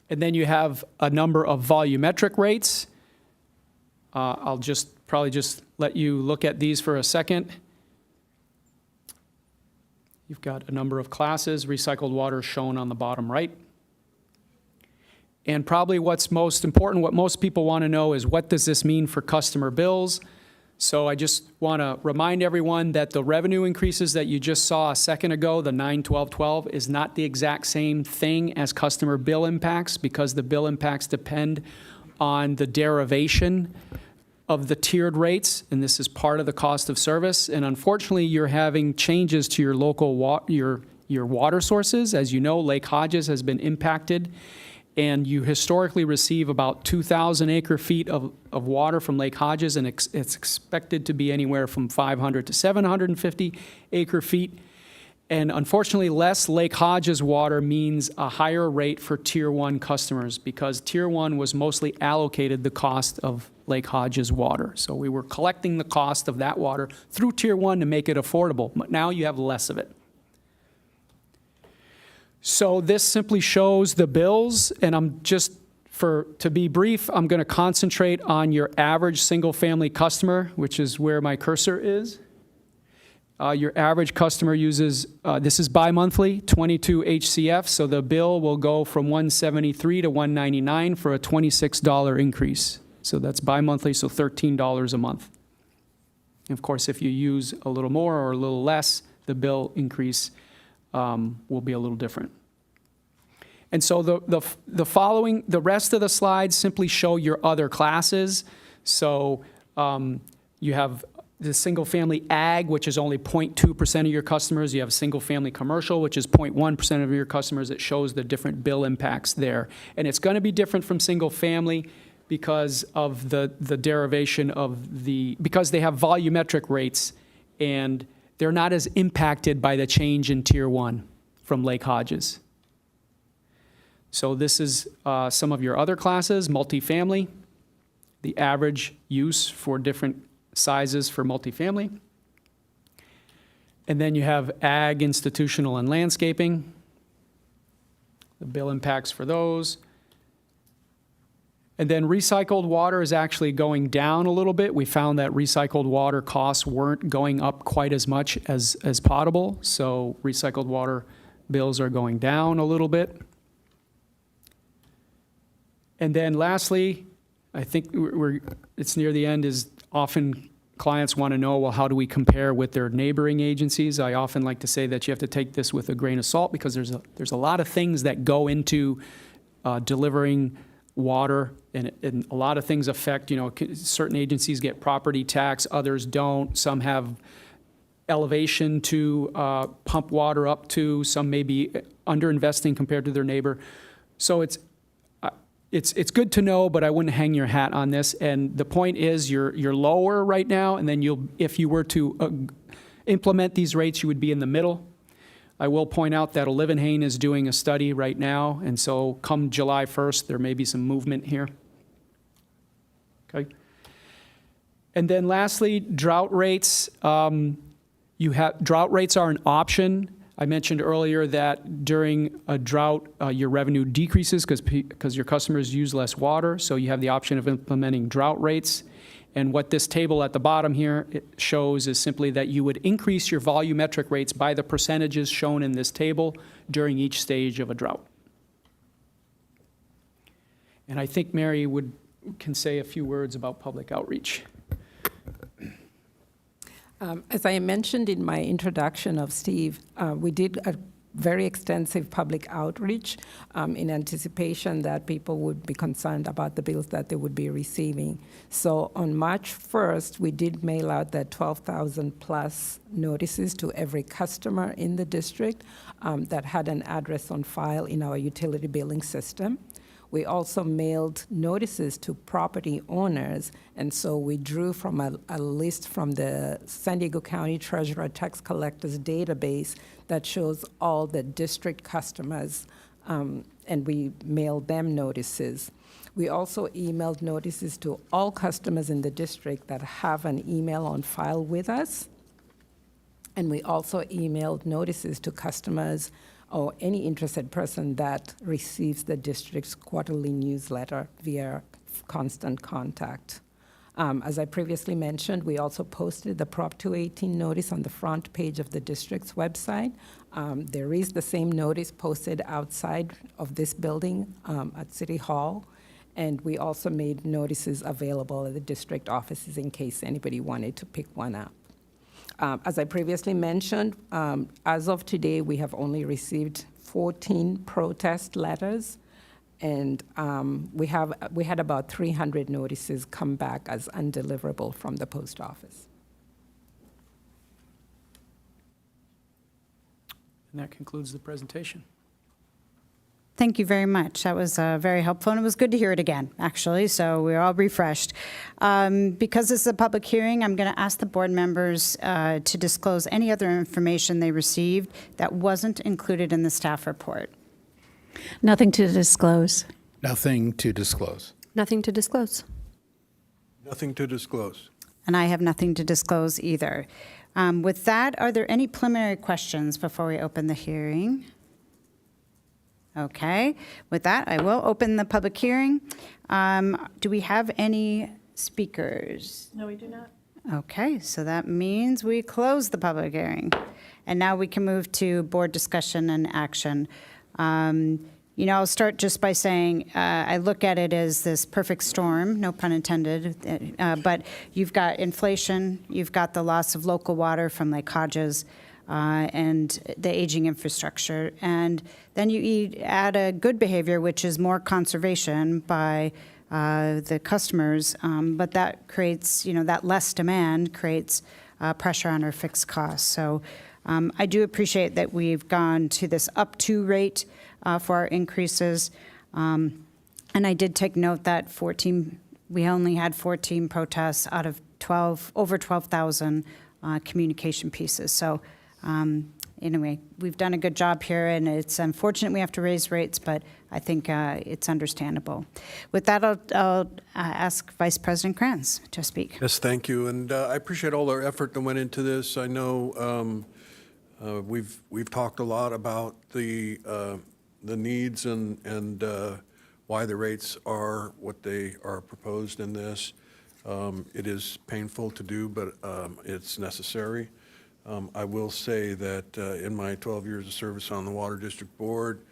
And then you have a number of volumetric rates. I'll probably just let you look at these for a second. You've got a number of classes, recycled water shown on the bottom right. And probably what's most important, what most people want to know is what does this mean for customer bills? So I just want to remind everyone that the revenue increases that you just saw a second ago, the 9, 12, 12, is not the exact same thing as customer bill impacts, because the bill impacts depend on the derivation of the tiered rates, and this is part of the cost of service. And unfortunately, you're having changes to your local your water sources. As you know, Lake Hodges has been impacted, and you historically receive about 2,000 acre-feet of water from Lake Hodges, and it's expected to be anywhere from 500 to 750 acre-feet. And unfortunately, less Lake Hodges water means a higher rate for Tier 1 customers, because Tier 1 was mostly allocated the cost of Lake Hodges water. So we were collecting the cost of that water through Tier 1 to make it affordable, but now you have less of it. So this simply shows the bills, and to be brief, I'm going to concentrate on your average single-family customer, which is where my cursor is. Your average customer uses, this is bi-monthly, 22 HCF, so the bill will go from $173 to $199 for a $26 increase. So that's bi-monthly, so $13 a month. And of course, if you use a little more or a little less, the bill increase will be a little different. And so the rest of the slides simply show your other classes. So you have the single-family ag, which is only 0.2% of your customers. You have single-family commercial, which is 0.1% of your customers. It shows the different bill impacts there. And it's going to be different from single-family because of the derivation of because they have volumetric rates, and they're not as impacted by the change in Tier 1 from Lake Hodges. So this is some of your other classes, multifamily, the average use for different sizes for multifamily. And then you have ag, institutional, and landscaping, the bill impacts for those. And then recycled water is actually going down a little bit. We found that recycled water costs weren't going up quite as much as potable, so recycled water bills are going down a little bit. And then lastly, I think it's near the end, is often clients want to know, well, how do we compare with their neighboring agencies? I often like to say that you have to take this with a grain of salt, because there's a lot of things that go into delivering water, and a lot of things affect, certain agencies get property tax, others don't. Some have elevation to pump water up to, some may be underinvesting compared to their neighbor. So it's good to know, but I wouldn't hang your hat on this. And the point is, you're lower right now, and then if you were to implement these rates, you would be in the middle. I will point out that Olivenhain is doing a study right now, and so come July 1st, there may be some movement here. Okay. And then lastly, drought rates. Drought rates are an option. I mentioned earlier that during a drought, your revenue decreases because your customers use less water, so you have the option of implementing drought rates. And what this table at the bottom here shows is simply that you would increase your volumetric rates by the percentages shown in this table during each stage of a drought. And I think Mary can say a few words about public outreach. As I mentioned in my introduction of Steve, we did a very extensive public outreach in anticipation that people would be concerned about the bills that they would be receiving. So on March 1st, we did mail out the 12,000 plus notices to every customer in the district that had an address on file in our utility billing system. We also mailed notices to property owners, and so we drew from a list from the San Diego County Treasurer Tax Collectors database that shows all the district customers, and we mailed them notices. We also emailed notices to all customers in the district that have an email on file with us, and we also emailed notices to customers or any interested person that receives the district's quarterly newsletter via constant contact. As I previously mentioned, we also posted the Prop 218 notice on the front page of the district's website. There is the same notice posted outside of this building at City Hall, and we also made notices available at the district offices in case anybody wanted to pick one up. As I previously mentioned, as of today, we have only received 14 protest letters, and we had about 300 notices come back as undeliverable from the post office. And that concludes the presentation. Thank you very much. That was very helpful, and it was good to hear it again, actually, so we're all refreshed. Because this is a public hearing, I'm going to ask the board members to disclose any other information they received that wasn't included in the staff report. Nothing to disclose. Nothing to disclose. Nothing to disclose. Nothing to disclose. And I have nothing to disclose either. With that, are there any preliminary questions before we open the hearing? Okay. With that, I will open the public hearing. Do we have any speakers? No, we do not. Okay, so that means we close the public hearing. And now we can move to board discussion and action. I'll start just by saying I look at it as this perfect storm, no pun intended, but you've got inflation, you've got the loss of local water from Lake Hodges, and the aging infrastructure. And then you add a good behavior, which is more conservation by the customers, but that creates, that less demand creates pressure on our fixed costs. So I do appreciate that we've gone to this up to rate for our increases. And I did take note that we only had 14 protests out of over 12,000 communication pieces. So anyway, we've done a good job here, and it's unfortunate we have to raise rates, but I think it's understandable. With that, I'll ask Vice President Kranz to speak. Yes, thank you, and I appreciate all their effort that went into this. I know we've talked a lot about the needs and why the rates are what they are proposed in this. It is painful to do, but it's necessary. I will say that in my 12 years of service on the Water District Board,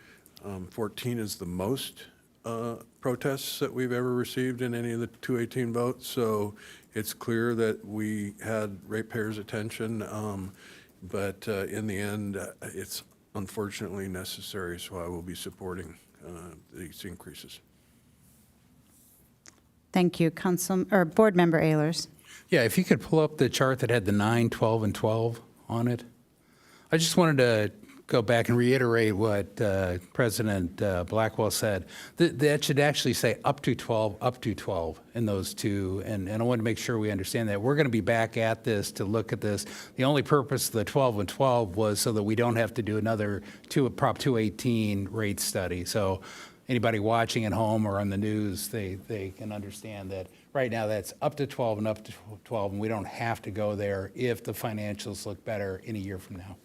14 is the most protests that we've ever received in any of the 218 votes. So it's clear that we had ratepayers' attention, but in the end, it's unfortunately necessary. So I will be supporting these increases. Thank you, Board Member Ayers. Yeah, if you could pull up the chart that had the 9, 12, and 12 on it. I just wanted to go back and reiterate what President Blackwell said. That should actually say up to 12 in those two. And I want to make sure we understand that. We're going to be back at this to look at this. The only purpose of the 12 and 12 was so that we don't have to do another Prop 218 rate study. So anybody watching at home or on the news, they can understand that right now that's up to 12 and up to 12, and we don't have to go there if the financials look better in a year from now.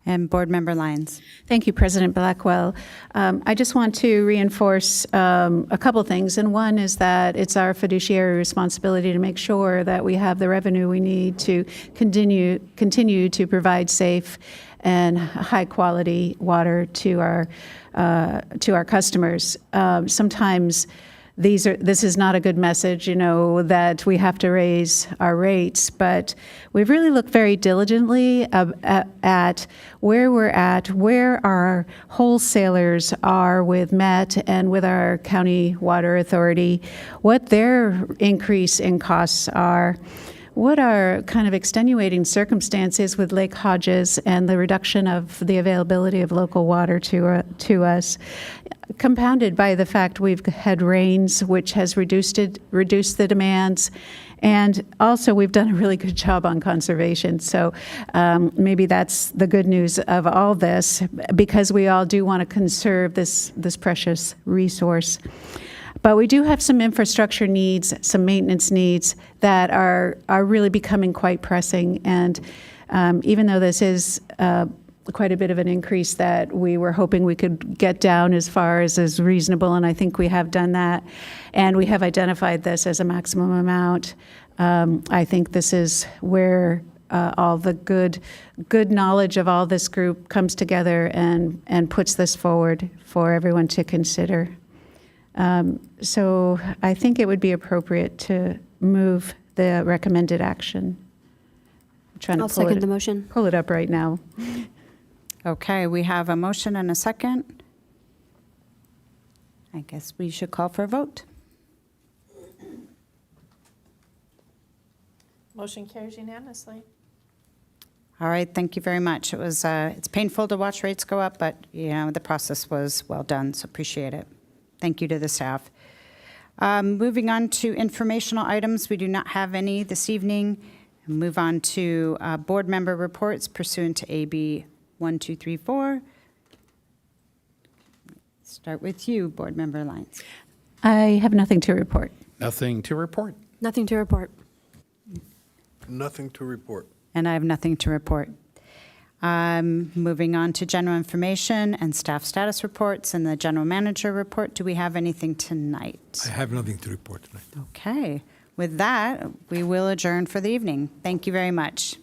And Board Member Lyons. Thank you, President Blackwell. I just want to reinforce a couple things, and one is that it's our fiduciary responsibility to make sure that we have the revenue we need to continue to provide safe and high-quality water to our customers. Sometimes this is not a good message, that we have to raise our rates, but we've really looked very diligently at where our wholesalers are with Met and with our county water authority, what their increase in costs are, what are kind of extenuating circumstances with Lake Hodges and the reduction of the availability of local water to us, compounded by the fact we've had rains, which has reduced the demands, and also we've done a really good job on conservation. So maybe that's the good news of all this, because we all do want to conserve this precious resource. But we do have some infrastructure needs, some maintenance needs that are really becoming quite pressing. And even though this is quite a bit of an increase that we were hoping we could get down as far as is reasonable, and I think we have done that, and we have identified this as a maximum amount, I think this is where all the good knowledge of all this group comes together and puts this forward for everyone to consider. So I think it would be appropriate to move the recommended action. I'm trying to I'll second the motion. Pull it up right now. Okay, we have a motion and a second. I guess we should call for a vote. Motion carries unanimously. All right, thank you very much. It's painful to watch rates go up, but the process was well done, so appreciate it. Thank you to the staff. Moving on to informational items, we do not have any this evening. Move on to board member reports pursuant to AB 1234. Start with you, Board Member Lyons. I have nothing to report. Nothing to report. Nothing to report. Nothing to report. And I have nothing to report. Moving on to general information and staff status reports and the general manager report. Do we have anything tonight? I have nothing to report tonight. Okay. With that, we will adjourn for the evening. Thank you very much.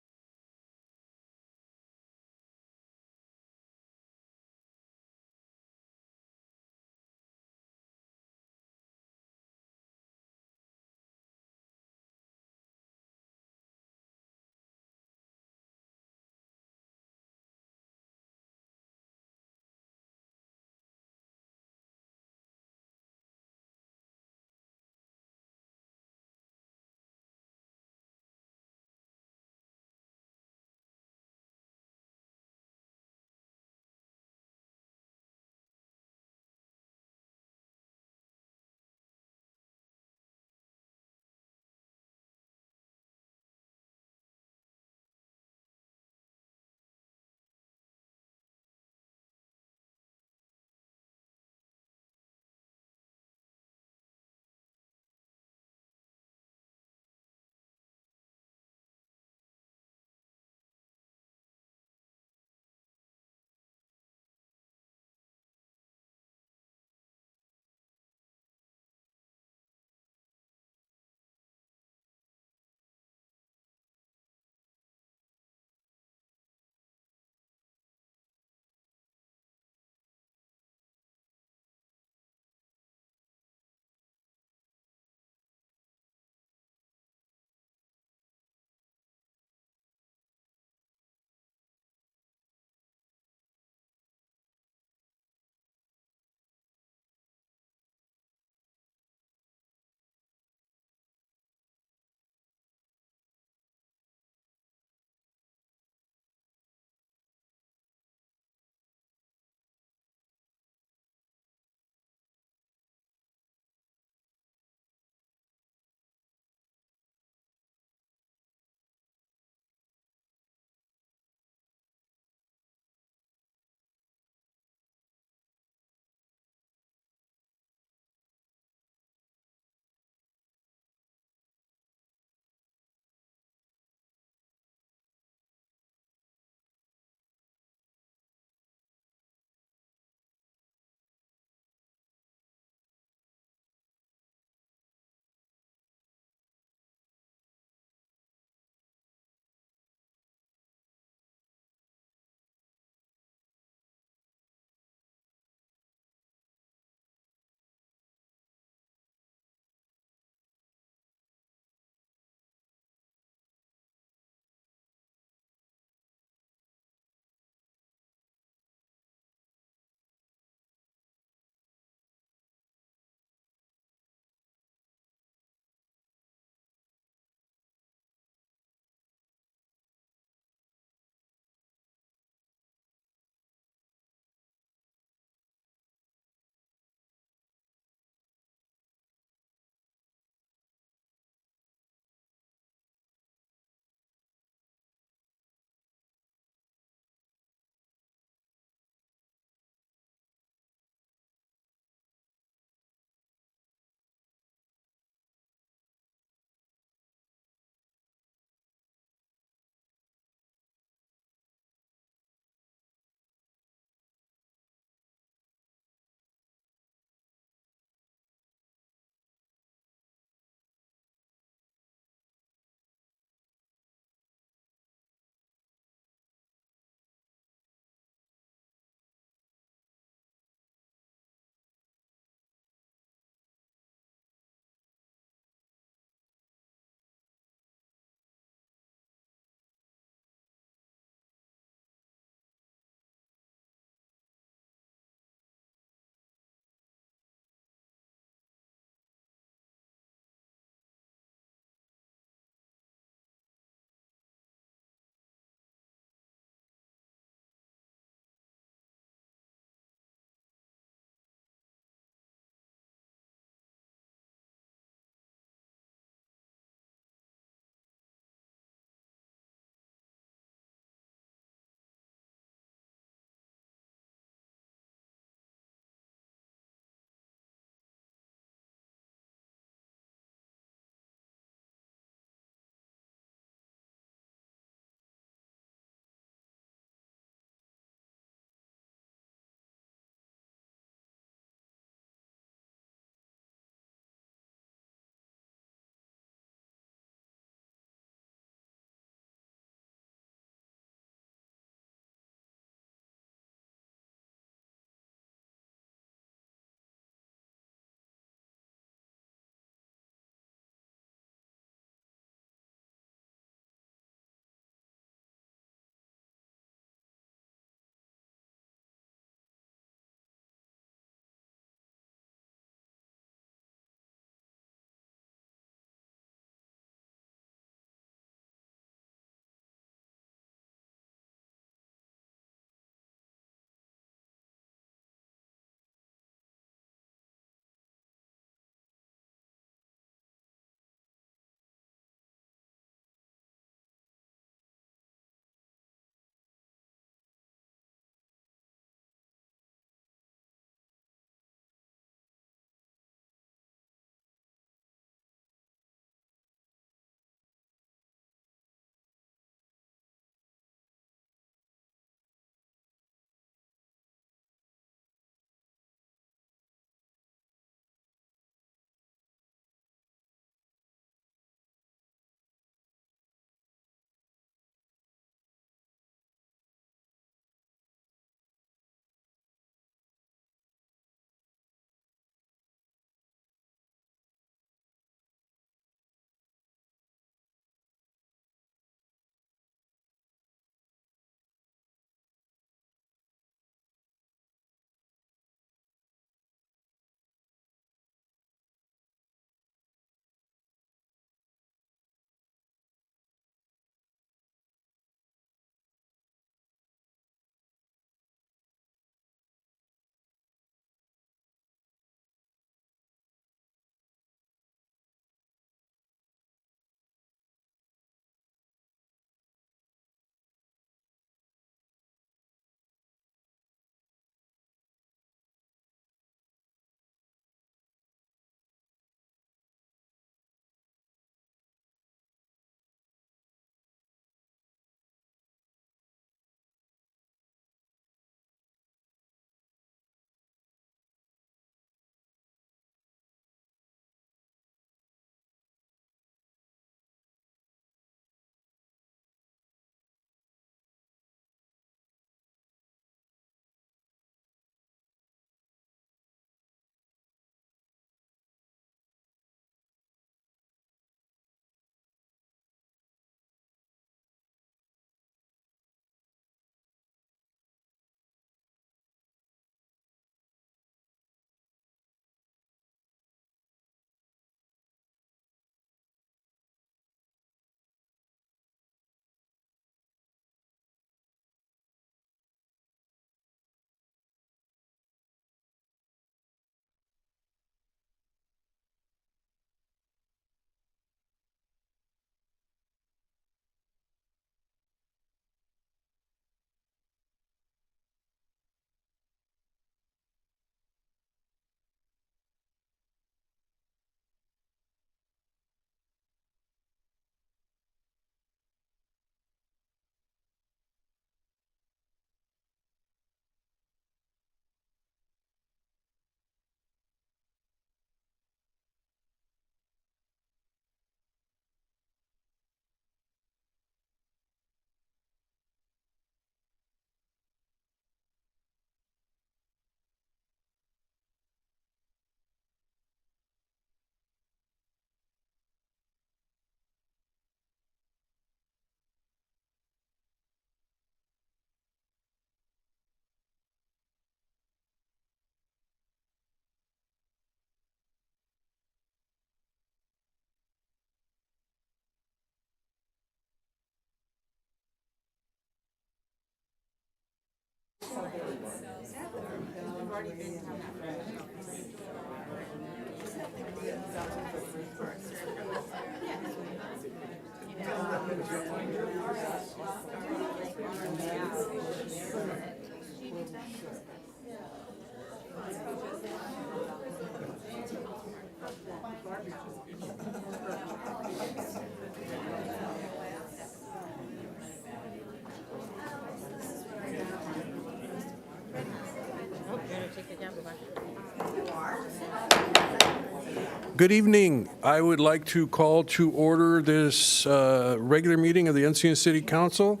Good evening. I would like to call to order this regular meeting of the Encinitas City Council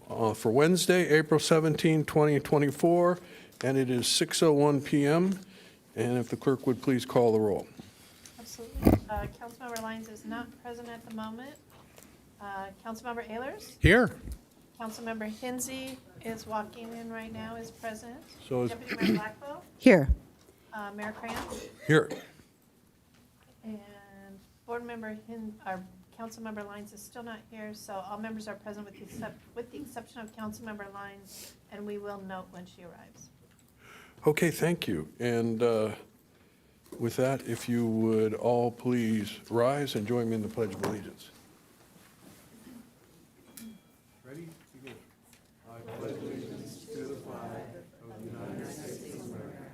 for Wednesday, April 17, 2024, and it is 6:01 p.m. And if the clerk would please call the roll. Absolutely. Councilmember Lyons is not present at the moment. Councilmember Ehlers? Here. Councilmember Hinsey is walking in right now, is present. So is- Deputy Mayor Blackwell? Here. Mayor Krantz? Here. And Board Member Councilmember Lyons is still not here, so all members are present with the exception of Councilmember Lyons, and we will note when she arrives. Okay, thank you. And with that, if you would all please rise and join me in the Pledge of Allegiance. Ready? Begin. I pledge allegiance to the flag of the United States of America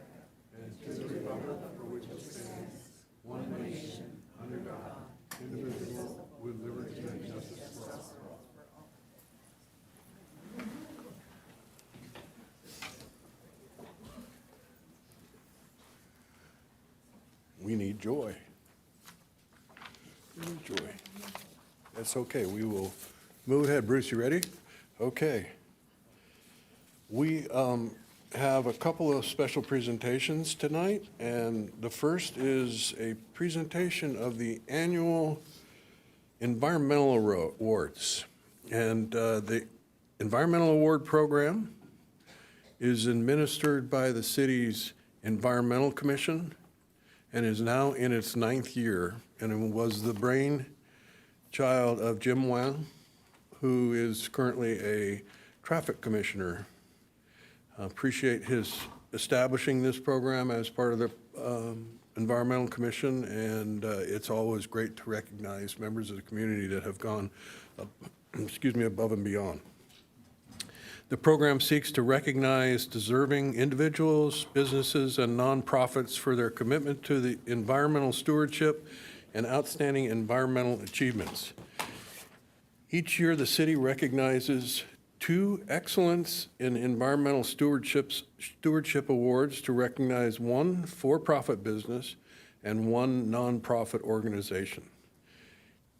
and to the republic for which it stands, one nation, under God, indivisible, with liberty and justice for all. We need joy. We need joy. That's okay. We will move ahead. Bruce, you ready? Okay. We have a couple of special presentations tonight, and the first is a presentation of the annual Environmental Awards. And the Environmental Award Program is administered by the city's Environmental Commission and is now in its 9th year, and it was the brainchild of Jim Wang, who is currently a traffic commissioner. Appreciate his establishing this program as part of the Environmental Commission, and it's always great to recognize members of the community that have gone, above and beyond. The program seeks to recognize deserving individuals, businesses, and nonprofits for their commitment to the environmental stewardship and outstanding environmental achievements. Each year, the city recognizes 2 Excellence in Environmental Stewardship Awards to recognize 1 for-profit business and 1 nonprofit organization,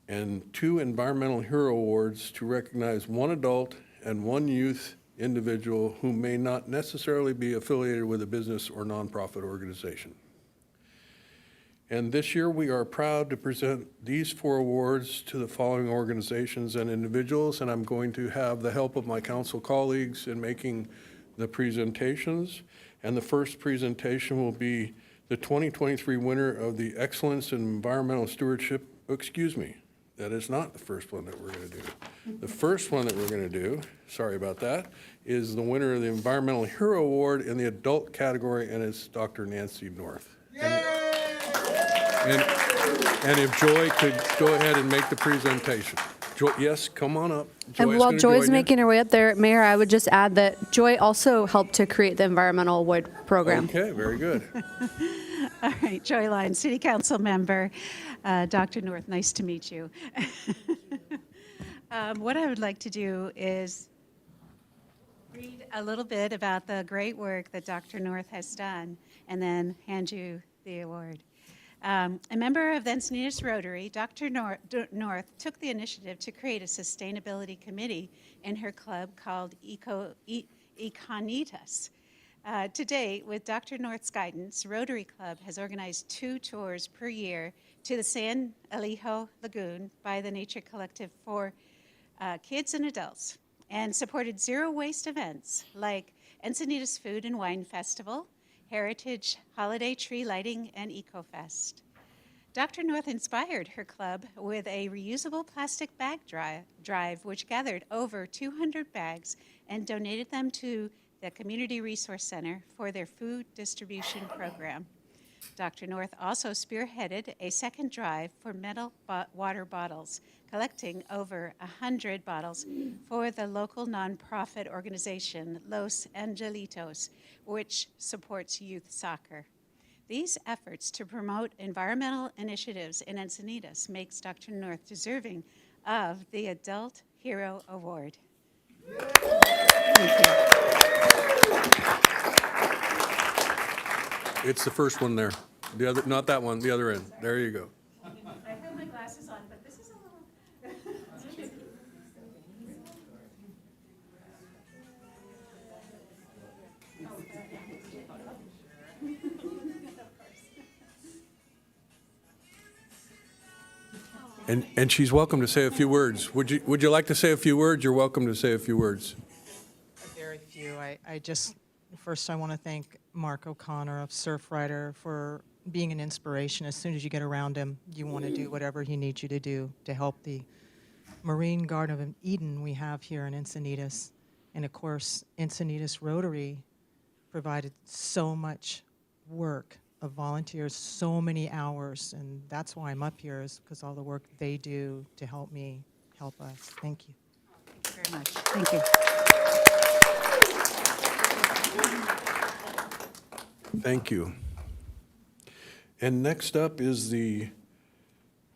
and 2 Environmental Hero Awards to recognize 1 adult and 1 youth individual who may not necessarily be affiliated with a business or nonprofit organization. And this year, we are proud to present these 4 awards to the following organizations and individuals, and I'm going to have the help of my council colleagues in making the presentations. And the first presentation will be the 2023 winner of the Excellence in Environmental Stewardship. Excuse me, that is not the first one that we're going to do. The first one that we're going to do, sorry about that, is the winner of the Environmental Hero Award in the adult category, and it's Dr. Nancy North. And if Joy could go ahead and make the presentation. Joy, yes, come on up. And while gonna Joy's join you. making her way up there, Mayor, I would just add that Joy also helped to create the Environmental Award Program. Okay, very good. All right, Joy Lyons, City Council member. Dr. North, nice to meet you. What I would like to do is read a little bit about the great work that Dr. North has done and then hand you the award. A member of the Encinitas Rotary, Dr. North took the initiative to create a sustainability committee in her club called Encinitas. To date, with Dr. North's guidance, Rotary Club has organized 2 tours per year to the San Elijo Lagoon by the Nature Collective for kids and adults, and supported zero waste events like Encinitas Food and Wine Festival, Heritage Holiday Tree Lighting, and EcoFest. Dr. North inspired her club with a reusable plastic bag drive, which gathered over 200 bags and donated them to the Community Resource Center for their food distribution program. Dr. North also spearheaded a second drive for metal water bottles, collecting over 100 bottles for the local nonprofit organization Los Angelitos, which supports youth soccer. These efforts to promote environmental initiatives in Encinitas makes Dr. North deserving of the Adult Hero Award. Thank you. It's the first one there. The other, not that one, the other end. There you go. I have my glasses on, but this is a little. And she's welcome to say a few words. Would you like to say a few words? You're welcome to say a few words. Very few. First, I want to thank Mark O'Connor of Surfrider for being an inspiration. As soon as you get around him, you want to do whatever he needs you to do to help the Marine Garden of Eden we have here in Encinitas. And of course, Encinitas Rotary provided so much work of volunteers, so many hours, and that's why I'm up here, is because all the work they do to help me help us. Thank you. Very much. Thank you. Thank you. And next up is the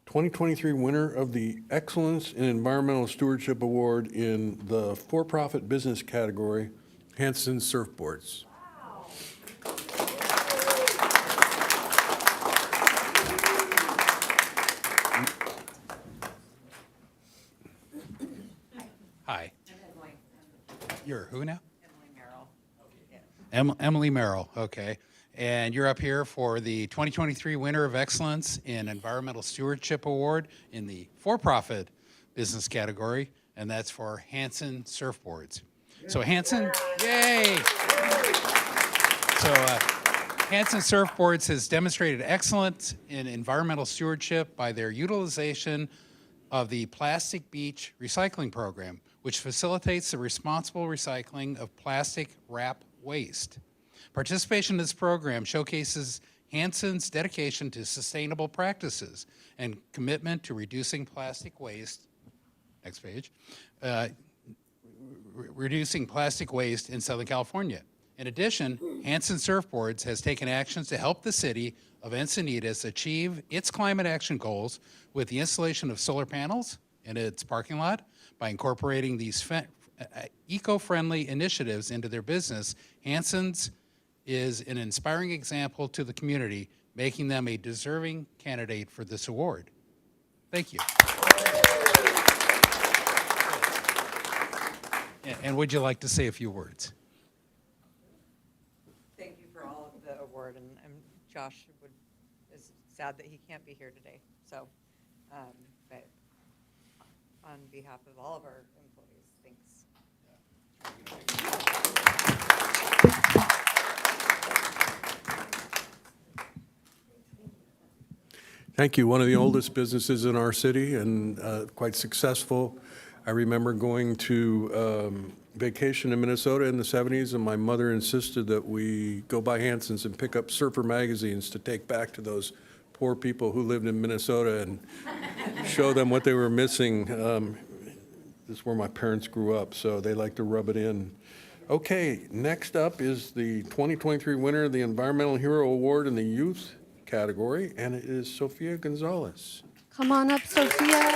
2023 winner of the Excellence in Environmental Stewardship Award in the for-profit business category, Hanson Surfboards. Hi. You're who now? Emily Merrill, okay. And you're up here for the 2023 Winner of Excellence in Environmental Stewardship Award in the for-profit business category, and that's for Hanson Surfboards. So Hanson, yay! So Hanson Surfboards has demonstrated excellence in environmental stewardship by their utilization of the Plastic Beach Recycling Program, which facilitates the responsible recycling of plastic wrap waste. Participation in this program showcases Hanson's dedication to sustainable practices and commitment to reducing plastic waste, next page, reducing plastic waste in Southern California. In addition, Hanson Surfboards has taken actions to help the city of Encinitas achieve its climate action goals with the installation of solar panels in its parking lot. By incorporating these eco-friendly initiatives into their business, Hanson's is an inspiring example to the community, making them a deserving candidate for this award. Thank you. And would you like to say a few words? Thank you for all of the award, and Josh is sad that he can't be here today. So, but on behalf of all of our employees, thanks. Thank you. One of the oldest businesses in our city and quite successful. I remember going to vacation in Minnesota in the 70s, and my mother insisted that we go by Hanson's and pick up surfer magazines to take back to those poor people who lived in Minnesota and show them what they were missing. This is where my parents grew up, so they like to rub it in. Okay, next up is the 2023 winner of the Environmental Hero Award in the youth category, and it is Sofia Gonzalez. Come on up, Sophia.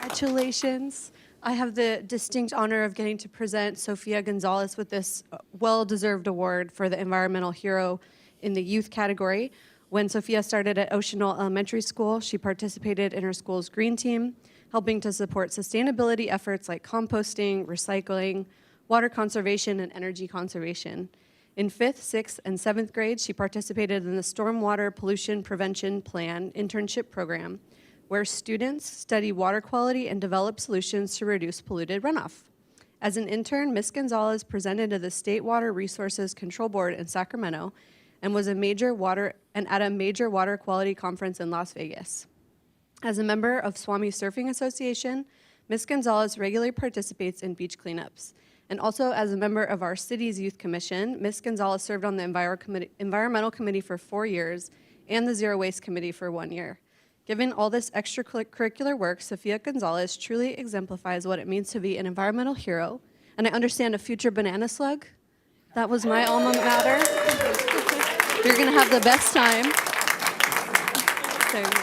Congratulations. I have the distinct honor of getting to present Sofia Gonzalez with this well-deserved award for the Environmental Hero in the youth category. When Sofia started at Ocean Knoll Elementary School, she participated in her school's green team, helping to support sustainability efforts like composting, recycling, water conservation, and energy conservation. In 5th, 6th, and 7th grade, she participated in the Stormwater Pollution Prevention Plan internship program, where students study water quality and develop solutions to reduce polluted runoff. As an intern, Ms. Gonzalez presented to the State Water Resources Control Board in Sacramento and was at a major water quality conference in Las Vegas. As a member of Swami Surfing Association, Ms. Gonzalez regularly participates in beach cleanups. And also, as a member of our city's Youth Commission, Ms. Gonzalez served on the Environmental Committee for 4 years and the Zero Waste Committee for 1 year. Given all this extracurricular work, Sophia Gonzalez truly exemplifies what it means to be an environmental hero. And I understand a future banana slug. That was my alma mater. You're going to have the best time. There you go.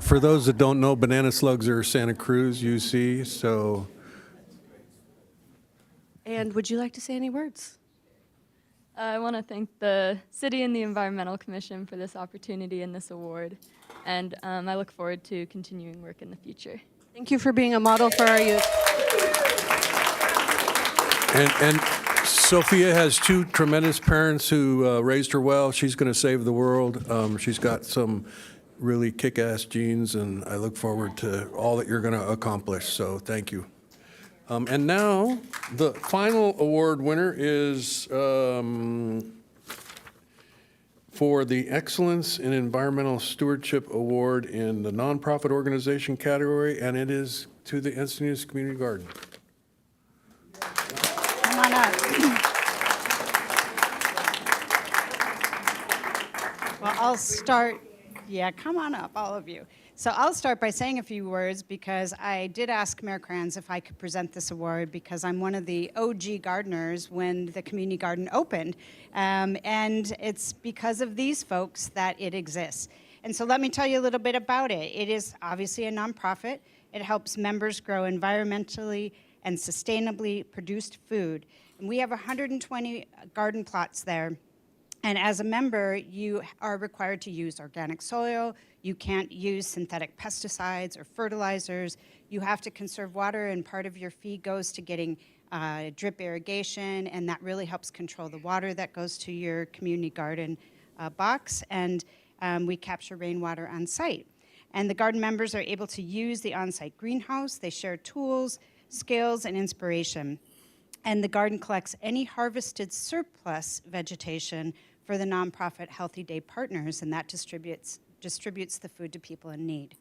For those that don't know, banana slugs are Santa Cruz, UC, so. And would you like to say any words? I want to thank the city and the Environmental Commission for this opportunity and this award, and I look forward to continuing work in the future. Thank you for being a model for our youth. And Sophia has two tremendous parents who raised her well. She's going to save the world. She's got some really kick-ass genes, and I look forward to all that you're going to accomplish, so thank you. And now, the final award winner is for the Excellence in Environmental Stewardship Award in the Nonprofit Organization category, and it is to the Encinitas Community Garden. Come on up. Well, I'll start. Yeah, come on up, all of you. So I'll start by saying a few words because I did ask Mayor Kranz if I could present this award because I'm one of the OG gardeners when the community garden opened. And it's because of these folks that it exists. And so let me tell you a little bit about it. It is obviously a nonprofit. It helps members grow environmentally and sustainably produced food. And we have 120 garden plots there. And as a member, you are required to use organic soil. You can't use synthetic pesticides or fertilizers. You have to conserve water, and part of your fee goes to getting drip irrigation, and that really helps control the water that goes to your community garden box. And we capture rainwater on site. And the garden members are able to use the on-site greenhouse. They share tools, skills, and inspiration. And the garden collects any harvested surplus vegetation for the nonprofit Healthy Day Partners, and that distributes the food to people in need.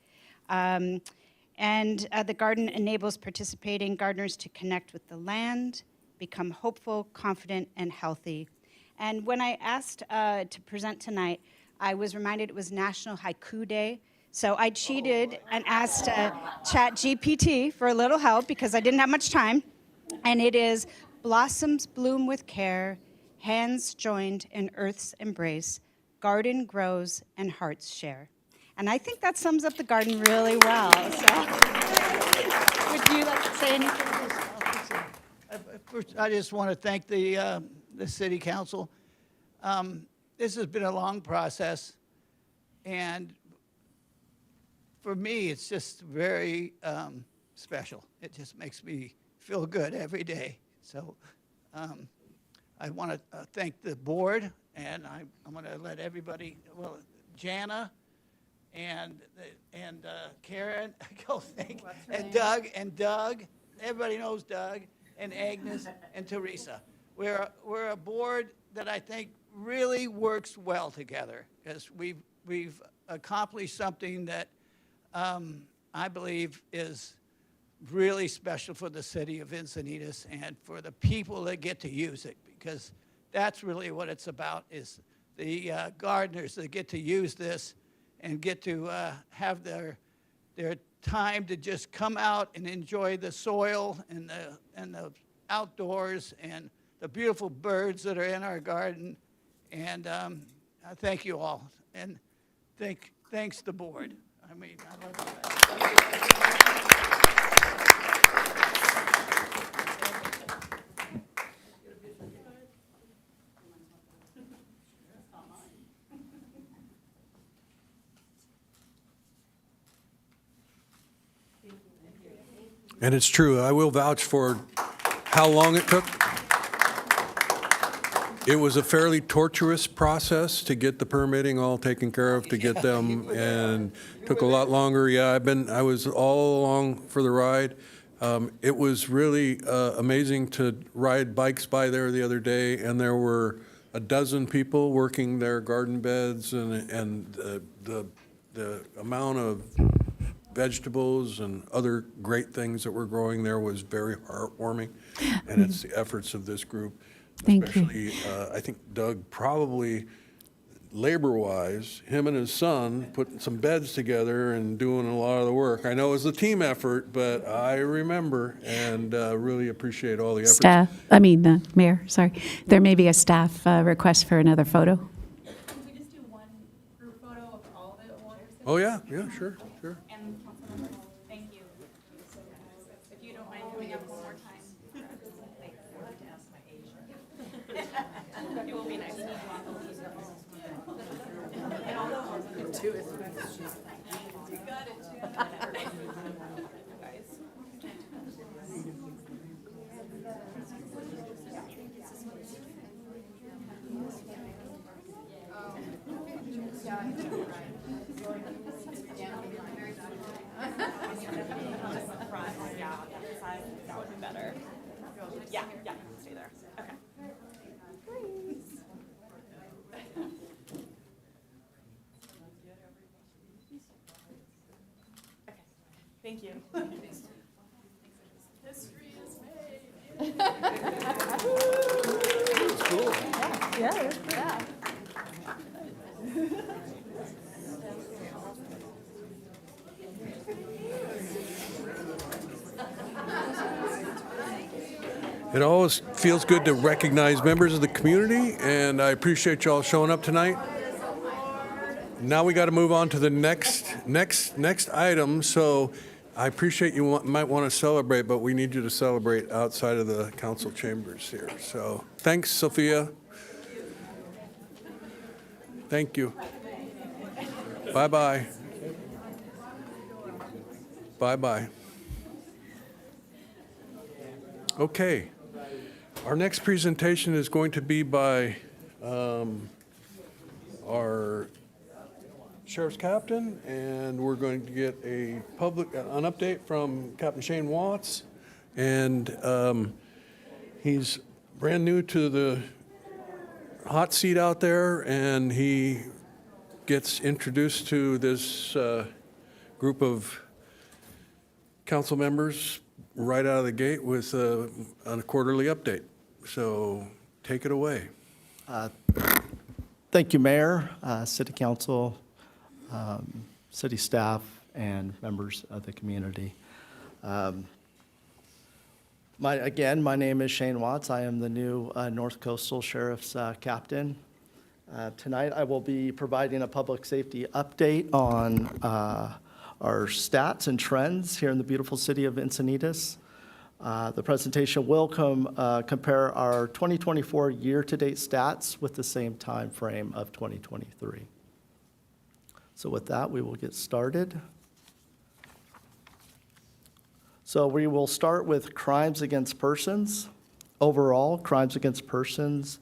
The garden enables participating gardeners to connect with the land, become hopeful, confident, and healthy. And when I asked to present tonight, I was reminded it was National Haiku Day. So I cheated and asked ChatGPT for a little help because I didn't have much time. And it is, blossoms bloom with care, hands joined in earth's embrace, garden grows and hearts share. And I think that sums up the garden really well. So, would you like to say anything? First, I just want to thank the city council. This has been a long process, and for me, it's just very special. It just makes me feel good every day. So I want to thank the board, and I'm going to let everybody, well, Jana and Karen, go thank, and Doug, everybody knows Doug, and Agnes and Teresa. We're a board that I think really works well together because we've accomplished something that I believe is really special for the city of Encinitas and for the people that get to use it, because that's really what it's about, is the gardeners that get to use this and get to have their time to just come out and enjoy the soil and the outdoors and the beautiful birds that are in our garden. And I thank you all, and thanks the board. I mean, I love that. And it's true, I will vouch for how long it took. It was a fairly tortuous process to get the permitting all taken care of, to get them, and took a lot longer. Yeah, I was all along for the ride. It was really amazing to ride bikes by there the other day, and there were a dozen people working their garden beds, and the amount of vegetables and other great things that we're growing there was very heartwarming. And it's the efforts of this group. Thank you. Especially, I think Doug probably, labor-wise, him and his son putting some beds together and doing a lot of the work. I know it was a team effort, but I remember and really appreciate all the efforts. Mayor, sorry. There may be a staff request for another photo. Oh, yeah, sure. And council members, thank you. If you don't mind coming up one more time. It will be nice. That would be better. Yeah, stay there. Okay. Thank you. History is made. Yeah. It always feels good to recognize members of the community, and I appreciate y'all showing up tonight. Now we got to move on to the next item. So I appreciate you might want to celebrate, but we need you to celebrate outside of the council chambers here. So thanks, Sophia. Thank you. Bye-bye. Bye-bye. Okay. Our next presentation is going to be by our sheriff's captain, and we're going to get an update from Captain Shane Watts. And he's brand new to the hot seat out there, and he gets introduced to this group of council members right out of the gate with a quarterly update. So take it away. Thank you, Mayor, City Council, city staff, and members of the community. My name is Shane Watts. I am the new North Coastal Sheriff's Captain. Tonight, I will be providing a public safety update on our stats and trends here in the beautiful city of Encinitas. The presentation will compare our 2024 year-to-date stats with the same time frame of 2023. So with that, we will get started. So we will start with crimes against persons. Overall, crimes against persons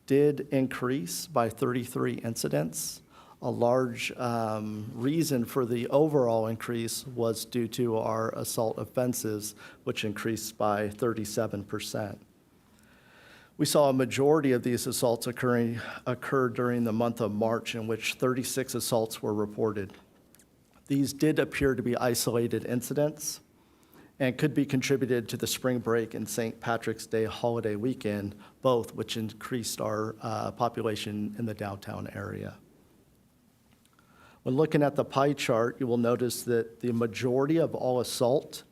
did increase by 33 incidents. A large reason for the overall increase was due to our assault offenses, which increased by 37%. We saw a majority of these assaults occur during the month of March, in which 36 assaults were reported. These did appear to be isolated incidents and could be contributed to the spring break and St. Patrick's Day holiday weekend, both which increased our population in the downtown area. When looking at the pie chart, you will notice that the majority of all assault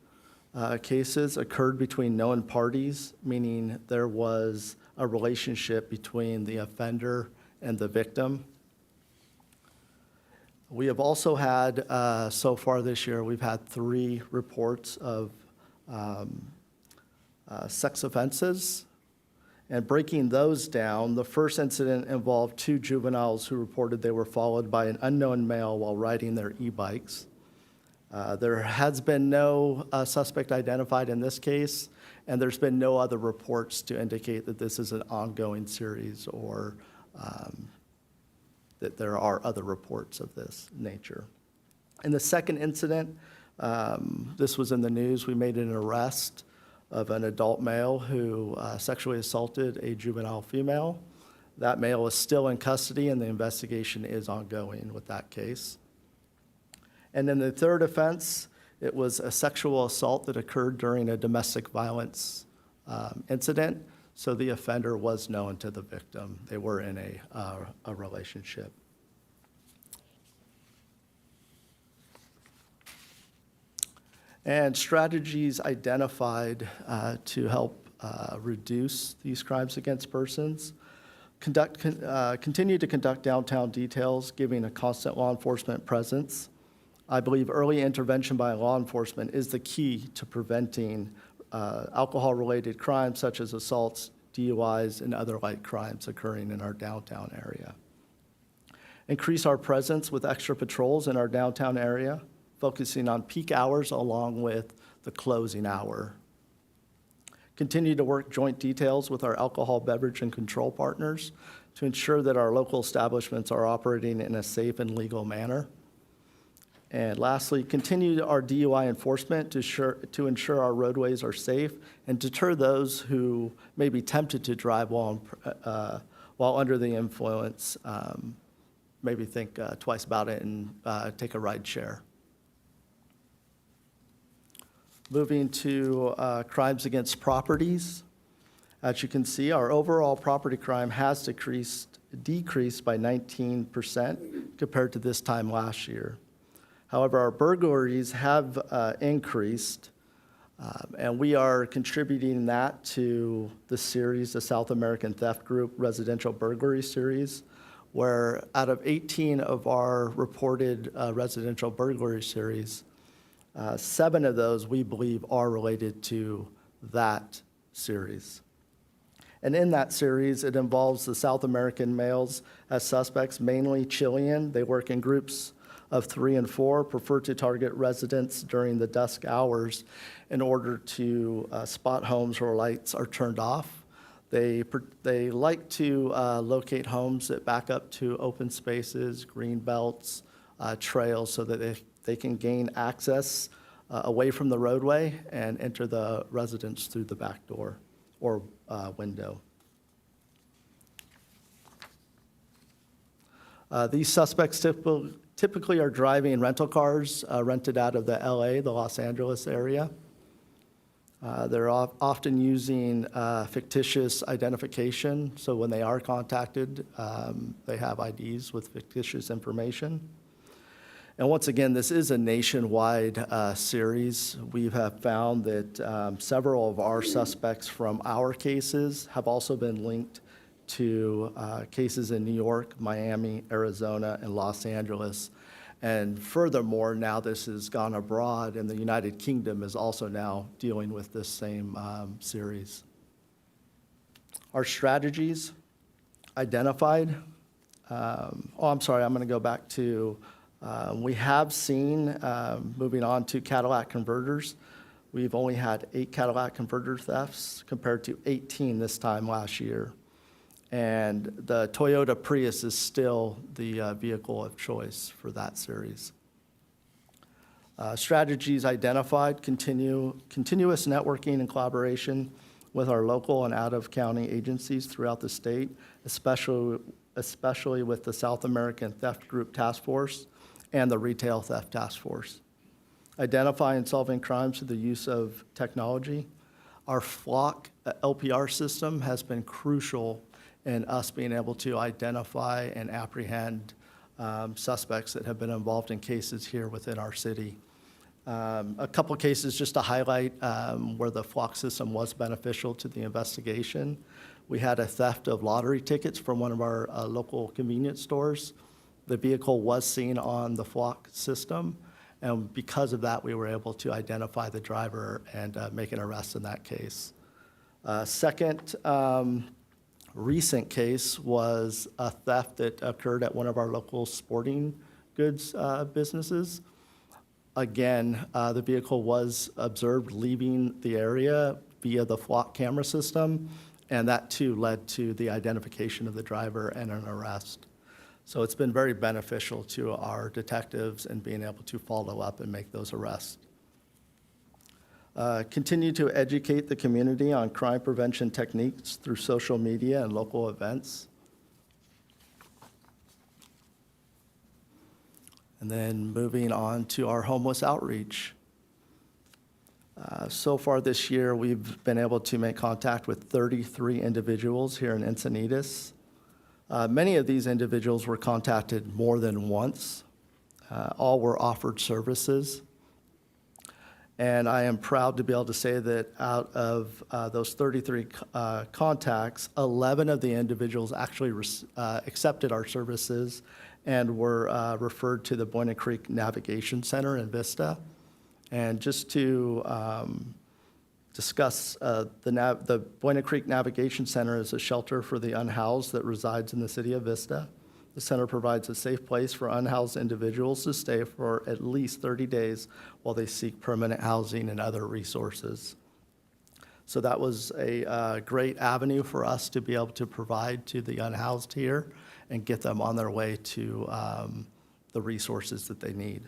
cases occurred between known parties, meaning there was a relationship between the offender and the victim. We have also had, so far this year, we've had 3 reports of sex offenses. And breaking those down, the first incident involved 2 juveniles who reported they were followed by an unknown male while riding their e-bikes. There has been no suspect identified in this case, and there's been no other reports to indicate that this is an ongoing series or that there are other reports of this nature. In the second incident, this was in the news, we made an arrest of an adult male who sexually assaulted a juvenile female. That male is still in custody, and the investigation is ongoing with that case. And then the third offense, it was a sexual assault that occurred during a domestic violence incident. So the offender was known to the victim. They were in a relationship. And strategies identified to help reduce these crimes against persons. Continue to conduct downtown details, giving a constant law enforcement presence. I believe early intervention by law enforcement is the key to preventing alcohol-related crimes such as assaults, DUIs, and other light crimes occurring in our downtown area. Increase our presence with extra patrols in our downtown area, focusing on peak hours along with the closing hour. Continue to work joint details with our alcohol, beverage, and control partners to ensure that our local establishments are operating in a safe and legal manner. And lastly, continue our DUI enforcement to ensure our roadways are safe and deter those who may be tempted to drive while under the influence. Maybe think twice about it and take a ride share. Moving to crimes against properties. As you can see, our overall property crime has decreased by 19% compared to this time last year. However, our burglaries have increased, and we are contributing that to the series, the South American Theft Group Residential Burglary Series, where out of 18 of our reported residential burglary series, 7 of those we believe are related to that series. And in that series, it involves the South American males as suspects, mainly Chilean. They work in groups of 3 and 4, prefer to target residents during the dusk hours in order to spot homes where lights are turned off. They like to locate homes that back up to open spaces, green belts, trails, so that they can gain access away from the roadway and enter the residence through the back door or window. These suspects typically are driving rental cars rented out of the LA, the Los Angeles area. They're often using fictitious identification, so when they are contacted, they have IDs with fictitious information. And once again, this is a nationwide series. We have found that several of our suspects from our cases have also been linked to cases in New York, Miami, Arizona, and Los Angeles. And furthermore, now this has gone abroad, and the United Kingdom is also now dealing with this same series. Our strategies identified. I'm going to go back to, we have seen, moving on to Cadillac converters, we've only had 8 Cadillac converter thefts compared to 18 this time last year. And the Toyota Prius is still the vehicle of choice for that series. Strategies identified, continuous networking and collaboration with our local and out-of-county agencies throughout the state, especially with the South American Theft Group Task Force and the Retail Theft Task Force. Identify and solving crimes through the use of technology. Our Flock LPR system has been crucial in us being able to identify and apprehend suspects that have been involved in cases here within our city. A couple cases just to highlight where the Flock system was beneficial to the investigation. We had a theft of lottery tickets from one of our local convenience stores. The vehicle was seen on the Flock system, and because of that, we were able to identify the driver and make an arrest in that case. Second, recent case was a theft that occurred at one of our local sporting goods businesses. Again, the vehicle was observed leaving the area via the Flock camera system, and that too led to the identification of the driver and an arrest. So it's been very beneficial to our detectives in being able to follow up and make those arrests. Continue to educate the community on crime prevention techniques through social media and local events. And then moving on to our homeless outreach. So far this year, we've been able to make contact with 33 individuals here in Encinitas. Many of these individuals were contacted more than once. All were offered services. And I am proud to be able to say that out of those 33 contacts, 11 of the individuals actually accepted our services and were referred to the Buena Creek Navigation Center in Vista. And just to discuss, the Buena Creek Navigation Center is a shelter for the unhoused that resides in the city of Vista. The center provides a safe place for unhoused individuals to stay for at least 30 days while they seek permanent housing and other resources. So that was a great avenue for us to be able to provide to the unhoused here and get them on their way to the resources that they need.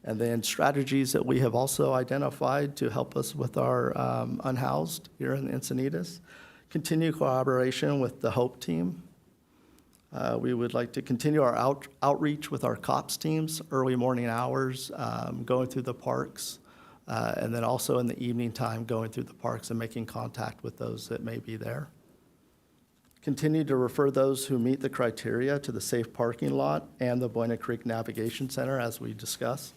And then strategies that we have also identified to help us with our unhoused here in Encinitas. Continue collaboration with the HOPE team. We would like to continue our outreach with our COPS teams, early morning hours, going through the parks, and then also in the evening time, going through the parks and making contact with those that may be there. Continue to refer those who meet the criteria to the safe parking lot and the Buena Creek Navigation Center, as we discussed.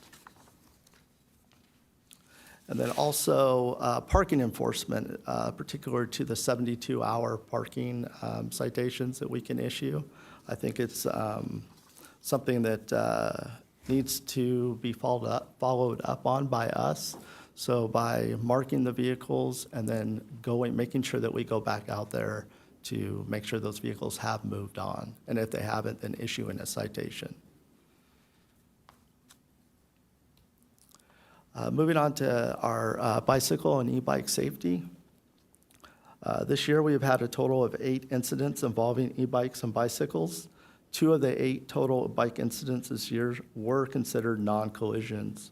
And then also parking enforcement, particular to the 72-hour parking citations that we can issue. I think it's something that needs to be followed up on by us. So by marking the vehicles and then making sure that we go back out there to make sure those vehicles have moved on. And if they haven't, then issuing a citation. Moving on to our bicycle and e-bike safety. This year, we have had a total of 8 incidents involving e-bikes and bicycles. 2 of the 8 total bike incidents this year were considered non-collisions,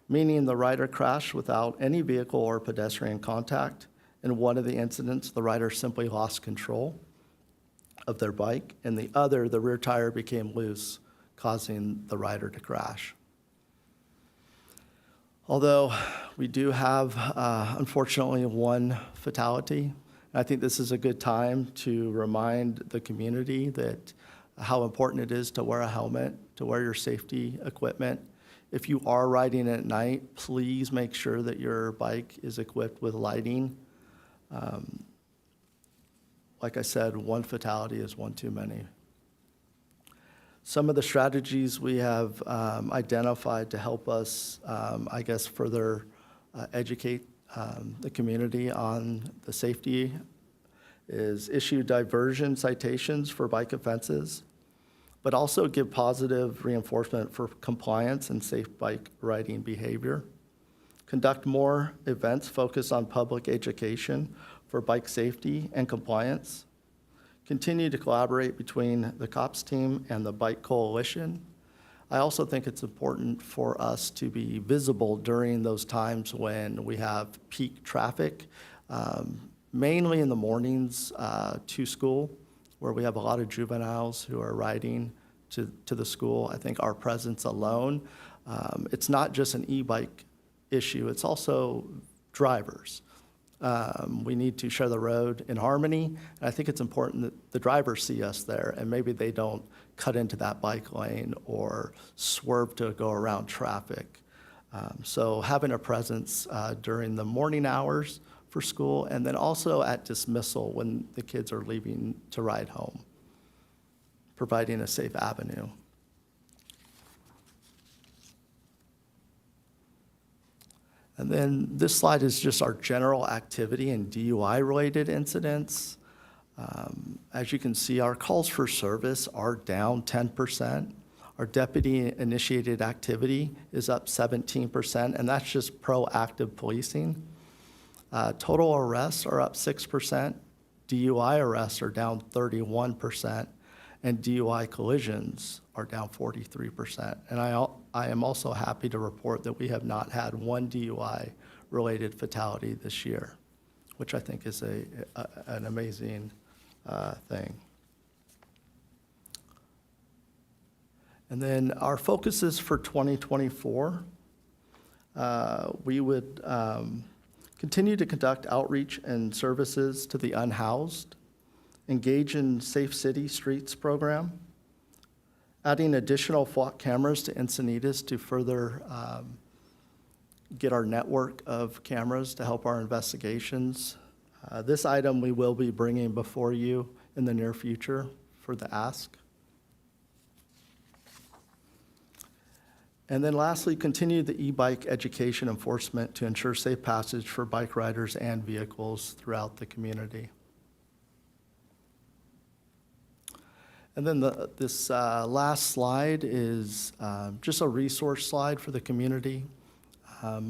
meaning the rider crashed without any vehicle or pedestrian contact. In one of the incidents, the rider simply lost control of their bike. In the other, the rear tire became loose, causing the rider to crash. Although we do have, unfortunately, 1 fatality, I think this is a good time to remind the community that how important it is to wear a helmet, to wear your safety equipment. If you are riding at night, please make sure that your bike is equipped with lighting. Like I said, 1 fatality is 1 too many. Some of the strategies we have identified to help us, further educate the community on the safety is issue diversion citations for bike offenses, but also give positive reinforcement for compliance and safe bike riding behavior. Conduct more events focused on public education for bike safety and compliance. Continue to collaborate between the COPS team and the Bike Coalition. I also think it's important for us to be visible during those times when we have peak traffic, mainly in the mornings to school, where we have a lot of juveniles who are riding to the school. I think our presence alone, it's not just an e-bike issue, it's also drivers. We need to share the road in harmony, and I think it's important that the drivers see us there, and maybe they don't cut into that bike lane or swerve to go around traffic. So having a presence during the morning hours for school, and then also at dismissal when the kids are leaving to ride home, providing a safe avenue. And then this slide is just our general activity and DUI-related incidents. As you can see, our calls for service are down 10%. Our deputy-initiated activity is up 17%, and that's just proactive policing. Total arrests are up 6%. DUI arrests are down 31%, and DUI collisions are down 43%. And I am also happy to report that we have not had 1 DUI-related fatality this year, which I think is an amazing thing. And then our focuses for 2024, we would continue to conduct outreach and services to the unhoused, engage in Safe City Streets program, adding additional flock cameras to Encinitas to further get our network of cameras to help our investigations. This item we will be bringing before you in the near future for the ask. And then lastly, continue the e-bike education enforcement to ensure safe passage for bike riders and vehicles throughout the community. And then this last slide is just a resource slide for the community.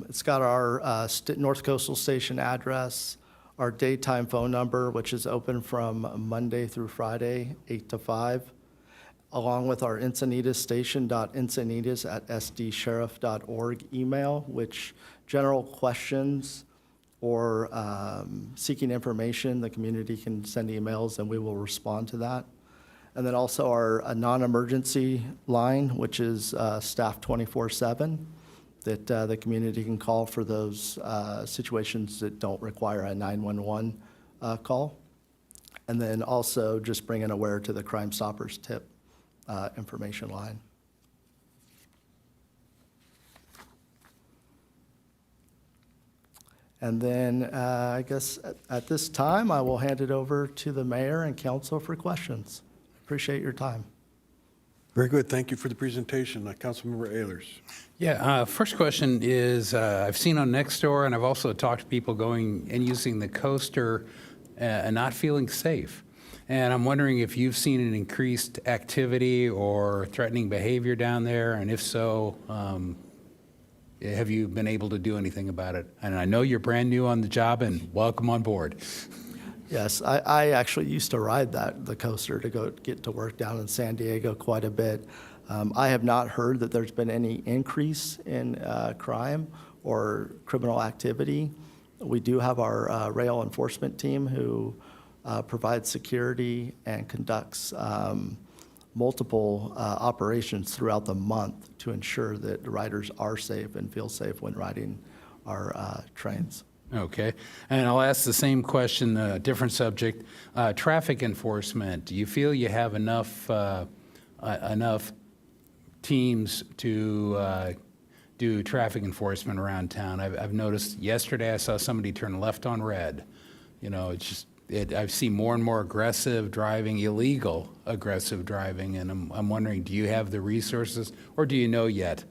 It's got our North Coastal Station address, our daytime phone number, which is open from Monday through Friday, 8 to 5, along with our Encinitas station.encinitas@sdsheriff.org email, which general questions or seeking information, the community can send emails and we will respond to that. And then also our non-emergency line, which is staff 24/7, that the community can call for those situations that don't require a 911 call. And then also just bringing aware to the Crime Stoppers tip information line. And then I guess at this time, I will hand it over to the mayor and council for questions. Appreciate your time. Very good. Thank you for the presentation. Councilmember Ehlers. Yeah, first question is, I've seen on Nextdoor, and I've also talked to people going and using the coaster and not feeling safe. And I'm wondering if you've seen an increased activity or threatening behavior down there, and if so, have you been able to do anything about it? And I know you're brand new on the job, and welcome on board. Yes, I actually used to ride the coaster to go get to work down in San Diego quite a bit. I have not heard that there's been any increase in crime or criminal activity. We do have our rail enforcement team who provides security and conducts multiple operations throughout the month to ensure that the riders are safe and feel safe when riding our trains. Okay, and I'll ask the same question, different subject. Traffic enforcement, do you feel you have enough teams to do traffic enforcement around town? I've noticed yesterday I saw somebody turn left on red. You know, it's just, I see more and more aggressive driving, illegal aggressive driving, and I'm wondering, do you have the resources, or do you know yet?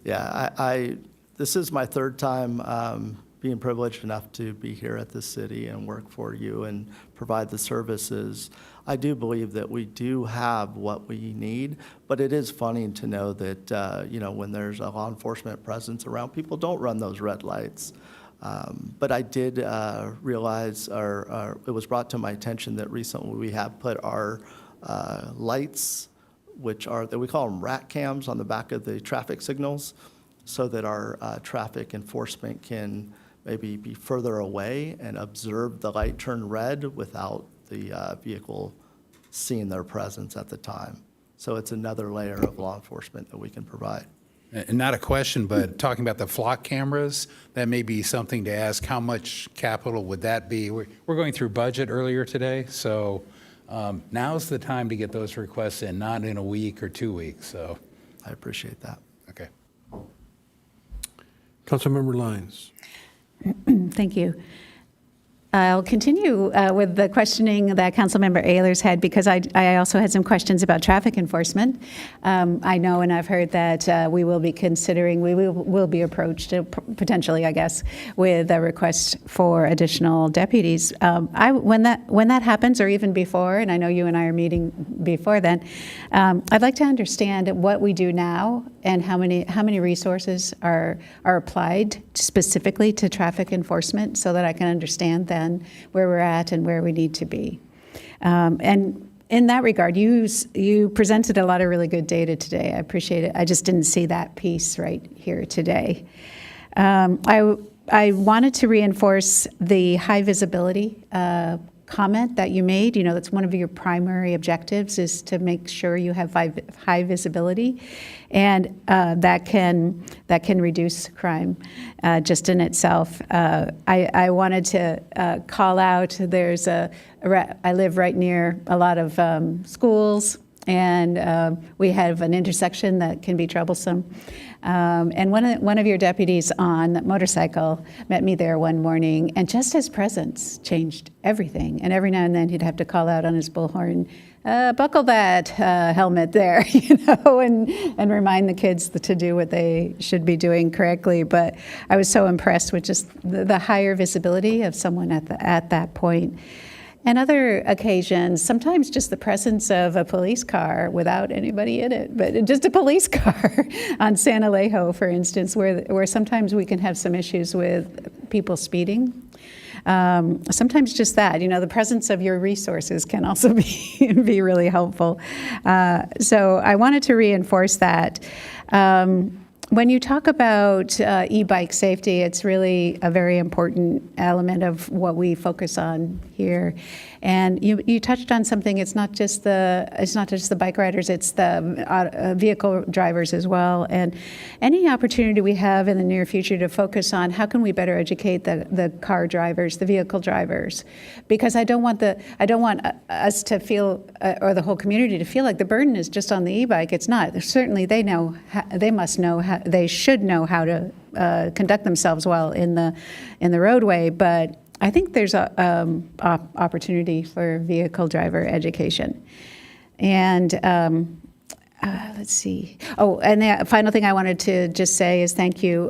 Yeah, this is my third time being privileged enough to be here at the city and work for you and provide the services. I do believe that we do have what we need, but it is funny to know that, when there's a law enforcement presence around, people don't run those red lights. But I did realize, or it was brought to my attention that recently we have put our lights, which are, we call them rat cams, on the back of the traffic signals, so that our traffic enforcement can maybe be further away and observe the light turn red without the vehicle seeing their presence at the time. So it's another layer of law enforcement that we can provide. And not a question, but talking about the flock cameras, that may be something to ask. How much capital would that be? We're going through budget earlier today, so now's the time to get those requests in, not in a week or 2 weeks. So I appreciate that. Okay. Councilmember Lyons. Thank you. I'll continue with the questioning that Councilmember Ehlers had, because I also had some questions about traffic enforcement. I know, and I've heard that we will be considering, we will be approached potentially, I guess, with a request for additional deputies. When that happens, or even before, and I know you and I are meeting before then, I'd like to understand what we do now and how many resources are applied specifically to traffic enforcement, so that I can understand then where we're at and where we need to be. And in that regard, you presented a lot of really good data today. I appreciate it. I just didn't see that piece right here today. I I wanted to reinforce the high visibility comment that you made. You know, that's one of your primary objectives, is to make sure you have high visibility, and that can reduce crime just in itself. I wanted to call out. I live right near a lot of schools, and we have an intersection that can be troublesome. And one of your deputies on the motorcycle met me there one morning, and just his presence changed everything. And every now and then he'd have to call out on his bullhorn, buckle that helmet there, you know, and remind the kids to do what they should be doing correctly. But I was so impressed with just the higher visibility of someone at that point. And other occasions, sometimes just the presence of a police car without anybody in it, but just a police car on San Alejo, for instance, where sometimes we can have some issues with people speeding. Sometimes just that, you know, the presence of your resources can also be really helpful. So I wanted to reinforce that. When you talk about e-bike safety, it's really a very important element of what we focus on here. And you touched on something. It's not just the bike riders. It's the vehicle drivers as well. And any opportunity we have in the near future to focus on how can we better educate the car drivers, the vehicle drivers, because I don't want us to feel, or the whole community to feel like the burden is just on the e-bike. It's not. Certainly, they should know how to conduct themselves well in the roadway, but I think there's a opportunity for vehicle driver education. And let's see. Oh, and the final thing I wanted to just say is thank you.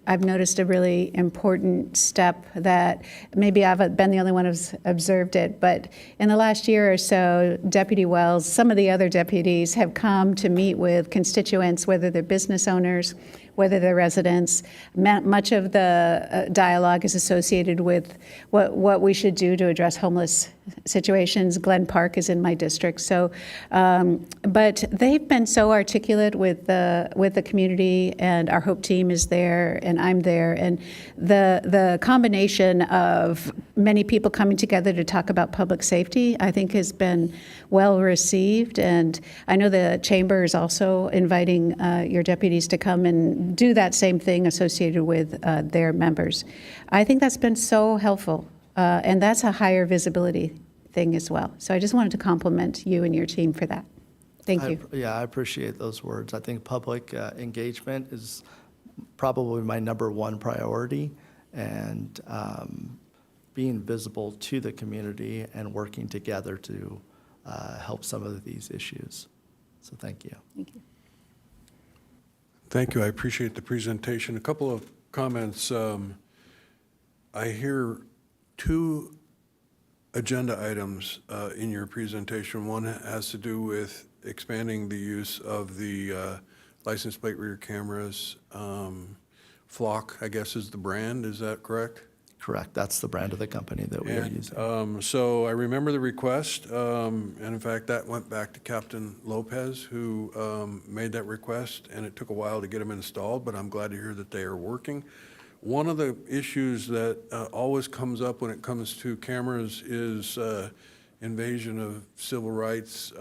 I've noticed a really important step that maybe I've been the only one who's observed it, but in the last year or so, Deputy Wells, some of the other deputies have come to meet with constituents, whether they're business owners, whether they're residents. Much of the dialogue is associated with what we should do to address homeless situations. Glen Park is in my district, so but they've been so articulate with the community, and our Hope team is there, and I'm there, and the combination of many people coming together to talk about public safety, I think, has been well received. And I know the chamber is also inviting your deputies to come and do that same thing associated with their members. I think that's been so helpful, and that's a higher visibility thing as well. So I just wanted to compliment you and your team for that. Thank you. I appreciate those words. I think public engagement is probably my #1 priority, and being visible to the community and working together to help some of these issues. So thank you. Thank you. Thank you. I appreciate the presentation. A couple of comments. I hear 2 agenda items in your presentation. One has to do with expanding the use of the license plate reader cameras. Flock, I guess, is the brand. Is that correct? Correct. That's the brand of the company that we are using. So I remember the request, and in fact, that went back to Captain Lopez, who made that request, and it took a while to get them installed, but I'm glad to hear that they are working. One of the issues that always comes up when it comes to cameras is invasion of civil rights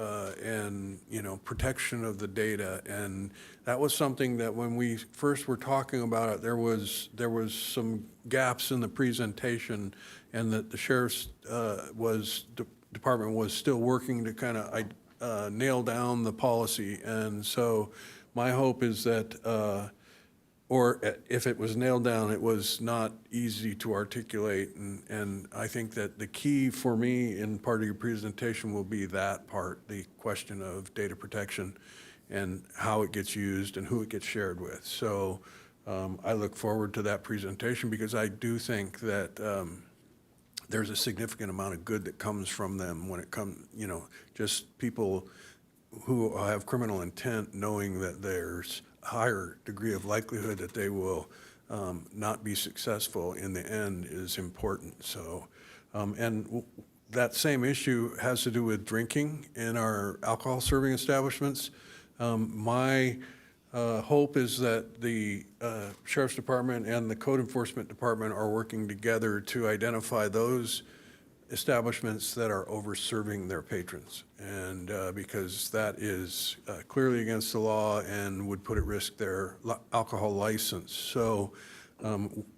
and, you know, protection of the data. And that was something that when we first were talking about it, there was some gaps in the presentation, and that the sheriff's department was still working to kind of nail down the policy. And so my hope is that, or if it was nailed down, it was not easy to articulate. And I think that the key for me in part of your presentation will be that part, the question of data protection and how it gets used and who it gets shared with. So I look forward to that presentation, because I do think that there's a significant amount of good that comes from them when it comes, you know, just people who have criminal intent knowing that there's higher degree of likelihood that they will not be successful in the end is important. So, and that same issue has to do with drinking in our alcohol serving establishments. My hope is that the Sheriff's Department and the Code Enforcement Department are working together to identify those establishments that are over-serving their patrons. And because that is clearly against the law and would put at risk their alcohol license. So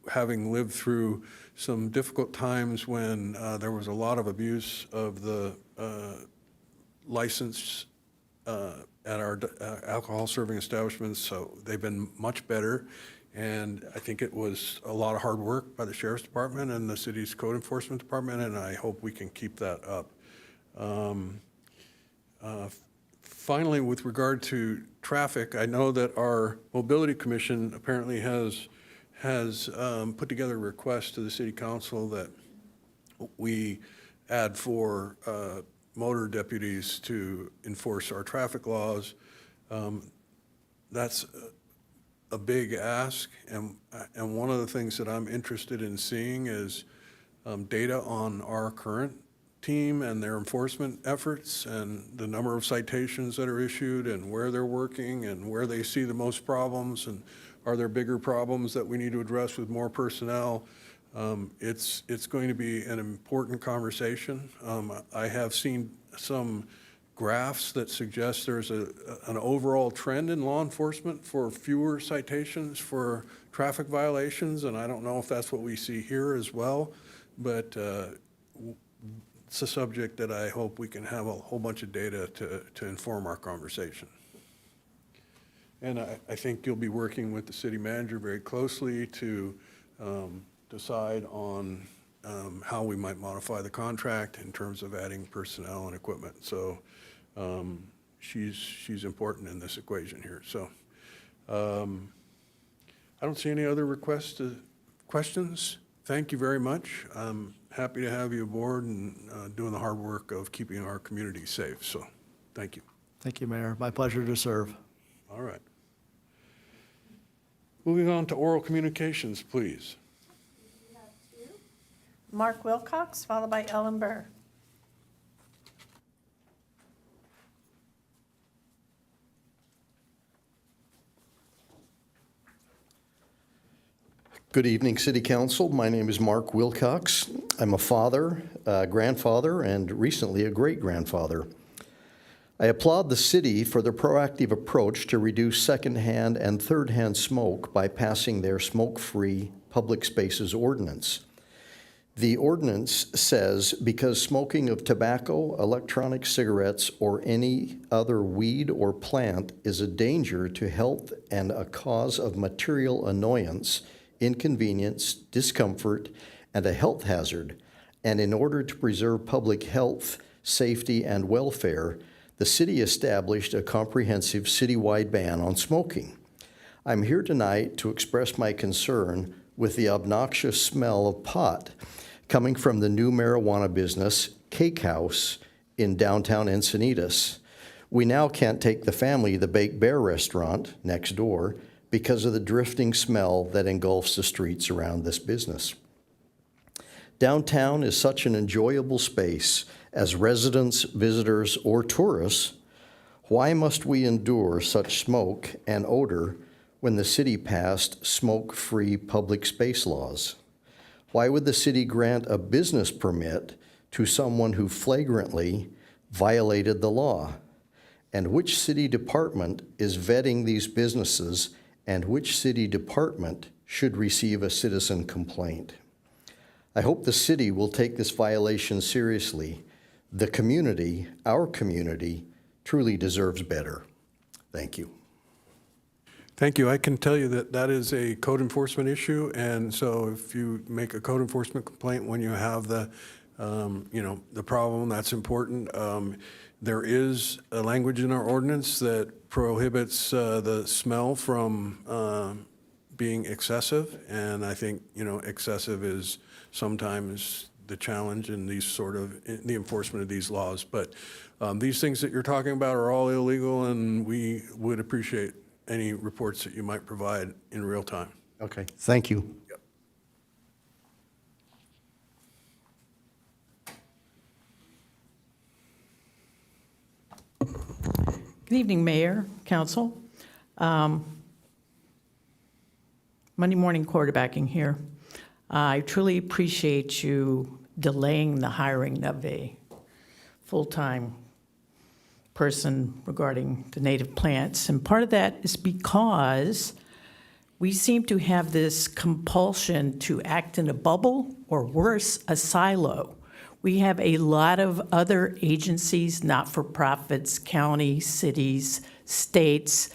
having lived through some difficult times when there was a lot of abuse of the license at our alcohol serving establishments, so they've been much better. And I think it was a lot of hard work by the Sheriff's Department and the city's Code Enforcement Department, and I hope we can keep that up. Finally, with regard to traffic, I know that our Mobility Commission apparently has put together a request to the City Council that we add 4 motor deputies to enforce our traffic laws. That's a big ask, and one of the things that I'm interested in seeing is data on our current team and their enforcement efforts and the number of citations that are issued and where they're working and where they see the most problems, and are there bigger problems that we need to address with more personnel. It's going to be an important conversation. I have seen some graphs that suggest there's an overall trend in law enforcement for fewer citations for traffic violations, and I don't know if that's what we see here as well, but it's a subject that I hope we can have a whole bunch of data to inform our conversation. And I think you'll be working with the city manager very closely to decide on how we might modify the contract in terms of adding personnel and equipment. So she's important in this equation here. So I don't see any other questions. Thank you very much. I'm happy to have you aboard and doing the hard work of keeping our community safe. So thank you. Thank you, Mayor. My pleasure to serve. All right. Moving on to oral communications, please. Mark Wilcox, followed by Ellen Burr. Good evening, City Council. My name is Mark Wilcox. I'm a father, grandfather, and recently a great-grandfather. I applaud the city for their proactive approach to reduce secondhand and third-hand smoke by passing their smoke-free public spaces ordinance. The ordinance says because smoking of tobacco, electronic cigarettes, or any other weed or plant is a danger to health and a cause of material annoyance, inconvenience, discomfort, and a health hazard, and in order to preserve public health, safety, and welfare, the city established a comprehensive citywide ban on smoking. I'm here tonight to express my concern with the obnoxious smell of pot coming from the new marijuana business, Cake House, in downtown Encinitas. We now can't take the family to the Baked Bear restaurant next door because of the drifting smell that engulfs the streets around this business. Downtown is such an enjoyable space as residents, visitors, or tourists. Why must we endure such smoke and odor when the city passed smoke-free public space laws? Why would the city grant a business permit to someone who flagrantly violated the law? And which city department is vetting these businesses, and which city department should receive a citizen complaint? I hope the city will take this violation seriously. The community, our community, truly deserves better. Thank you. Thank you. I can tell you that that is a code enforcement issue, and so if you make a code enforcement complaint when you have the, the problem, that's important. There is a language in our ordinance that prohibits the smell from being excessive, and I think, excessive is sometimes the challenge in these the enforcement of these laws. But these things that you're talking about are all illegal, and we would appreciate any reports that you might provide in real time. Okay, thank you. Yep. Good evening, Mayor, Council. Monday morning quarterbacking here. I truly appreciate you delaying the hiring of a full-time person regarding the native plants. And part of that is because we seem to have this compulsion to act in a bubble, or worse, a silo. We have a lot of other agencies, not-for-profits, counties, cities, states,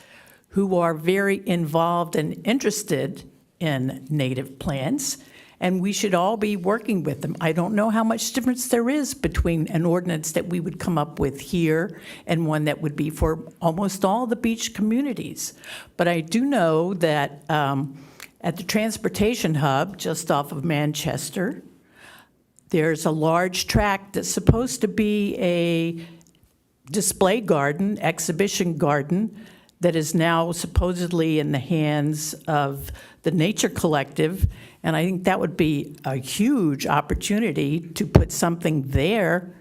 who are very involved and interested in native plants, and we should all be working with them. I don't know how much difference there is between an ordinance that we would come up with here and one that would be for almost all the beach communities. But I do know that at the transportation hub just off of Manchester, there's a large tract that's supposed to be a display garden, exhibition garden, that is now supposedly in the hands of the Nature Collective, and I think that would be a huge opportunity to put something there,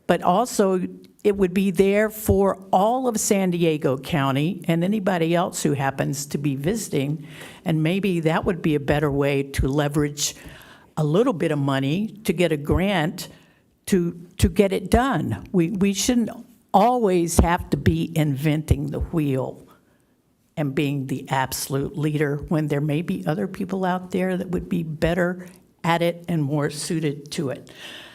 but also it would be there for all of San Diego County and anybody else who happens to be visiting, and maybe that would be a better way to leverage a little bit of money to get a grant to get it done. We shouldn't always have to be inventing the wheel and being the absolute leader when there may be other people out there that would be better at it and more suited to it.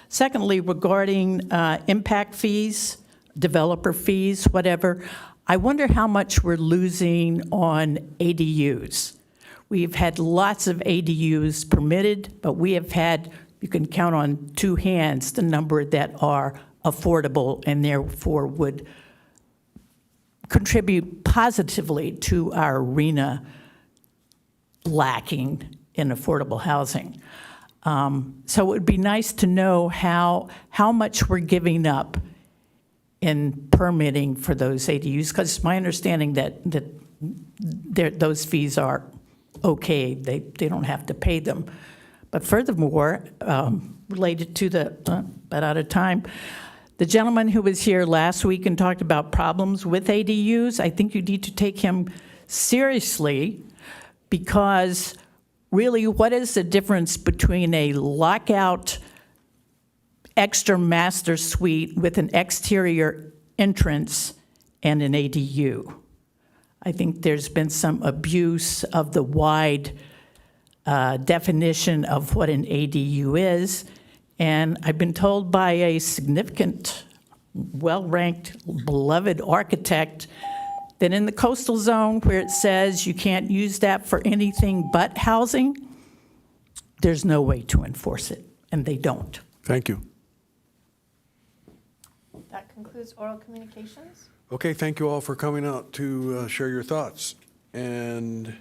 Secondly, regarding impact fees, developer fees, whatever, I wonder how much we're losing on ADUs. We've had lots of ADUs permitted, but we have had, you can count on two hands the number that are affordable and therefore would contribute positively to our arena lacking in affordable housing. So it would be nice to know how much we're giving up in permitting for those ADUs, because it's my understanding that those fees are okay, they don't have to pay them. But furthermore, related to but out of time, the gentleman who was here last week and talked about problems with ADUs, I think you need to take him seriously, because really, what is the difference between a lockout extra master suite with an exterior entrance and an ADU? I think there's been some abuse of the wide definition of what an ADU is. And I've been told by a significant, well-ranked, beloved architect that in the coastal zone where it says you can't use that for anything but housing, there's no way to enforce it, and they don't. Thank you. That concludes oral communications. Okay, thank you all for coming out to share your thoughts. And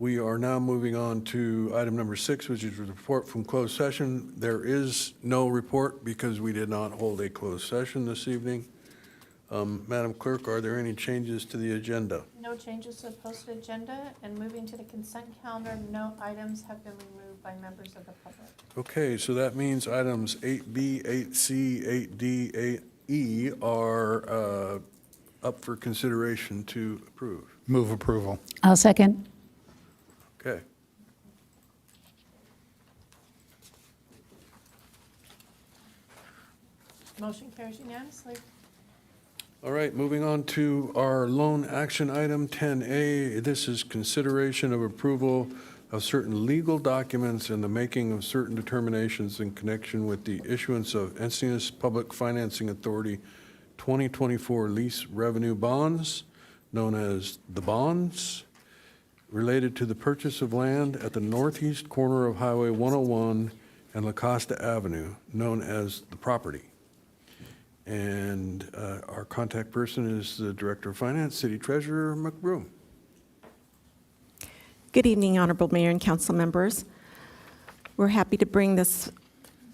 we are now moving on to item number 6, which is a report from closed session. There is no report because we did not hold a closed session this evening. Madam Clerk, are there any changes to the agenda? No changes to the posted agenda, and moving to the consent calendar, no items have been removed by members of the public. Okay, so that means items 8B, 8C, 8D, 8E are up for consideration to approve. Move approval. I'll second. Okay. Motion carries unanimously. All right, moving on to our lone action item 10A. This is consideration of approval of certain legal documents and the making of certain determinations in connection with the issuance of Encinitas Public Financing Authority 2024 lease revenue bonds, known as the bonds, related to the purchase of land at the northeast corner of Highway 101 and La Costa Avenue, known as the property. And our contact person is the Director of Finance, City Treasurer McBroom. Good evening, Honorable Mayor and Council members. We're happy to bring this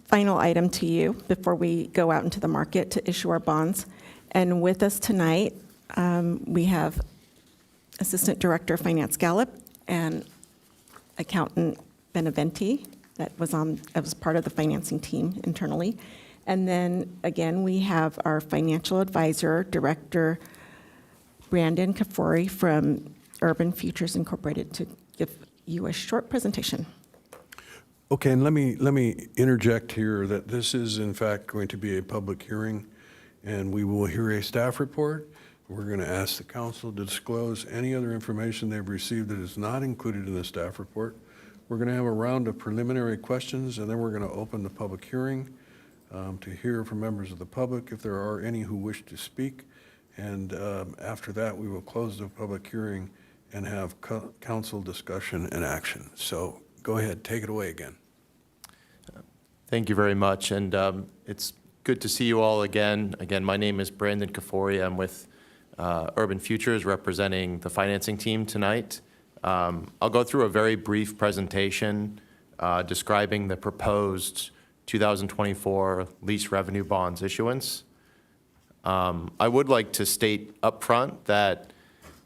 final item to you before we go out into the market to issue our bonds. And with us tonight, we have Assistant Director of Finance Gallup and Accountant Beneventi that was part of the financing team internally. And then again, we have our financial advisor, Director Brandon Kafori from Urban Futures Incorporated to give you a short presentation. Okay, and let me interject here that this is in fact going to be a public hearing, and we will hear a staff report. We're going to ask the council to disclose any other information they've received that is not included in the staff report. We're going to have a round of preliminary questions, and then we're going to open the public hearing to hear from members of the public if there are any who wish to speak. And after that, we will close the public hearing and have council discussion and action. So go ahead, take it away again. Thank you very much, and it's good to see you all again. Again, my name is Brandon Kafori. I'm with Urban Futures, representing the financing team tonight. I'll go through a very brief presentation describing the proposed 2024 lease revenue bonds issuance. I would like to state upfront that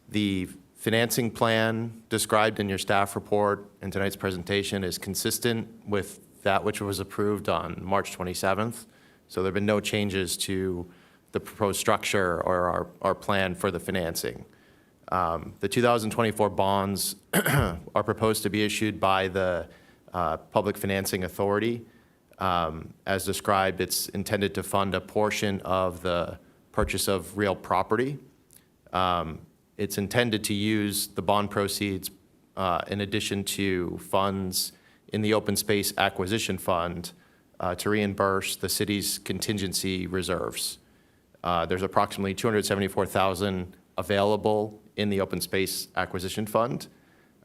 the financing plan described in your staff report in tonight's presentation is consistent with that which was approved on March 27th. So there have been no changes to the proposed structure or our plan for the financing. The 2024 bonds are proposed to be issued by the Public Financing Authority. As described, it's intended to fund a portion of the purchase of real property. It's intended to use the bond proceeds in addition to funds in the Open Space Acquisition Fund to reimburse the city's contingency reserves. There's approximately $274,000 available in the Open Space Acquisition Fund,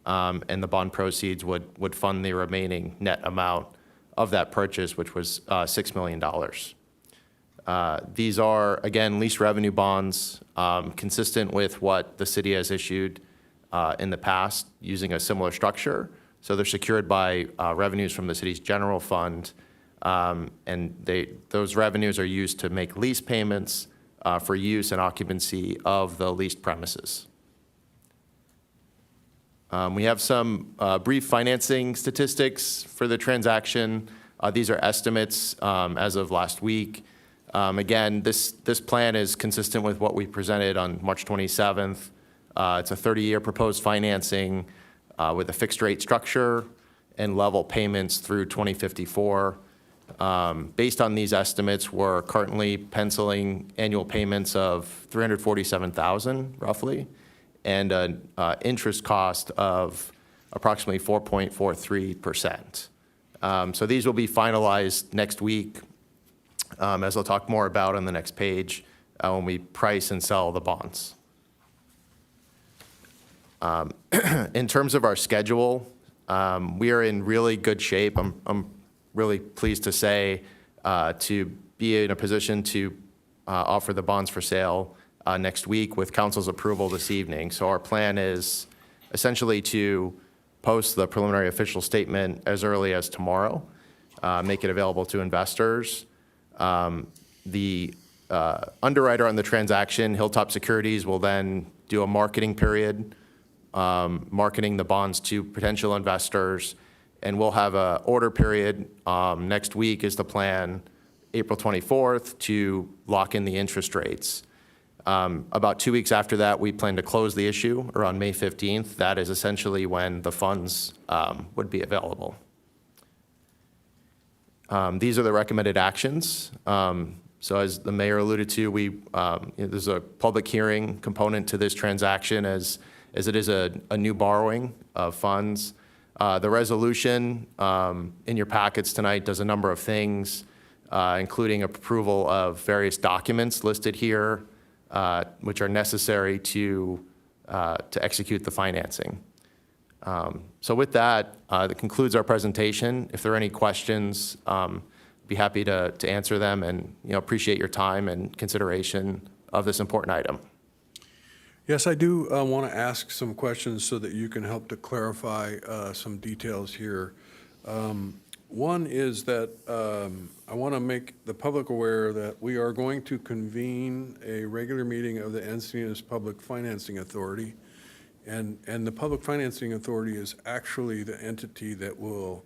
and the bond proceeds would fund the remaining net amount of that purchase, which was $6 million. These are, again, lease revenue bonds consistent with what the city has issued in the past using a similar structure. So they're secured by revenues from the city's general fund, and those revenues are used to make lease payments for use and occupancy of the leased premises. We have some brief financing statistics for the transaction. These are estimates as of last week. Again, this plan is consistent with what we presented on March 27th. It's a 30-year proposed financing with a fixed rate structure and level payments through 2054. Based on these estimates, we're currently penciling annual payments of $347,000 roughly, and an interest cost of approximately 4.43%. So these will be finalized next week, as I'll talk more about on the next page when we price and sell the bonds. In terms of our schedule, we are in really good shape. I'm really pleased to say to be in a position to offer the bonds for sale next week with council's approval this evening. So our plan is essentially to post the preliminary official statement as early as tomorrow, make it available to investors. The underwriter on the transaction, Hilltop Securities, will then do a marketing period, marketing the bonds to potential investors, and we'll have an order period next week is the plan, April 24th, to lock in the interest rates. About 2 weeks after that, we plan to close the issue, or on May 15th. That is essentially when the funds would be available. These are the recommended actions. So as the mayor alluded to, there's a public hearing component to this transaction as it is a new borrowing of funds. The resolution in your packets tonight does a number of things, including approval of various documents listed here, which are necessary to execute the financing. So with that, that concludes our presentation. If there are any questions, be happy to answer them, and appreciate your time and consideration of this important item. Yes, I do want to ask some questions so that you can help to clarify some details here. One is that I want to make the public aware that we are going to convene a regular meeting of the Encinitas Public Financing Authority. And the Public Financing Authority is actually the entity that will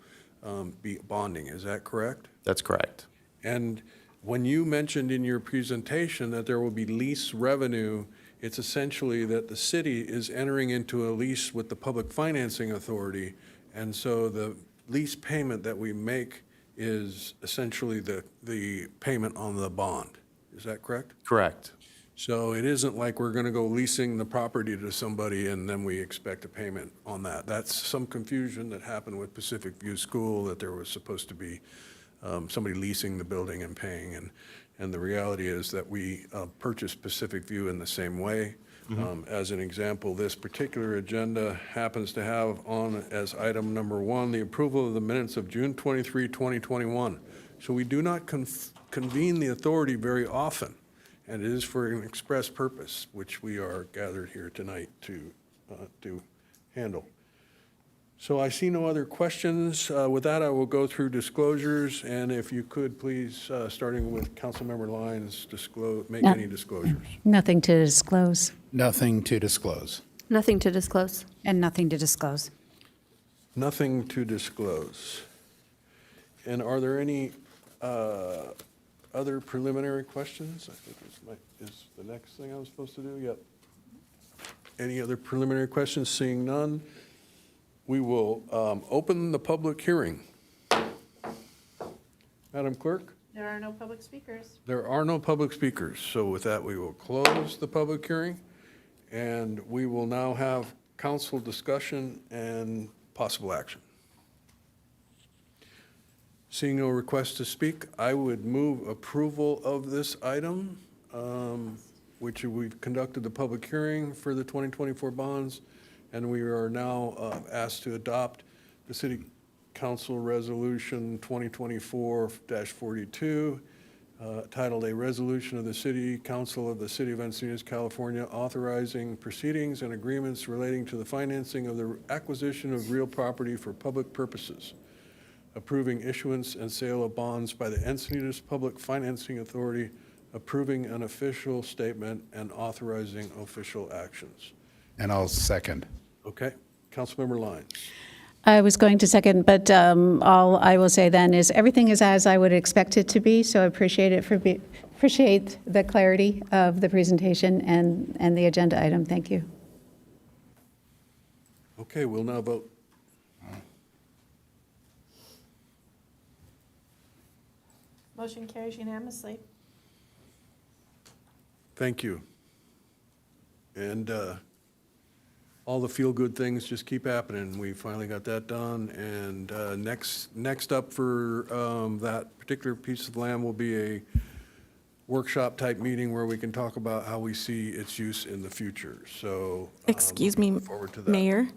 be bonding. Is that correct? That's correct. And when you mentioned in your presentation that there will be lease revenue It's essentially that the city is entering into a lease with the Public Financing Authority, and so the lease payment that we make is essentially the payment on the bond. Is that correct? Correct. So it isn't like we're going to go leasing the property to somebody and then we expect a payment on that. That's some confusion that happened with Pacific View School, that there was supposed to be somebody leasing the building and paying. And the reality is that we purchased Pacific View in the same way. As an example, this particular agenda happens to have on as item number 1, the approval of the minutes of June 23, 2021. So we do not convene the authority very often. And it is for an express purpose, which we are gathered here tonight to handle. So I see no other questions. With that, I will go through disclosures, and if you could, please, starting with Councilmember Lyons, make No. any disclosures. Nothing to disclose. Nothing to disclose. Nothing to disclose. And nothing to disclose. Nothing to disclose. And are there any other preliminary questions? I think this is the next thing I was supposed to do. Yep. Any other preliminary questions? Seeing none, we will open the public hearing. Madam Clerk? There are no public speakers. There are no public speakers. So with that, we will close the public hearing, and we will now have council discussion and possible action. Seeing no request to speak, I would move approval of this item, which we've conducted the public hearing for the 2024 bonds, and we are now asked to adopt the City Council Resolution 2024-42, titled A Resolution of the City Council of the City of Encinitas, California, authorizing proceedings and agreements relating to the financing of the acquisition of real property for public purposes, approving issuance and sale of bonds by the Encinitas Public Financing Authority, approving an official statement, and authorizing official actions. And I'll second. Okay, Councilmember Lyons. I was going to second, but all I will say then is everything is as I would expect it to be, so I appreciate the clarity of the presentation and the agenda item. Thank you. Okay, we'll now vote. Motion carries unanimously. Thank you. And all the feel-good things just keep happening. We finally got that done. And next up for that particular piece of land will be a workshop-type meeting where we can talk about how we see its use in the future. So Excuse me, look forward to that. Mayor?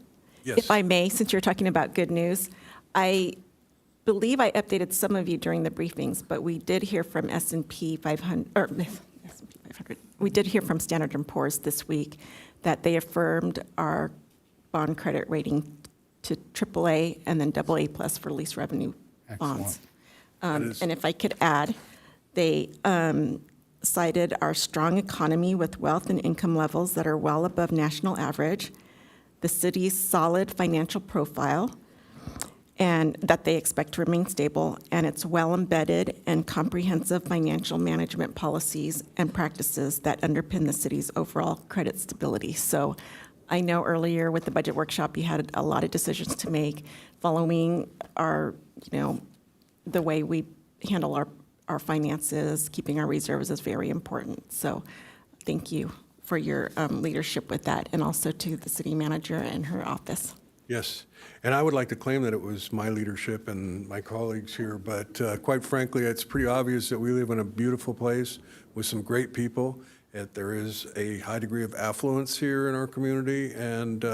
Yes. If I may, since you're talking about good news, I believe I updated some of you during the briefings, but we did hear from S&P 500, or S&P 500. We did hear from Standard & Poor's this week that they affirmed our bond credit rating to AAA and then AA+ for lease revenue bonds. And if I could add, they cited our strong economy with wealth and income levels that are well above national average, the city's solid financial profile, and that they expect to remain stable, and its well-embedded and comprehensive financial management policies and practices that underpin the city's overall credit stability. So I know earlier with the budget workshop, you had a lot of decisions to make following our, the way we handle our finances, keeping our reserves is very important. So thank you for your leadership with that, and also to the city manager and her office. Yes, and I would like to claim that it was my leadership and my colleagues here, but quite frankly, it's pretty obvious that we live in a beautiful place with some great people, that there is a high degree of affluence here in our community, and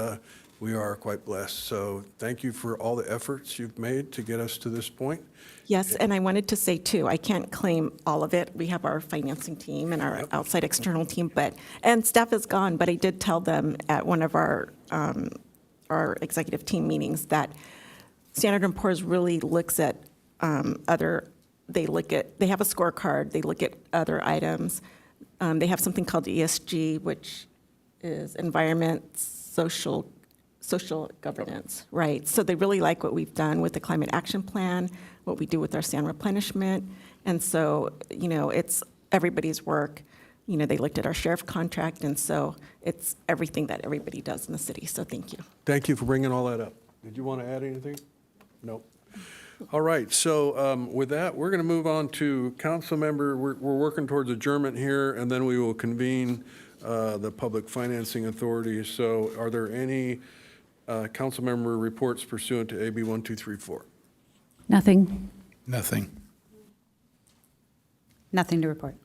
we are quite blessed. So thank you for all the efforts you've made to get us to this point. Yes, and I wanted to say too, I can't claim all of it. We have our financing team and our outside external team, and staff is gone, but I did tell them at one of our executive team meetings that Standard & Poor's really looks at they have a scorecard, they look at other items. They have something called ESG, which is environment, social governance, right? So they really like what we've done with the climate action plan, what we do with our sand replenishment. And so, it's everybody's work. they looked at our sheriff contract, and so it's everything that everybody does in the city, so thank you. Thank you for bringing all that up. Did you want to add anything? No. All right, so with that, we're going to move on to council member. We're working towards adjournment here, and then we will convene the Public Financing Authority. So are there any council member reports pursuant to AB 1234? Nothing. Nothing. Nothing to report.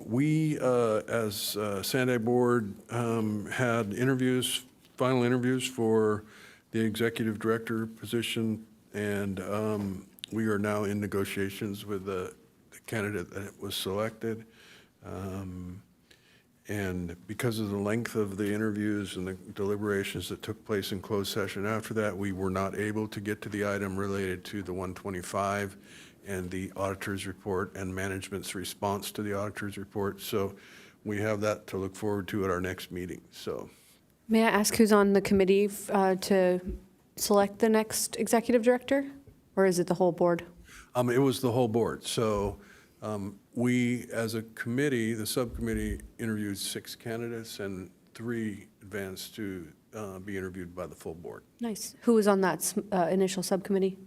We, as Sandag Board, had interviews, final interviews for the executive director position, and we are now in negotiations with the candidate that was selected. And because of the length of the interviews and the deliberations that took place in closed session after that, we were not able to get to the item related to the 125 and the auditor's report and management's response to the auditor's report. So we have that to look forward to at our next meeting, so. May I ask who's on the committee to select the next executive director? Or is it the whole board? It was the whole board. So we, as a committee, the subcommittee interviewed 6 candidates and 3 advanced to be interviewed by the full board. Nice. Who was on that initial subcommittee?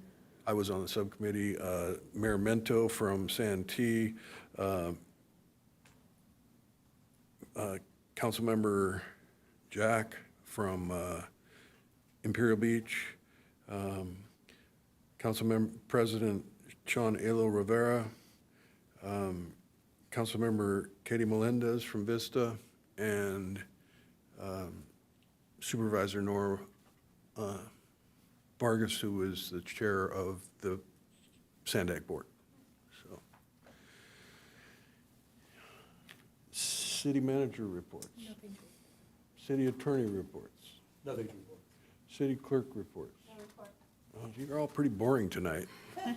I was on the subcommittee, Mayor Mento from Santee, Councilmember Jack from Imperial Beach, Councilmember President Sean Elo Rivera, Councilmember Katie Melendez from Vista, and Supervisor Nora Vargas, who is the chair of the Sandag Board. So, city manager reports. Nothing. City attorney reports. Nothing to report. City clerk reports. No report. Oh, you're all pretty boring tonight. You're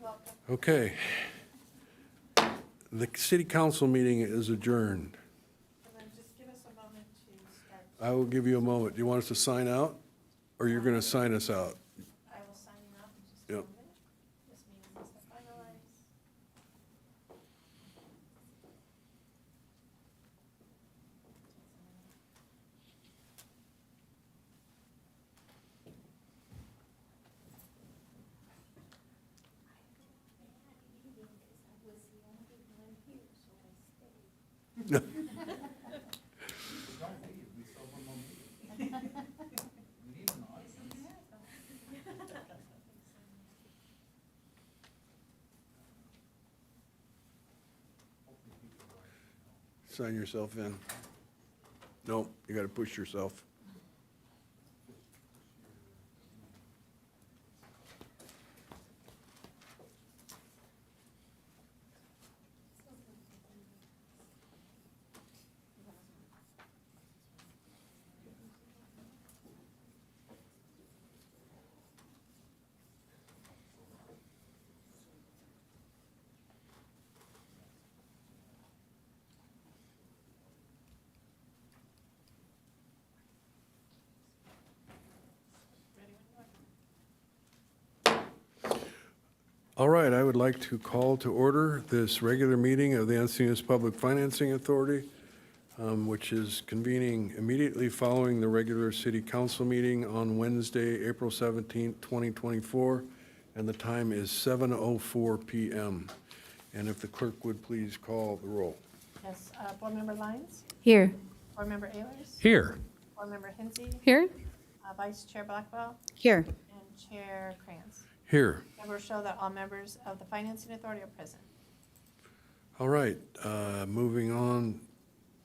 welcome. Okay. The city council meeting is adjourned. And then just give us a moment to start. I will give you a moment. Do you want us to sign out, or you're going to sign us out? I will sign you out in just a Yep. moment. This meeting is to finalize. Sign yourself in. No, you got to push yourself. All right, I would like to call to order this regular meeting of the Encinitas Public Financing Authority, which is convening immediately following the regular city council meeting on Wednesday, April 17th, 2024, and the time is 7:04 PM. And if the clerk would please call the roll. Yes, Board Member Lyons? Here. Board Member Ayers? Here. Board Member Hensy? Here? Vice Chair Blackwell? Here. And Chair Krantz. Here. Members show that all members of the Financing Authority are present. All right, moving on,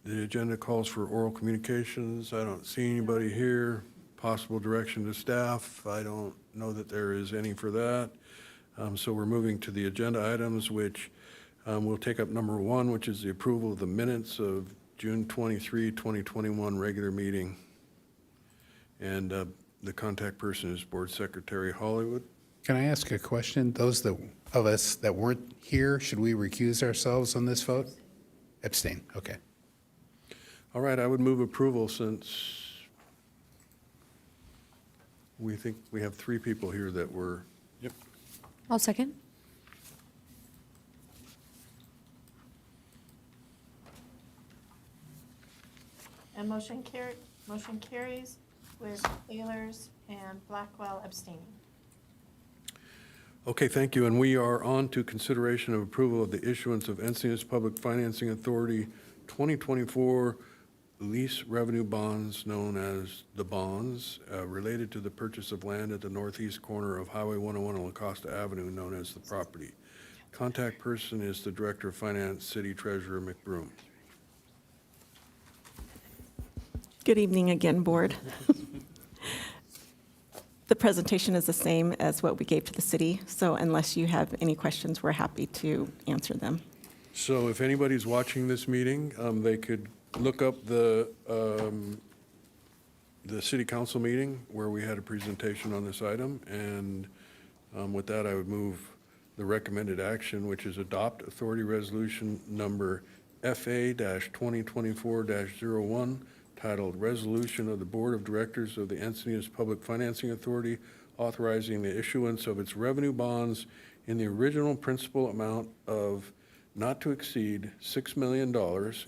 the agenda calls for oral communications. I don't see anybody here. Possible direction to staff. I don't know that there is any for that. So we're moving to the agenda items, which we'll take up number 1, which is the approval of the minutes of June 23, 2021 regular meeting. And the contact person is Board Secretary Hollywood. Can I ask a question? Those of us that weren't here, should we recuse ourselves on this vote? Abstain, okay. All right, I would move approval since we think we have 3 people here that were, I'll second. And motion carries with Ayers and Blackwell abstaining. Okay, thank you. And we are on to consideration of approval of the issuance of Encinitas Public Financing Authority 2024 lease revenue bonds, known as the bonds, related to the purchase of land at the northeast corner of Highway 101 and La Costa Avenue, known as the property. Contact person is the Director of Finance, City Treasurer McBroom. Good evening again, Board. The presentation is the same as what we gave to the city, so unless you have any questions, we're happy to answer them. So if anybody's watching this meeting, they could look up the city council meeting where we had a presentation on this item. And with that, I would move the recommended action, which is adopt authority resolution number FA-2024-01, titled Resolution of the Board of Directors of the Encinitas Public Financing Authority authorizing the issuance of its revenue bonds in the original principal amount of not to exceed $6 million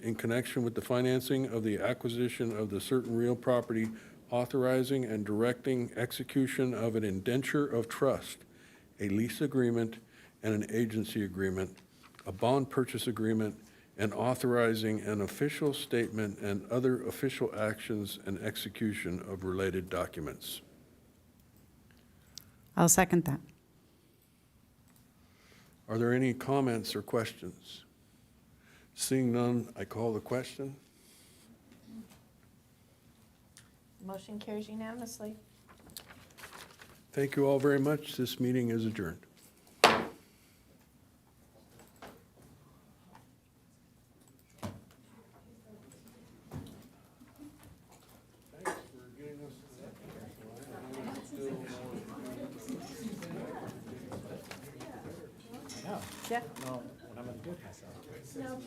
in connection with the financing of the acquisition of the certain real property, authorizing and directing execution of an indenture of trust, a lease agreement, and an agency agreement, a bond purchase agreement, and authorizing an official statement and other official actions and execution of related documents. I'll second that. Are there any comments or questions? Seeing none, I call the question. Motion carries unanimously. Thank you all very much. This meeting is adjourned. Yeah. No, what I'm going to do with myself. No,